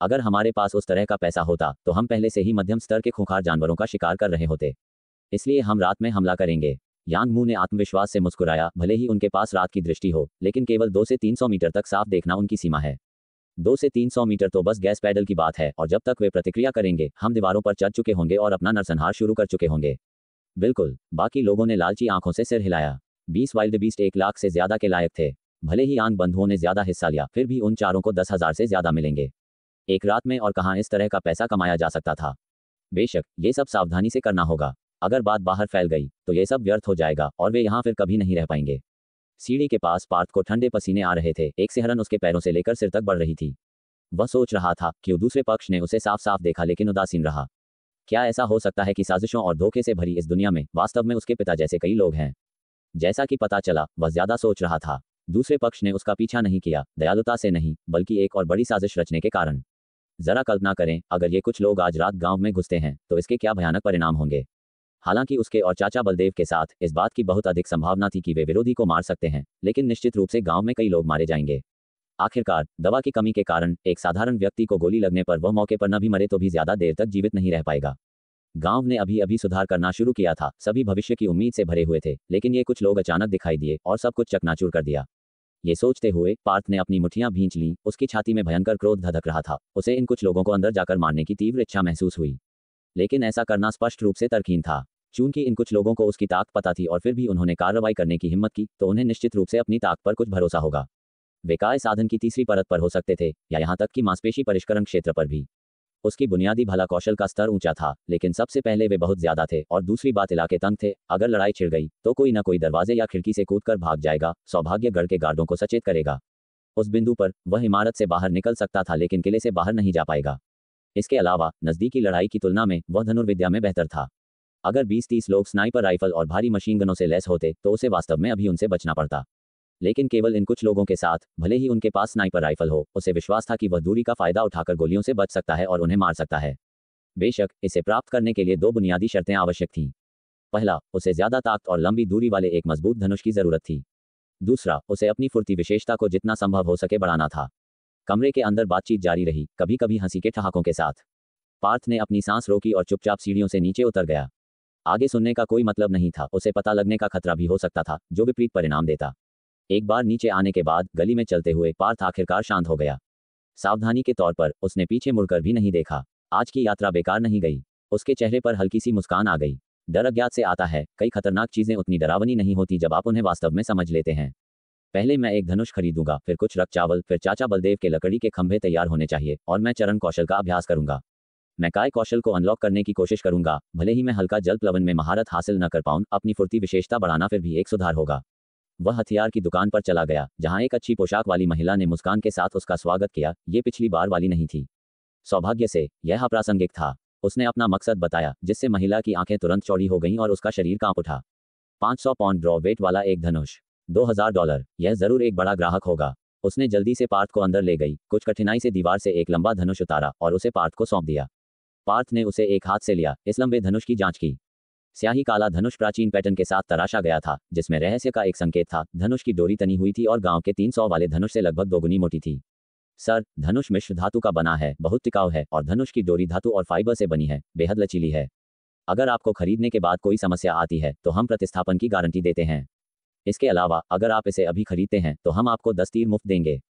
अगर हमारे पास उस तरह का पैसा होता तो हम पहले से ही मध्यम स्तर के खूंखार जानवरों का शिकार कर रहे होते। इसलिए हम रात में हमला करेंगे। यांग मू ने आत्मविश्वास से मुस्कुराया। भले ही उनके पास रात की दृष्टि हो, लेकिन केवल 2 से 300 मीटर तक साफ देखना उनकी सीमा है। 2 से 300 मीटर तो बस गैस पैडल की बात है, और जब तक वे प्रतिक्रिया करेंगे हम दीवारों पर चढ़ चुके होंगे और अपना नरसंहार शुरू कर चुके होंगे। बिल्कुल। बाकी लोगों ने लालची आंखों से सिर हिलाया। 20 वाइल्ड बीस्ट 1 लाख से ज्यादा के लायक थे। भले ही आंख बंधुओं ने ज्यादा हिस्सा लिया, फिर भी उन चारों को 10,000 से ज्यादा मिलेंगे। एक रात में और कहां इस तरह का पैसा कमाया जा सकता था। बेशक ये सब सावधानी से करना होगा। अगर बात बाहर फैल गई तो ये सब व्यर्थ हो जाएगा और वे यहाँ फिर कभी नहीं रह पाएंगे। सीढ़ी के पास पार्थ को ठंडे पसीने आ रहे थे। एक सिहरन उसके पैरों से लेकर सिर तक बढ़ रही थी। वह सोच रहा था कि दूसरे पक्ष ने उसे साफ साफ देखा लेकिन उदासीन रहा। क्या ऐसा हो सकता है कि साजिशों और धोखे से भरी इस दुनिया में वास्तव में उसके पिता जैसे कई लोग हैं? जैसा कि पता चला वह ज्यादा सोच रहा था। दूसरे पक्ष ने उसका पीछा नहीं किया, दयालुता से नहीं, बल्कि एक और बड़ी साजिश रचने के कारण। जरा कल्पना करें, अगर ये कुछ लोग आज रात गांव में घुसते हैं तो इसके क्या भयानक परिणाम होंगे। हालांकि उसके और चाचा बलदेव के साथ इस बात की बहुत अधिक संभावना थी कि वे विरोधी को मार सकते हैं, लेकिन निश्चित रूप से गांव में कई लोग मारे जाएंगे। आखिरकार दवा की कमी के कारण एक साधारण व्यक्ति को गोली लगने पर वह मौके पर न भी मरे तो भी ज्यादा देर तक जीवित नहीं रह पाएगा। गांव ने अभी अभी सुधार करना शुरू किया था। सभी भविष्य की उम्मीद से भरे हुए थे, लेकिन ये कुछ लोग अचानक दिखाई दिए और सब कुछ चकनाचूर कर दिया। ये सोचते हुए पार्थ ने अपनी मुट्ठियां भींच लीं। उसकी छाती में भयंकर क्रोध धधक रहा था। उसे इन कुछ लोगों को अंदर जाकर मारने की तीव्र इच्छा महसूस हुई, लेकिन ऐसा करना स्पष्ट रूप से तर्कहीन था। चूंकि इन कुछ लोगों को उसकी ताक पता थी और फिर भी उन्होंने कार्रवाई करने की हिम्मत की, तो उन्हें निश्चित रूप से अपनी ताक पर कुछ भरोसा होगा। वे काय साधन की तीसरी परत पर हो सकते थे, या यहाँ तक कि मांसपेशी परिष्करण क्षेत्र पर भी। उसकी बुनियादी भला कौशल का स्तर ऊंचा था, लेकिन सबसे पहले वे बहुत ज्यादा थे, और दूसरी बात इलाके तंग थे। अगर लड़ाई छिड़ गई तो कोई न कोई दरवाजे या खिड़की से कूदकर भाग जाएगा, सौभाग्यगढ़ के गार्डों को सचेत करेगा। उस बिंदु पर वह इमारत से बाहर निकल सकता था, लेकिन किले से बाहर नहीं जा पाएगा। इसके अलावा नजदीकी लड़ाई की तुलना में वह धनुर्विद्या में बेहतर था। अगर 20-30 लोग स्नाइपर राइफल और भारी मशीन गनों से लैस होते तो उसे वास्तव में अभी उनसे बचना पड़ता। लेकिन केवल इन कुछ लोगों के साथ, भले ही उनके पास स्नाइपर राइफल हो, उसे विश्वास था कि वह दूरी का फायदा उठाकर गोलियों से बच सकता है और उन्हें मार सकता है। बेशक इसे प्राप्त करने के लिए 2 बुनियादी शर्तें आवश्यक थीं। पहला, उसे ज्यादा ताकत और लंबी दूरी वाले एक मजबूत धनुष की जरूरत थी। दूसरा, उसे अपनी फुर्ती विशेषता को जितना संभव हो सके बढ़ाना था। कमरे के अंदर बातचीत जारी रही, कभी कभी हंसी के ठहाकों के साथ। पार्थ ने अपनी सांस रोकी और चुपचाप सीढ़ियों से नीचे उतर गया। आगे सुनने का कोई मतलब नहीं था। उसे पता लगने का खतरा भी हो सकता था, जो विपरीत परिणाम देता। एक बार नीचे आने के बाद गली में चलते हुए पार्थ आखिरकार शांत हो गया। सावधानी के तौर पर उसने पीछे मुड़कर भी नहीं देखा। आज की यात्रा बेकार नहीं गई। उसके चेहरे पर हल्की सी मुस्कान आ गई। डर अज्ञात से आता है। कई खतरनाक चीजें उतनी डरावनी नहीं होती जब आप उन्हें वास्तव में समझ लेते हैं। पहले मैं एक धनुष खरीदूंगा, फिर कुछ रक्त चावल, फिर चाचा बलदेव के लकड़ी के खंभे तैयार होने चाहिए, और मैं चरण कौशल का अभ्यास करूंगा। मैं काय कौशल को अनलॉक करने की कोशिश करूंगा। भले ही मैं हल्का जल प्लवन में महारत हासिल न कर पाऊं, अपनी फुर्ती विशेषता बढ़ाना फिर भी एक सुधार होगा। वह हथियार की दुकान पर चला गया, जहां एक अच्छी पोशाक वाली महिला ने मुस्कान के साथ उसका स्वागत किया। ये पिछली बार वाली नहीं थी। सौभाग्य से यह अप्रासंगिक था। उसने अपना मकसद बताया, जिससे महिला की आंखें तुरंत चौड़ी हो गईं और उसका शरीर कांप उठा। 500 पाउंड ड्रॉ वेट वाला एक धनुष, $2000। यह जरूर एक बड़ा ग्राहक होगा। उसने जल्दी से पार्थ को अंदर ले गई, कुछ कठिनाई से दीवार से एक लंबा धनुष उतारा और उसे पार्थ को सौंप दिया। पार्थ ने उसे एक हाथ से लिया, इस लंबे धनुष की जांच की। स्याही काला धनुष प्राचीन पैटर्न के साथ तराशा गया था, जिसमें रहस्य का एक संकेत था। धनुष की डोरी तनी हुई थी और गांव के 300 वाले धनुष से लगभग 2 गुनी मोटी थी। सर, धनुष मिश्र धातु का बना है, बहुत टिकाऊ है, और धनुष की डोरी धातु और फाइबर से बनी है, बेहद लचीली है। अगर आपको खरीदने के बाद कोई समस्या आती है तो हम प्रतिस्थापन की गारंटी देते हैं। इसके अलावा अगर आप इसे अभी खरीदते हैं तो हम आपको 10 तीर मुफ्त देंगे।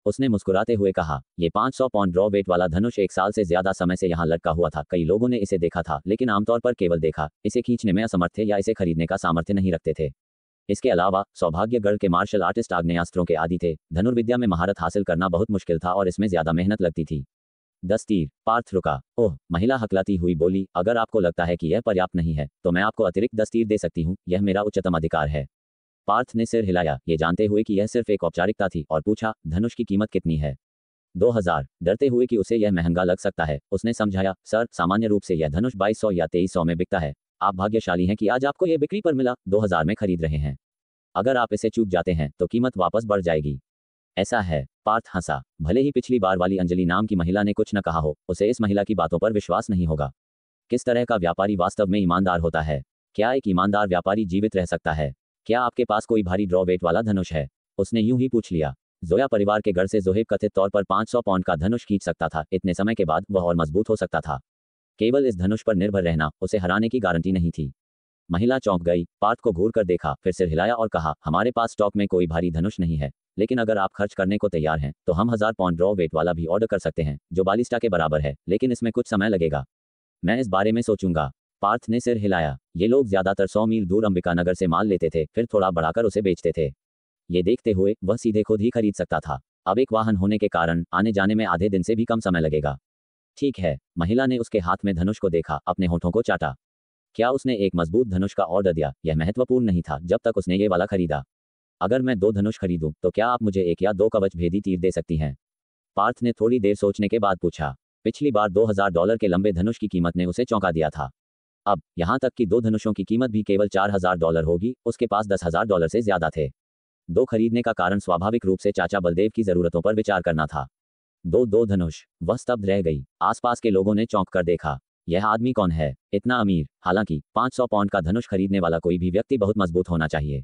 उसने मुस्कुराते हुए कहा, ये 500 पाउंड रॉ वेट वाला धनुष 1 साल से ज्यादा समय से यहाँ लटका हुआ था। कई लोगों ने इसे देखा था, लेकिन आमतौर पर केवल देखा, इसे खींचने में असमर्थ थे या इसे खरीदने का सामर्थ्य नहीं रखते थे। इसके अलावा सौभाग्यगढ़ के मार्शल आर्टिस्ट आग्नेयास्त्रों के आदी थे। धनुर्विद्या में महारत हासिल करना बहुत मुश्किल था और इसमें ज्यादा मेहनत लगती थी। 10 तीर। पार्थ रुका। ओह, महिला हकलाती हुई बोली, अगर आपको लगता है कि यह पर्याप्त नहीं है तो मैं आपको अतिरिक्त 10 तीर दे सकती हूँ, यह मेरा उच्चतम अधिकार है। पार्थ ने सिर हिलाया, ये जानते हुए कि यह सिर्फ एक औपचारिकता थी, और पूछा, धनुष की कीमत कितनी है? 2000। डरते हुए कि उसे यह महंगा लग सकता है, उसने समझाया, सर, सामान्य रूप से यह धनुष 2200 या 2300 में बिकता है। आप भाग्यशाली हैं कि आज आपको यह बिक्री पर मिला, 2000 में खरीद रहे हैं। अगर आप इसे चूक जाते हैं तो कीमत वापस बढ़ जाएगी। ऐसा है। पार्थ हंसा। भले ही पिछली बार वाली अंजलि नाम की महिला ने कुछ न कहा हो, उसे इस महिला की बातों पर विश्वास नहीं होगा। किस तरह का व्यापारी वास्तव में ईमानदार होता है? क्या एक ईमानदार व्यापारी जीवित रह सकता है? क्या आपके पास कोई भारी ड्रॉ वेट वाला धनुष है? उसने यूं ही पूछ लिया। जोया परिवार के घर से जोहेब कथित तौर पर 500 पाउंड का धनुष खींच सकता था। इतने समय के बाद वह और मजबूत हो सकता था। केवल इस धनुष पर निर्भर रहना उसे हराने की गारंटी नहीं थी। महिला चौंक गई, पार्थ को घूर कर देखा, फिर सिर हिलाया और कहा, हमारे पास स्टॉक में कोई भारी धनुष नहीं है, लेकिन अगर आप खर्च करने को तैयार हैं तो हम 1000 पाउंड ड्रॉ वेट वाला भी ऑर्डर कर सकते हैं, जो बालिस्टा के बराबर है, लेकिन इसमें कुछ समय लगेगा। मैं इस बारे में सोचूंगा। पार्थ ने सिर हिलाया। ये लोग ज्यादातर 100 मील दूर अंबिकानगर से माल लेते थे, फिर थोड़ा बढ़ाकर उसे बेचते थे। ये देखते हुए वह सीधे खुद ही खरीद सकता था। अब एक वाहन होने के कारण आने जाने में आधे दिन से भी कम समय लगेगा। ठीक है। महिला ने उसके हाथ में धनुष को देखा, अपने होठों को चाटा। क्या उसने एक मजबूत धनुष का ऑर्डर दिया? यह महत्वपूर्ण नहीं था जब तक उसने ये वाला खरीदा। अगर मैं 2 धनुष खरीदूं तो क्या आप मुझे 1 या 2 कवच भेदी तीर दे सकती हैं? पार्थ ने थोड़ी देर सोचने के बाद पूछा। पिछली बार $2000 के लंबे धनुष की कीमत ने उसे चौंका दिया था। अब यहां तक कि 2 धनुषों की कीमत भी केवल $4000 होगी, उसके पास $10,000 से ज्यादा थे। 2 खरीदने का कारण स्वाभाविक रूप से चाचा बलदेव की जरूरतों पर विचार करना था। 2 धनुष। वह स्तब्ध रह गई। आसपास के लोगों ने चौंक कर देखा। यह आदमी कौन है? इतना अमीर? हालांकि 500 पाउंड का धनुष खरीदने वाला कोई भी व्यक्ति बहुत मजबूत होना चाहिए।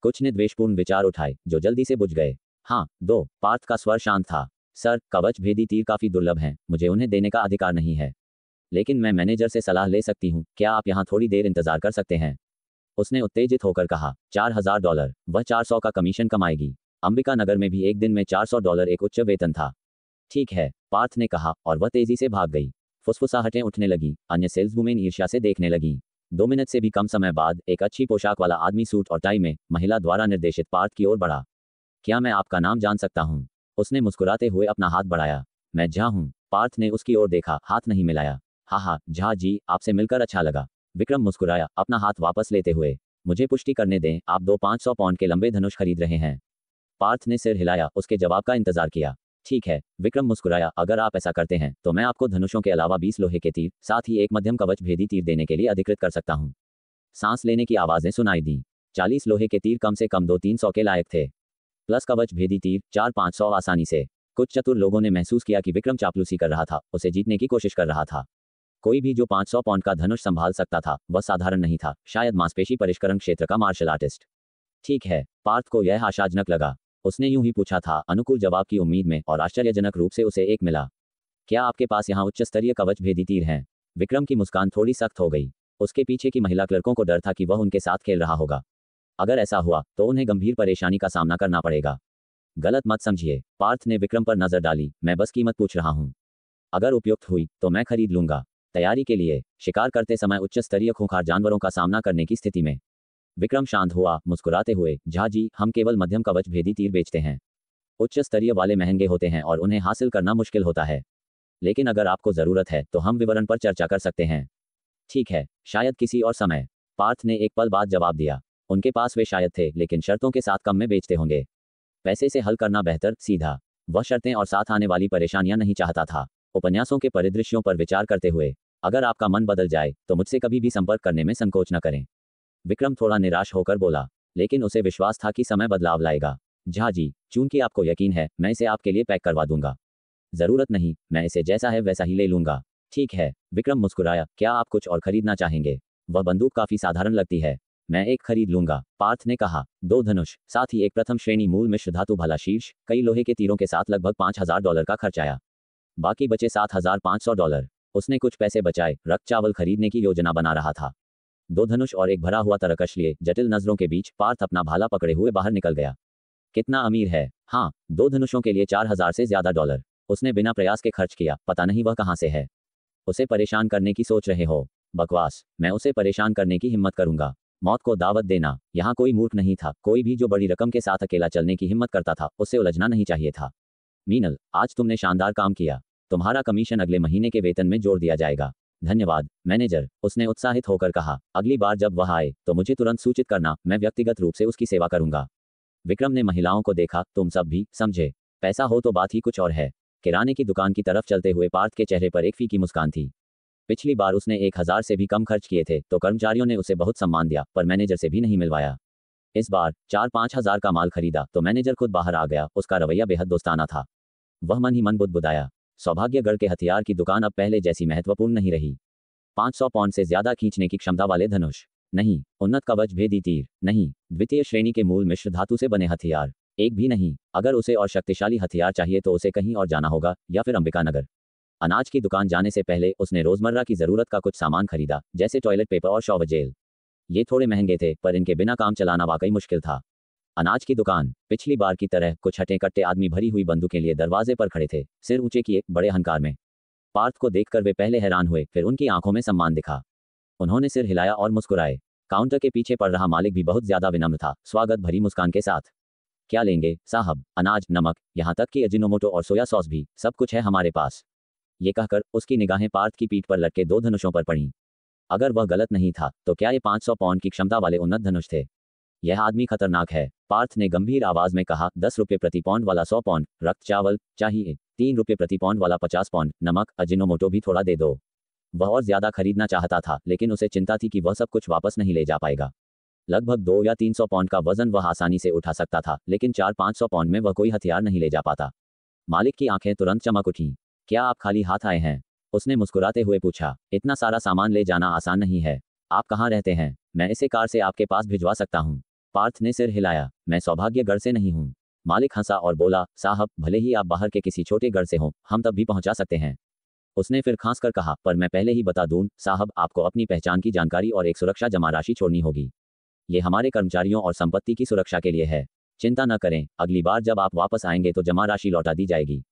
कुछ ने द्वेषपूर्ण विचार उठाए, जो जल्दी से बुझ गए। हाँ, 2। पार्थ का स्वर शांत था। सर, कवच भेदी तीर काफी दुर्लभ हैं, मुझे उन्हें देने का अधिकार नहीं है, लेकिन मैं मैनेजर से सलाह ले सकती हूँ। क्या आप यहाँ थोड़ी देर इंतजार कर सकते हैं? उसने उत्तेजित होकर कहा। $4000। वह 400 का कमीशन कमाएगी। अंबिका नगर में भी एक दिन में $400 एक उच्च वेतन था। ठीक है, पार्थ ने कहा, और वह तेजी से भाग गई। फुसफुसाहटें उठने लगी। अन्य सेल्सवुमेन ईर्ष्या से देखने लगी। 2 मिनट से भी कम समय बाद एक अच्छी पोशाक वाला आदमी सूट और टाई में महिला द्वारा निर्देशित पार्थ की ओर बढ़ा। क्या मैं आपका नाम जान सकता हूँ? उसने मुस्कुराते हुए अपना हाथ बढ़ाया। मैं झा हूँ। पार्थ ने उसकी ओर देखा, हाथ नहीं मिलाया। हाँ, झा जी, आपसे मिलकर अच्छा लगा। विक्रम मुस्कुराया, अपना हाथ वापस लेते हुए। मुझे पुष्टि करने दें, आप 2 500 पाउंड के लंबे धनुष खरीद रहे हैं? पार्थ ने सिर हिलाया, उसके जवाब का इंतजार किया। ठीक है, विक्रम मुस्कुराया, अगर आप ऐसा करते हैं तो मैं आपको धनुषों के अलावा 20 लोहे के तीर, साथ ही एक मध्यम कवच भेदी तीर देने के लिए अधिकृत कर सकता हूँ। सांस लेने की आवाजें सुनाई दी। 40 लोहे के तीर कम से कम 200-300 के लायक थे, प्लस कवच भेदी तीर 400-500 आसानी से। कुछ चतुर लोगों ने महसूस किया कि विक्रम चापलूसी कर रहा था, उसे जीतने की कोशिश कर रहा था। कोई भी जो 500 पाउंड का धनुष संभाल सकता था वह साधारण नहीं था, शायद मांसपेशी परिष्करण क्षेत्र का मार्शल आर्टिस्ट। ठीक है, पार्थ को यह आशाजनक लगा। उसने यूं ही पूछा था, अनुकूल जवाब की उम्मीद में, और आश्चर्यजनक रूप से उसे एक मिला। क्या आपके पास यहाँ उच्च स्तरीय कवच भेदी तीर हैं? विक्रम की मुस्कान थोड़ी सख्त हो गई। उसके पीछे की महिला क्लर्कों को डर था कि वह उनके साथ खेल रहा होगा। अगर ऐसा हुआ तो उन्हें गंभीर परेशानी का सामना करना पड़ेगा। गलत मत समझिए। पार्थ ने विक्रम पर नजर डाली। मैं बस कीमत पूछ रहा हूँ। अगर उपयुक्त हुई तो मैं खरीद लूंगा। तैयारी के लिए, शिकार करते समय उच्च स्तरीय खूंखार जानवरों का सामना करने की स्थिति में। विक्रम शांत हुआ, मुस्कुराते हुए। झा जी, हम केवल मध्यम कवच भेदी तीर बेचते हैं। उच्च स्तरीय वाले महंगे होते हैं और उन्हें हासिल करना मुश्किल होता है। लेकिन अगर आपको जरूरत है तो हम विवरण पर चर्चा कर सकते हैं। ठीक है, शायद किसी और समय। पार्थ ने एक पल बाद जवाब दिया। उनके पास वे शायद थे, लेकिन शर्तों के साथ कम में बेचते होंगे। पैसे से हल करना बेहतर, सीधा। वह शर्तें और साथ आने वाली परेशानियां नहीं चाहता था। उपन्यासों के परिदृश्यों पर विचार करते हुए, अगर आपका मन बदल जाए तो मुझसे कभी भी संपर्क करने में संकोच न करें। विक्रम थोड़ा निराश होकर बोला, लेकिन उसे विश्वास था कि समय बदलाव लाएगा। झा जी, चूंकि आपको यकीन है, मैं इसे आपके लिए पैक करवा दूंगा। जरूरत नहीं, मैं इसे जैसा है वैसा ही ले लूंगा। ठीक है, विक्रम मुस्कुराया। क्या आप कुछ और खरीदना चाहेंगे? वह बंदूक काफी साधारण लगती है। मैं एक खरीद लूंगा, पार्थ ने कहा। 2 धनुष, साथ ही एक प्रथम श्रेणी मूल मिश्र धातु भला शीर्ष, कई लोहे के तीरों के साथ लगभग $5000 का खर्च आया। बाकी बचे $7500। उसने कुछ पैसे बचाए, रक्त चावल खरीदने की योजना बना रहा था। 2 धनुष और एक भरा हुआ तरकश लिए जटिल नजरों के बीच पार्थ अपना भाला पकड़े हुए बाहर निकल गया। कितना अमीर है। हाँ, 2 धनुषों के लिए 4000 से ज्यादा डॉलर उसने बिना प्रयास के खर्च किया। पता नहीं वह कहाँ से है। उसे परेशान करने की सोच रहे हो? बकवास। मैं उसे परेशान करने की हिम्मत करूंगा। मौत को दावत देना। यहाँ कोई मूर्ख नहीं था। कोई भी जो बड़ी रकम के साथ अकेला चलने की हिम्मत करता था उससे उलझना नहीं चाहिए था। मीनल, आज तुमने शानदार काम किया। तुम्हारा कमीशन अगले महीने के वेतन में जोड़ दिया जाएगा। धन्यवाद मैनेजर, उसने उत्साहित होकर कहा। अगली बार जब वह आए तो मुझे तुरंत सूचित करना, मैं व्यक्तिगत रूप से उसकी सेवा करूंगा। विक्रम ने महिलाओं को देखा। तुम सब भी समझे। पैसा हो तो बात ही कुछ और है। किराने की दुकान की तरफ चलते हुए पार्थ के चेहरे पर एक फीकी मुस्कान थी। पिछली बार उसने 1000 से भी कम खर्च किए थे तो कर्मचारियों ने उसे बहुत सम्मान दिया, पर मैनेजर से भी नहीं मिलवाया। इस बार 4-5 हजार का माल खरीदा तो मैनेजर खुद बाहर आ गया। उसका रवैया बेहद दोस्ताना था। वह मन ही मन बुदबुदाया। सौभाग्यगढ़ के हथियार की दुकान अब पहले जैसी महत्वपूर्ण नहीं रही। 500 पौंड से ज्यादा खींचने की क्षमता वाले धनुष नहीं, उन्नत कवच भेदी तीर नहीं, द्वितीय श्रेणी के मूल मिश्र धातु से बने हथियार एक भी नहीं। अगर उसे और शक्तिशाली हथियार चाहिए तो उसे कहीं और जाना होगा, या फिर अंबिकानगर। अनाज की दुकान जाने से पहले उसने रोजमर्रा की जरूरत का कुछ सामान खरीदा, जैसे टॉयलेट पेपर और शॉवर जेल। ये थोड़े महंगे थे, पर इनके बिना काम चलाना वाकई मुश्किल था। अनाज की दुकान पिछली बार की तरह कुछ हटे कट्टे आदमी भरी हुई बंदूकें लिए दरवाजे पर खड़े थे, सिर ऊंचे किए, बड़े अहंकार में। पार्थ को देखकर वे पहले हैरान हुए, फिर उनकी आंखों में सम्मान दिखा। उन्होंने सिर हिलाया और मुस्कुराए। काउंटर के पीछे पड़ रहा मालिक भी बहुत ज्यादा विनम्र था, स्वागत भरी मुस्कान के साथ। क्या लेंगे साहब? अनाज, नमक, यहाँ तक कि अजिनोमोटो और सोया सॉस भी, सब कुछ है हमारे पास। ये कहकर उसकी निगाहें पार्थ की पीठ पर लटके 2 धनुषों पर पड़ीं। अगर वह गलत नहीं था तो क्या ये 500 पौंड की क्षमता वाले उन्नत धनुष थे? यह आदमी खतरनाक है, पार्थ ने गंभीर आवाज में कहा। 10 रुपये प्रति पौंड वाला 100 पौंड, रक्त चावल चाहिए 3 रुपये प्रति पौंड वाला 50 पौंड, नमक, अजिनोमोटो भी थोड़ा दे दो। वह और ज्यादा खरीदना चाहता था, लेकिन उसे चिंता थी कि वह सब कुछ वापस नहीं ले जा पाएगा। लगभग 2 या 300 पौंड का वजन वह आसानी से उठा सकता था, लेकिन 400-500 पौंड में वह कोई हथियार नहीं ले जा पाता। मालिक की आंखें तुरंत चमक उठीं। क्या आप खाली हाथ आए हैं? उसने मुस्कुराते हुए पूछा। इतना सारा सामान ले जाना आसान नहीं है। आप कहाँ रहते हैं? मैं इसे कार से आपके पास भिजवा सकता हूँ। पार्थ ने सिर हिलाया। मैं सौभाग्यगढ़ से नहीं हूँ। मालिक हंसा और बोला, साहब, भले ही आप बाहर के किसी छोटे गढ़ से हों, हम तब भी पहुंचा सकते हैं। उसने फिर खांस कर कहा, पर मैं पहले ही बता दूं साहब, आपको अपनी पहचान की जानकारी और एक सुरक्षा जमा राशि छोड़नी होगी। ये हमारे कर्मचारियों और संपत्ति की सुरक्षा के लिए है। चिंता न करें, अगली बार जब आप वापस आएंगे तो जमा राशि लौटा दी जाएगी।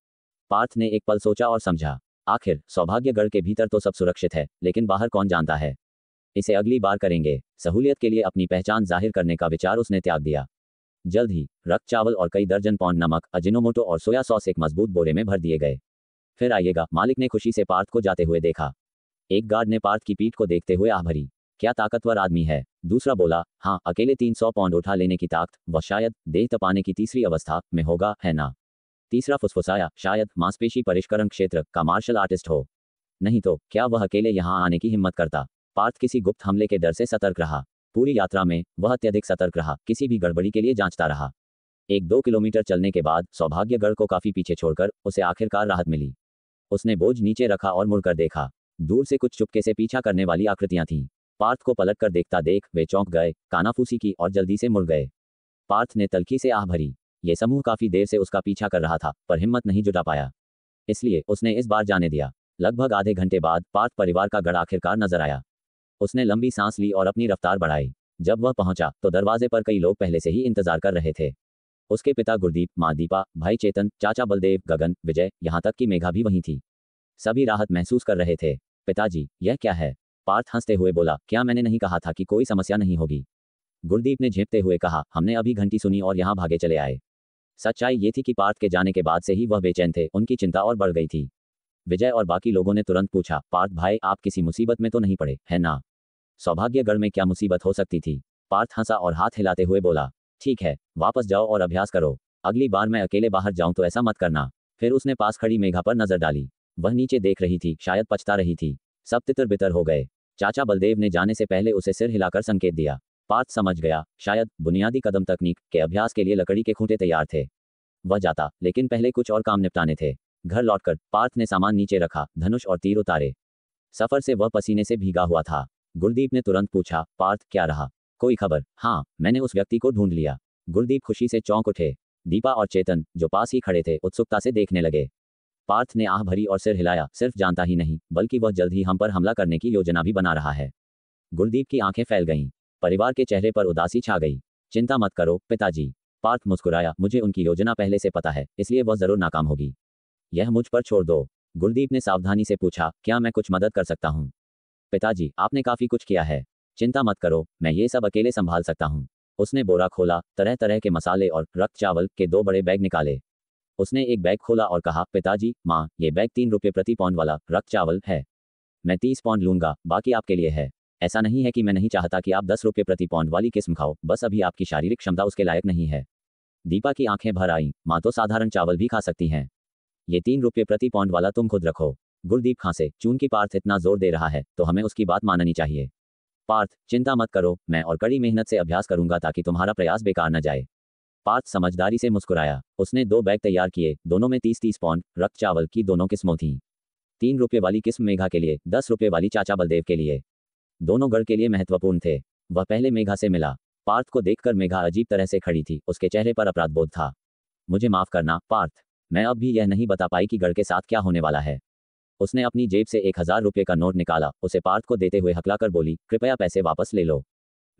पार्थ ने एक पल सोचा और समझा। आखिर सौभाग्यगढ़ के भीतर तो सब सुरक्षित है, लेकिन बाहर कौन जानता है। इसे अगली बार करेंगे। सहूलियत के लिए अपनी पहचान जाहिर करने का विचार उसने त्याग दिया। जल्द ही रक्त चावल और कई दर्जन पौंड नमक, अजिनोमोटो और सोया सॉस एक मजबूत बोरे में भर दिए गए। फिर आइएगा। मालिक ने खुशी से पार्थ को जाते हुए देखा। एक गार्ड ने पार्थ की पीठ को देखते हुए आह भरी। क्या ताकतवर आदमी है। दूसरा बोला, हाँ, अकेले 300 पौंड उठा लेने की ताकत। वह शायद देह तपाने की तीसरी अवस्था में होगा, है ना? तीसरा फुसफुसाया, शायद मांसपेशी परिष्करण क्षेत्र का मार्शल आर्टिस्ट हो। नहीं तो क्या वह अकेले यहाँ आने की हिम्मत करता? पार्थ किसी गुप्त हमले के डर से सतर्क रहा। पूरी यात्रा में वह अत्यधिक सतर्क रहा, किसी भी गड़बड़ी के लिए जांचता रहा। 1-2 किलोमीटर चलने के बाद सौभाग्यगढ़ को काफी पीछे छोड़कर उसे आखिरकार राहत मिली। उसने बोझ नीचे रखा और मुड़कर देखा। दूर से कुछ चुपके से पीछा करने वाली आकृतियां थीं। पार्थ को पलट कर देखता देख वे चौंक गए, कानाफूसी की और जल्दी से मुड़ गए। पार्थ ने तल्खी से आह भरी। ये समूह काफी देर से उसका पीछा कर रहा था, पर हिम्मत नहीं जुटा पाया, इसलिए उसने इस बार जाने दिया। लगभग आधे घंटे बाद पार्थ परिवार का गढ़ आखिरकार नजर आया। उसने लंबी सांस ली और अपनी रफ्तार बढ़ाई। जब वह पहुंचा तो दरवाजे पर कई लोग पहले से ही इंतजार कर रहे थे। उसके पिता गुरदीप, माँ दीपा, भाई चेतन, चाचा बलदेव, गगन, विजय, यहाँ तक कि मेघा भी वहीं थी। सभी राहत महसूस कर रहे थे। पिताजी, यह क्या है? पार्थ हंसते हुए बोला, क्या मैंने नहीं कहा था कि कोई समस्या नहीं होगी? गुरदीप ने झेपते हुए कहा, हमने अभी घंटी सुनी और यहाँ भागे चले आए। सच्चाई ये थी कि पार्थ के जाने के बाद से ही वह बेचैन थे। उनकी चिंता और बढ़ गई थी। विजय और बाकी लोगों ने तुरंत पूछा, पार्थ भाई, आप किसी मुसीबत में तो नहीं पड़े, है ना? सौभाग्यगढ़ में क्या मुसीबत हो सकती थी? पार्थ हंसा और हाथ हिलाते हुए बोला, ठीक है, वापस जाओ और अभ्यास करो। अगली बार मैं अकेले बाहर जाऊं तो ऐसा मत करना। फिर उसने पास खड़ी मेघा पर नजर डाली। वह नीचे देख रही थी, शायद पछता रही थी। सब तितर बितर हो गए। चाचा बलदेव ने जाने से पहले उसे सिर हिलाकर संकेत दिया। पार्थ समझ गया, शायद बुनियादी कदम तकनीक के अभ्यास के लिए लकड़ी के खूंटे तैयार थे। वह जाता, लेकिन पहले कुछ और काम निपटाने थे। घर लौटकर पार्थ ने सामान नीचे रखा, धनुष और तीर उतारे। सफर से वह पसीने से भीगा हुआ था। गुरदीप ने तुरंत पूछा, पार्थ, क्या रहा? कोई खबर? हाँ, मैंने उस व्यक्ति को ढूंढ लिया। गुरदीप खुशी से चौंक उठे। दीपा और चेतन, जो पास ही खड़े थे, उत्सुकता से देखने लगे। पार्थ ने आह भरी और सिर हिलाया। सिर्फ जानता ही नहीं, बल्कि वह जल्द ही हम पर हमला करने की योजना भी बना रहा है। गुरदीप की आंखें फैल गईं। परिवार के चेहरे पर उदासी छा गई। चिंता मत करो पिताजी, पार्थ मुस्कुराया, मुझे उनकी योजना पहले से पता है, इसलिए वह जरूर नाकाम होगी। यह मुझ पर छोड़ दो। गुरदीप ने सावधानी से पूछा, क्या मैं कुछ मदद कर सकता हूँ? पिताजी, आपने काफी कुछ किया है। चिंता मत करो, मैं ये सब अकेले संभाल सकता हूँ। उसने बोरा खोला, तरह तरह के मसाले और रक्त चावल के 2 बड़े बैग निकाले। उसने एक बैग खोला और कहा, पिताजी, माँ, ये बैग 3 रुपये प्रति पौंड वाला रक्त चावल है। मैं 30 पौंड लूंगा, बाकी आपके लिए है। ऐसा नहीं है कि मैं नहीं चाहता कि आप 10 रुपये प्रति पौंड वाली किस्म खाओ, बस अभी आपकी शारीरिक क्षमता उसके लायक नहीं है। दीपा की आंखें भर आईं, माँ तो साधारण चावल भी खा सकती हैं। ये 3 रुपये प्रति पौंड वाला तुम खुद रखो। गुरदीप खांसे, चूंकि पार्थ इतना जोर दे रहा है तो हमें उसकी बात माननी चाहिए। पार्थ, चिंता मत करो, मैं और कड़ी मेहनत से अभ्यास करूंगा ताकि तुम्हारा प्रयास बेकार न जाए। पार्थ समझदारी से मुस्कुराया। उसने 2 बैग तैयार किए, दोनों में 30-30 पौंड रक्त चावल की दोनों किस्मों थीं। 3 रुपये वाली किस्म मेघा के लिए, 10 रुपये वाली चाचा बलदेव के लिए। दोनों गढ़ के लिए महत्वपूर्ण थे। वह पहले मेघा से मिला। पार्थ को देखकर मेघा अजीब तरह से खड़ी थी, उसके चेहरे पर अपराधबोध था। मुझे माफ करना पार्थ, मैं अब भी यह नहीं बता पाई कि गढ़ के साथ क्या होने वाला है। उसने अपनी जेब से 1000 रुपये का नोट निकाला, उसे पार्थ को देते हुए हकलाकर बोली, कृपया पैसे वापस ले लो।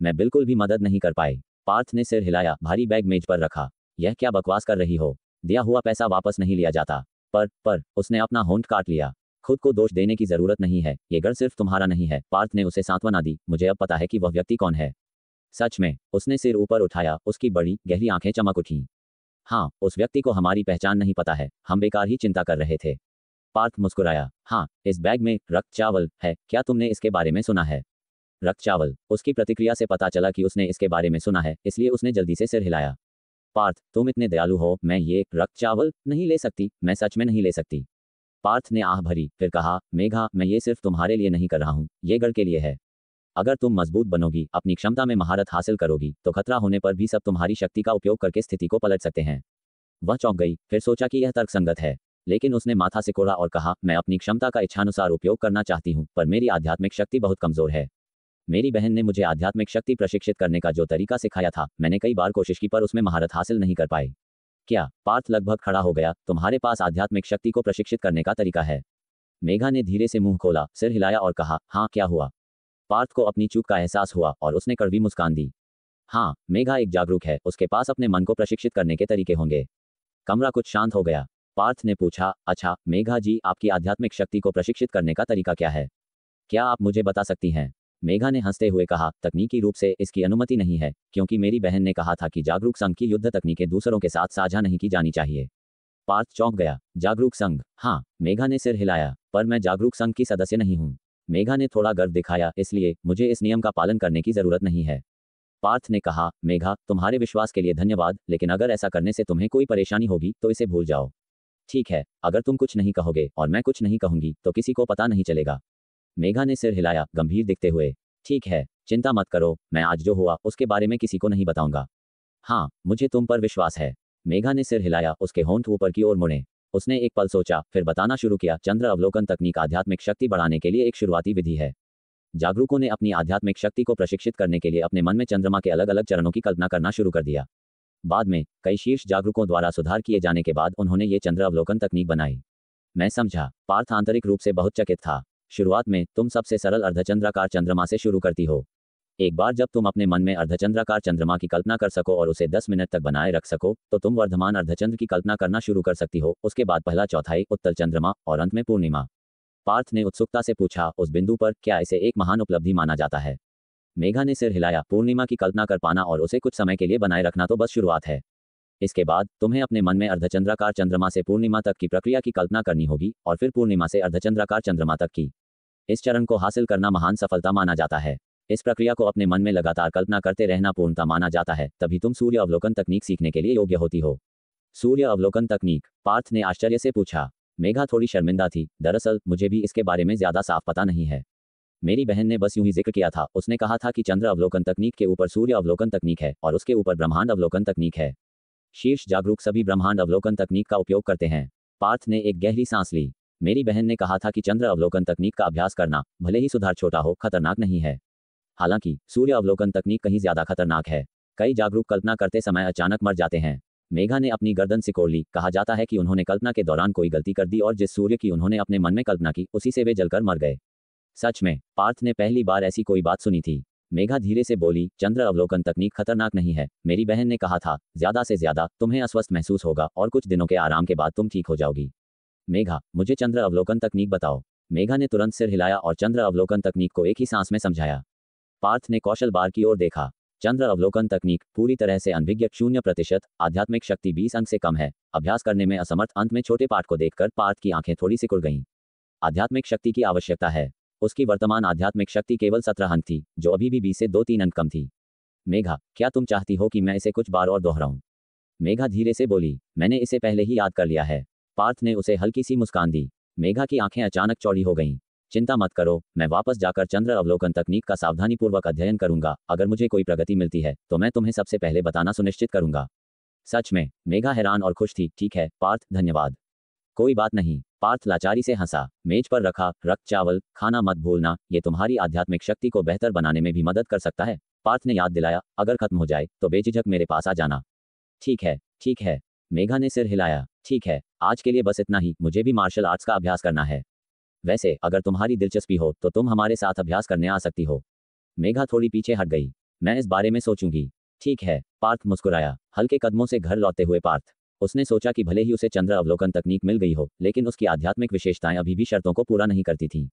मैं बिल्कुल भी मदद नहीं कर पाई। पार्थ ने सिर हिलाया, भारी बैग मेज पर रखा। यह क्या बकवास कर रही हो? दिया हुआ पैसा वापस नहीं लिया जाता। पर उसने अपना होंठ काट लिया। खुद को दोष देने की जरूरत नहीं है, ये गढ़ सिर्फ तुम्हारा नहीं है। पार्थ ने उसे सांत्वना दी, मुझे अब पता है कि वह व्यक्ति कौन है। सच में? उसने सिर ऊपर उठाया, उसकी बड़ी गहरी आंखें चमक उठीं। हाँ, उस व्यक्ति को हमारी पहचान नहीं पता है, हम बेकार ही चिंता कर रहे थे। पार्थ मुस्कुराया, हाँ, इस बैग में रक्त चावल है, क्या तुमने इसके बारे में सुना है? रक्त चावल? उसकी प्रतिक्रिया से पता चला कि उसने इसके बारे में सुना है, इसलिए उसने जल्दी से सिर हिलाया। पार्थ, तुम इतने दयालु हो, मैं ये रक्त चावल नहीं ले सकती, मैं सच में नहीं ले सकती। पार्थ ने आह भरी, फिर कहा, मेघा, मैं ये सिर्फ तुम्हारे लिए नहीं कर रहा हूँ, ये गढ़ के लिए है। अगर तुम मजबूत बनोगी, अपनी क्षमता में महारत हासिल करोगी, तो खतरा होने पर भी सब तुम्हारी शक्ति का उपयोग करके स्थिति को पलट सकते हैं। वह चौंक गई, फिर सोचा कि यह तर्कसंगत है, लेकिन उसने माथा सिकोड़ा और कहा, मैं अपनी क्षमता का इच्छानुसार उपयोग करना चाहती हूँ, पर मेरी आध्यात्मिक शक्ति बहुत कमजोर है। मेरी बहन ने मुझे आध्यात्मिक शक्ति प्रशिक्षित करने का जो तरीका सिखाया था, मैंने कई बार कोशिश की पर उसमें महारत हासिल नहीं कर पाई। क्या? पार्थ लगभग खड़ा हो गया, तुम्हारे पास आध्यात्मिक शक्ति को प्रशिक्षित करने का तरीका है? मेघा ने धीरे से मुंह खोला, सिर हिलाया और कहा, हाँ, क्या हुआ? पार्थ को अपनी चूक का एहसास हुआ और उसने कड़वी मुस्कान दी। हाँ, मेघा एक जागरूक है, उसके पास अपने मन को प्रशिक्षित करने के तरीके होंगे। कमरा कुछ शांत हो गया। पार्थ ने पूछा, अच्छा मेघा जी, आपकी आध्यात्मिक शक्ति को प्रशिक्षित करने का तरीका क्या है? क्या आप मुझे बता सकती हैं? मेघा ने हंसते हुए कहा, तकनीकी रूप से इसकी अनुमति नहीं है, क्योंकि मेरी बहन ने कहा था कि जागरूक संघ की युद्ध तकनीकें दूसरों के साथ साझा नहीं की जानी चाहिए। पार्थ चौंक गया, जागरूक संघ? हाँ, मेघा ने सिर हिलाया, पर मैं जागरूक संघ की सदस्य नहीं हूँ। मेघा ने थोड़ा गर्व दिखाया, इसलिए मुझे इस नियम का पालन करने की जरूरत नहीं है। पार्थ ने कहा, मेघा, तुम्हारे विश्वास के लिए धन्यवाद, लेकिन अगर ऐसा करने से तुम्हें कोई परेशानी होगी तो इसे भूल जाओ। ठीक है, अगर तुम कुछ नहीं कहोगे और मैं कुछ नहीं कहूंगी तो किसी को पता नहीं चलेगा। मेघा ने सिर हिलाया, गंभीर दिखते हुए। ठीक है, चिंता मत करो, मैं आज जो हुआ उसके बारे में किसी को नहीं बताऊंगा। हाँ, मुझे तुम पर विश्वास है। मेघा ने सिर हिलाया, उसके होंठ ऊपर की ओर मुड़े। उसने एक पल सोचा, फिर बताना शुरू किया, चंद्र अवलोकन तकनीक आध्यात्मिक शक्ति बढ़ाने के लिए एक शुरुआती विधि है। जागरूकों ने अपनी आध्यात्मिक शक्ति को प्रशिक्षित करने के लिए अपने मन में चंद्रमा के अलग अलग चरणों की कल्पना करना शुरू कर दिया। बाद में कई शीर्ष जागरूकों द्वारा सुधार किए जाने के बाद उन्होंने ये चंद्र अवलोकन तकनीक बनाई। मैं समझा। पार्थ आंतरिक रूप से बहुत चकित था। शुरुआत में तुम सबसे सरल अर्धचंद्राकार चंद्रमा से शुरू करती हो। एक बार जब तुम अपने मन में अर्धचंद्राकार चंद्रमा की कल्पना कर सको और उसे 10 मिनट तक बनाए रख सको, तो तुम वर्धमान अर्धचंद्र की कल्पना करना शुरू कर सकती हो। उसके बाद पहला चौथाई, उत्तल चंद्रमा और अंत में पूर्णिमा। पार्थ ने उत्सुकता से पूछा, उस बिंदु पर क्या इसे एक महान उपलब्धि माना जाता है? मेघा ने सिर हिलाया, पूर्णिमा की कल्पना कर पाना और उसे कुछ समय के लिए बनाए रखना तो बस शुरुआत है। इसके बाद तुम्हें अपने मन में अर्धचंद्राकार चंद्रमा से पूर्णिमा तक की प्रक्रिया की कल्पना करनी होगी और फिर पूर्णिमा से अर्धचंद्राकार चंद्रमा तक की। इस चरण को हासिल करना महान सफलता माना जाता है। इस प्रक्रिया को अपने मन में लगातार कल्पना करते रहना पूर्णता माना जाता है, तभी तुम सूर्य अवलोकन तकनीक सीखने के लिए योग्य होती हो। सूर्य अवलोकन तकनीक? पार्थ ने आश्चर्य से पूछा। मेघा थोड़ी शर्मिंदा थी, दरअसल मुझे भी इसके बारे में ज्यादा साफ पता नहीं है। मेरी बहन ने बस यूं ही जिक्र किया था। उसने कहा था कि चंद्र अवलोकन तकनीक के ऊपर सूर्य अवलोकन तकनीक है और उसके ऊपर ब्रह्मांड अवलोकन तकनीक है। शीर्ष जागरूक सभी ब्रह्मांड अवलोकन तकनीक का उपयोग करते हैं। पार्थ ने एक गहरी सांस ली। मेरी बहन ने कहा था कि चंद्र अवलोकन तकनीक का अभ्यास करना, भले ही सुधार छोटा हो, खतरनाक नहीं है। हालांकि सूर्य अवलोकन तकनीक कहीं ज्यादा खतरनाक है। कई जागरूक कल्पना करते समय अचानक मर जाते हैं। मेघा ने अपनी गर्दन सिकोड़ ली। कहा जाता है कि उन्होंने कल्पना के दौरान कोई गलती कर दी और जिस सूर्य की उन्होंने अपने मन में कल्पना की, उसी से वे जलकर मर गए। सच में? पार्थ ने पहली बार ऐसी कोई बात सुनी थी। मेघा धीरे से बोली, चंद्र अवलोकन तकनीक खतरनाक नहीं है। मेरी बहन ने कहा था, ज्यादा से ज्यादा तुम्हें अस्वस्थ महसूस होगा और कुछ दिनों के आराम के बाद तुम ठीक हो जाओगी। मेघा, मुझे चंद्र अवलोकन तकनीक बताओ। मेघा ने तुरंत सिर हिलाया और चंद्र अवलोकन तकनीक को एक ही सांस में समझाया। पार्थ ने कौशल बार की ओर देखा। चंद्र अवलोकन तकनीक पूरी तरह से अनभिज्ञ 0%, आध्यात्मिक शक्ति 20 अंक से कम है, अभ्यास करने में असमर्थ। अंत में छोटे पाठ को देखकर पार्थ की आंखें थोड़ी सिकुड़ गईं। आध्यात्मिक शक्ति की आवश्यकता है। उसकी वर्तमान आध्यात्मिक शक्ति केवल 17 अंक थी, जो अभी भी 20 से 2-3 अंक कम थी। मेघा, क्या तुम चाहती हो कि मैं इसे कुछ बार और दोहराऊं? मेघा धीरे से बोली, मैंने इसे पहले ही याद कर लिया है। पार्थ ने उसे हल्की सी मुस्कान दी। मेघा की आंखें अचानक चौड़ी हो गईं। चिंता मत करो, मैं वापस जाकर चंद्र अवलोकन तकनीक का सावधानीपूर्वक अध्ययन करूंगा। अगर मुझे कोई प्रगति मिलती है तो मैं तुम्हें सबसे पहले बताना सुनिश्चित करूंगा। सच में? मेघा हैरान और खुश थी। ठीक है पार्थ, धन्यवाद। कोई बात नहीं। पार्थ लाचारी से हंसा। मेज पर रखा रक्त चावल खाना मत भूलना, ये तुम्हारी आध्यात्मिक शक्ति को बेहतर बनाने में भी मदद कर सकता है। पार्थ ने याद दिलाया, अगर खत्म हो जाए तो बेझिझक मेरे पास आ जाना। ठीक है, ठीक है। मेघा ने सिर हिलाया। ठीक है, आज के लिए बस इतना ही। मुझे भी मार्शल आर्ट्स का अभ्यास करना है। वैसे अगर तुम्हारी दिलचस्पी हो तो तुम हमारे साथ अभ्यास करने आ सकती हो। मेघा थोड़ी पीछे हट गई। मैं इस बारे में सोचूंगी। ठीक है। पार्थ मुस्कुराया। हल्के कदमों से घर लौटते हुए पार्थ, उसने सोचा कि भले ही उसे चंद्र अवलोकन तकनीक मिल गई हो, लेकिन उसकी आध्यात्मिक विशेषताएं अभी भी शर्तों को पूरा नहीं करती थीं।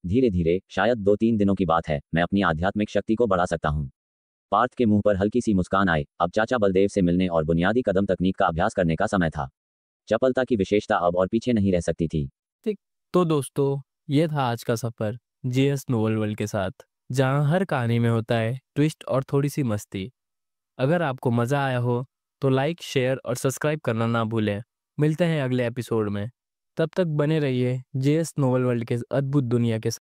धीरे धीरे, शायद 2-3 दिनों की बात है, मैं अपनी आध्यात्मिक शक्ति को बढ़ा सकता हूँ। पार्थ के मुंह पर हल्की सी मुस्कान आई। अब चाचा बलदेव से मिलने और बुनियादी कदम तकनीक का अभ्यास करने का समय था। चपलता की विशेषता अब और पीछे नहीं रह सकती थी। ठीक। तो दोस्तों, ये था आज का सफर जेएस नोवेल वर्ल्ड के साथ, जहां हर कहानी में होता है ट्विस्ट और थोड़ी सी मस्ती। अगर आपको मज़ा आया हो तो लाइक, शेयर और सब्सक्राइब करना ना भूलें। मिलते हैं अगले एपिसोड में। तब तक बने रहिए जेएस नोवेल वर्ल्ड के अद्भुत दुनिया के साथ।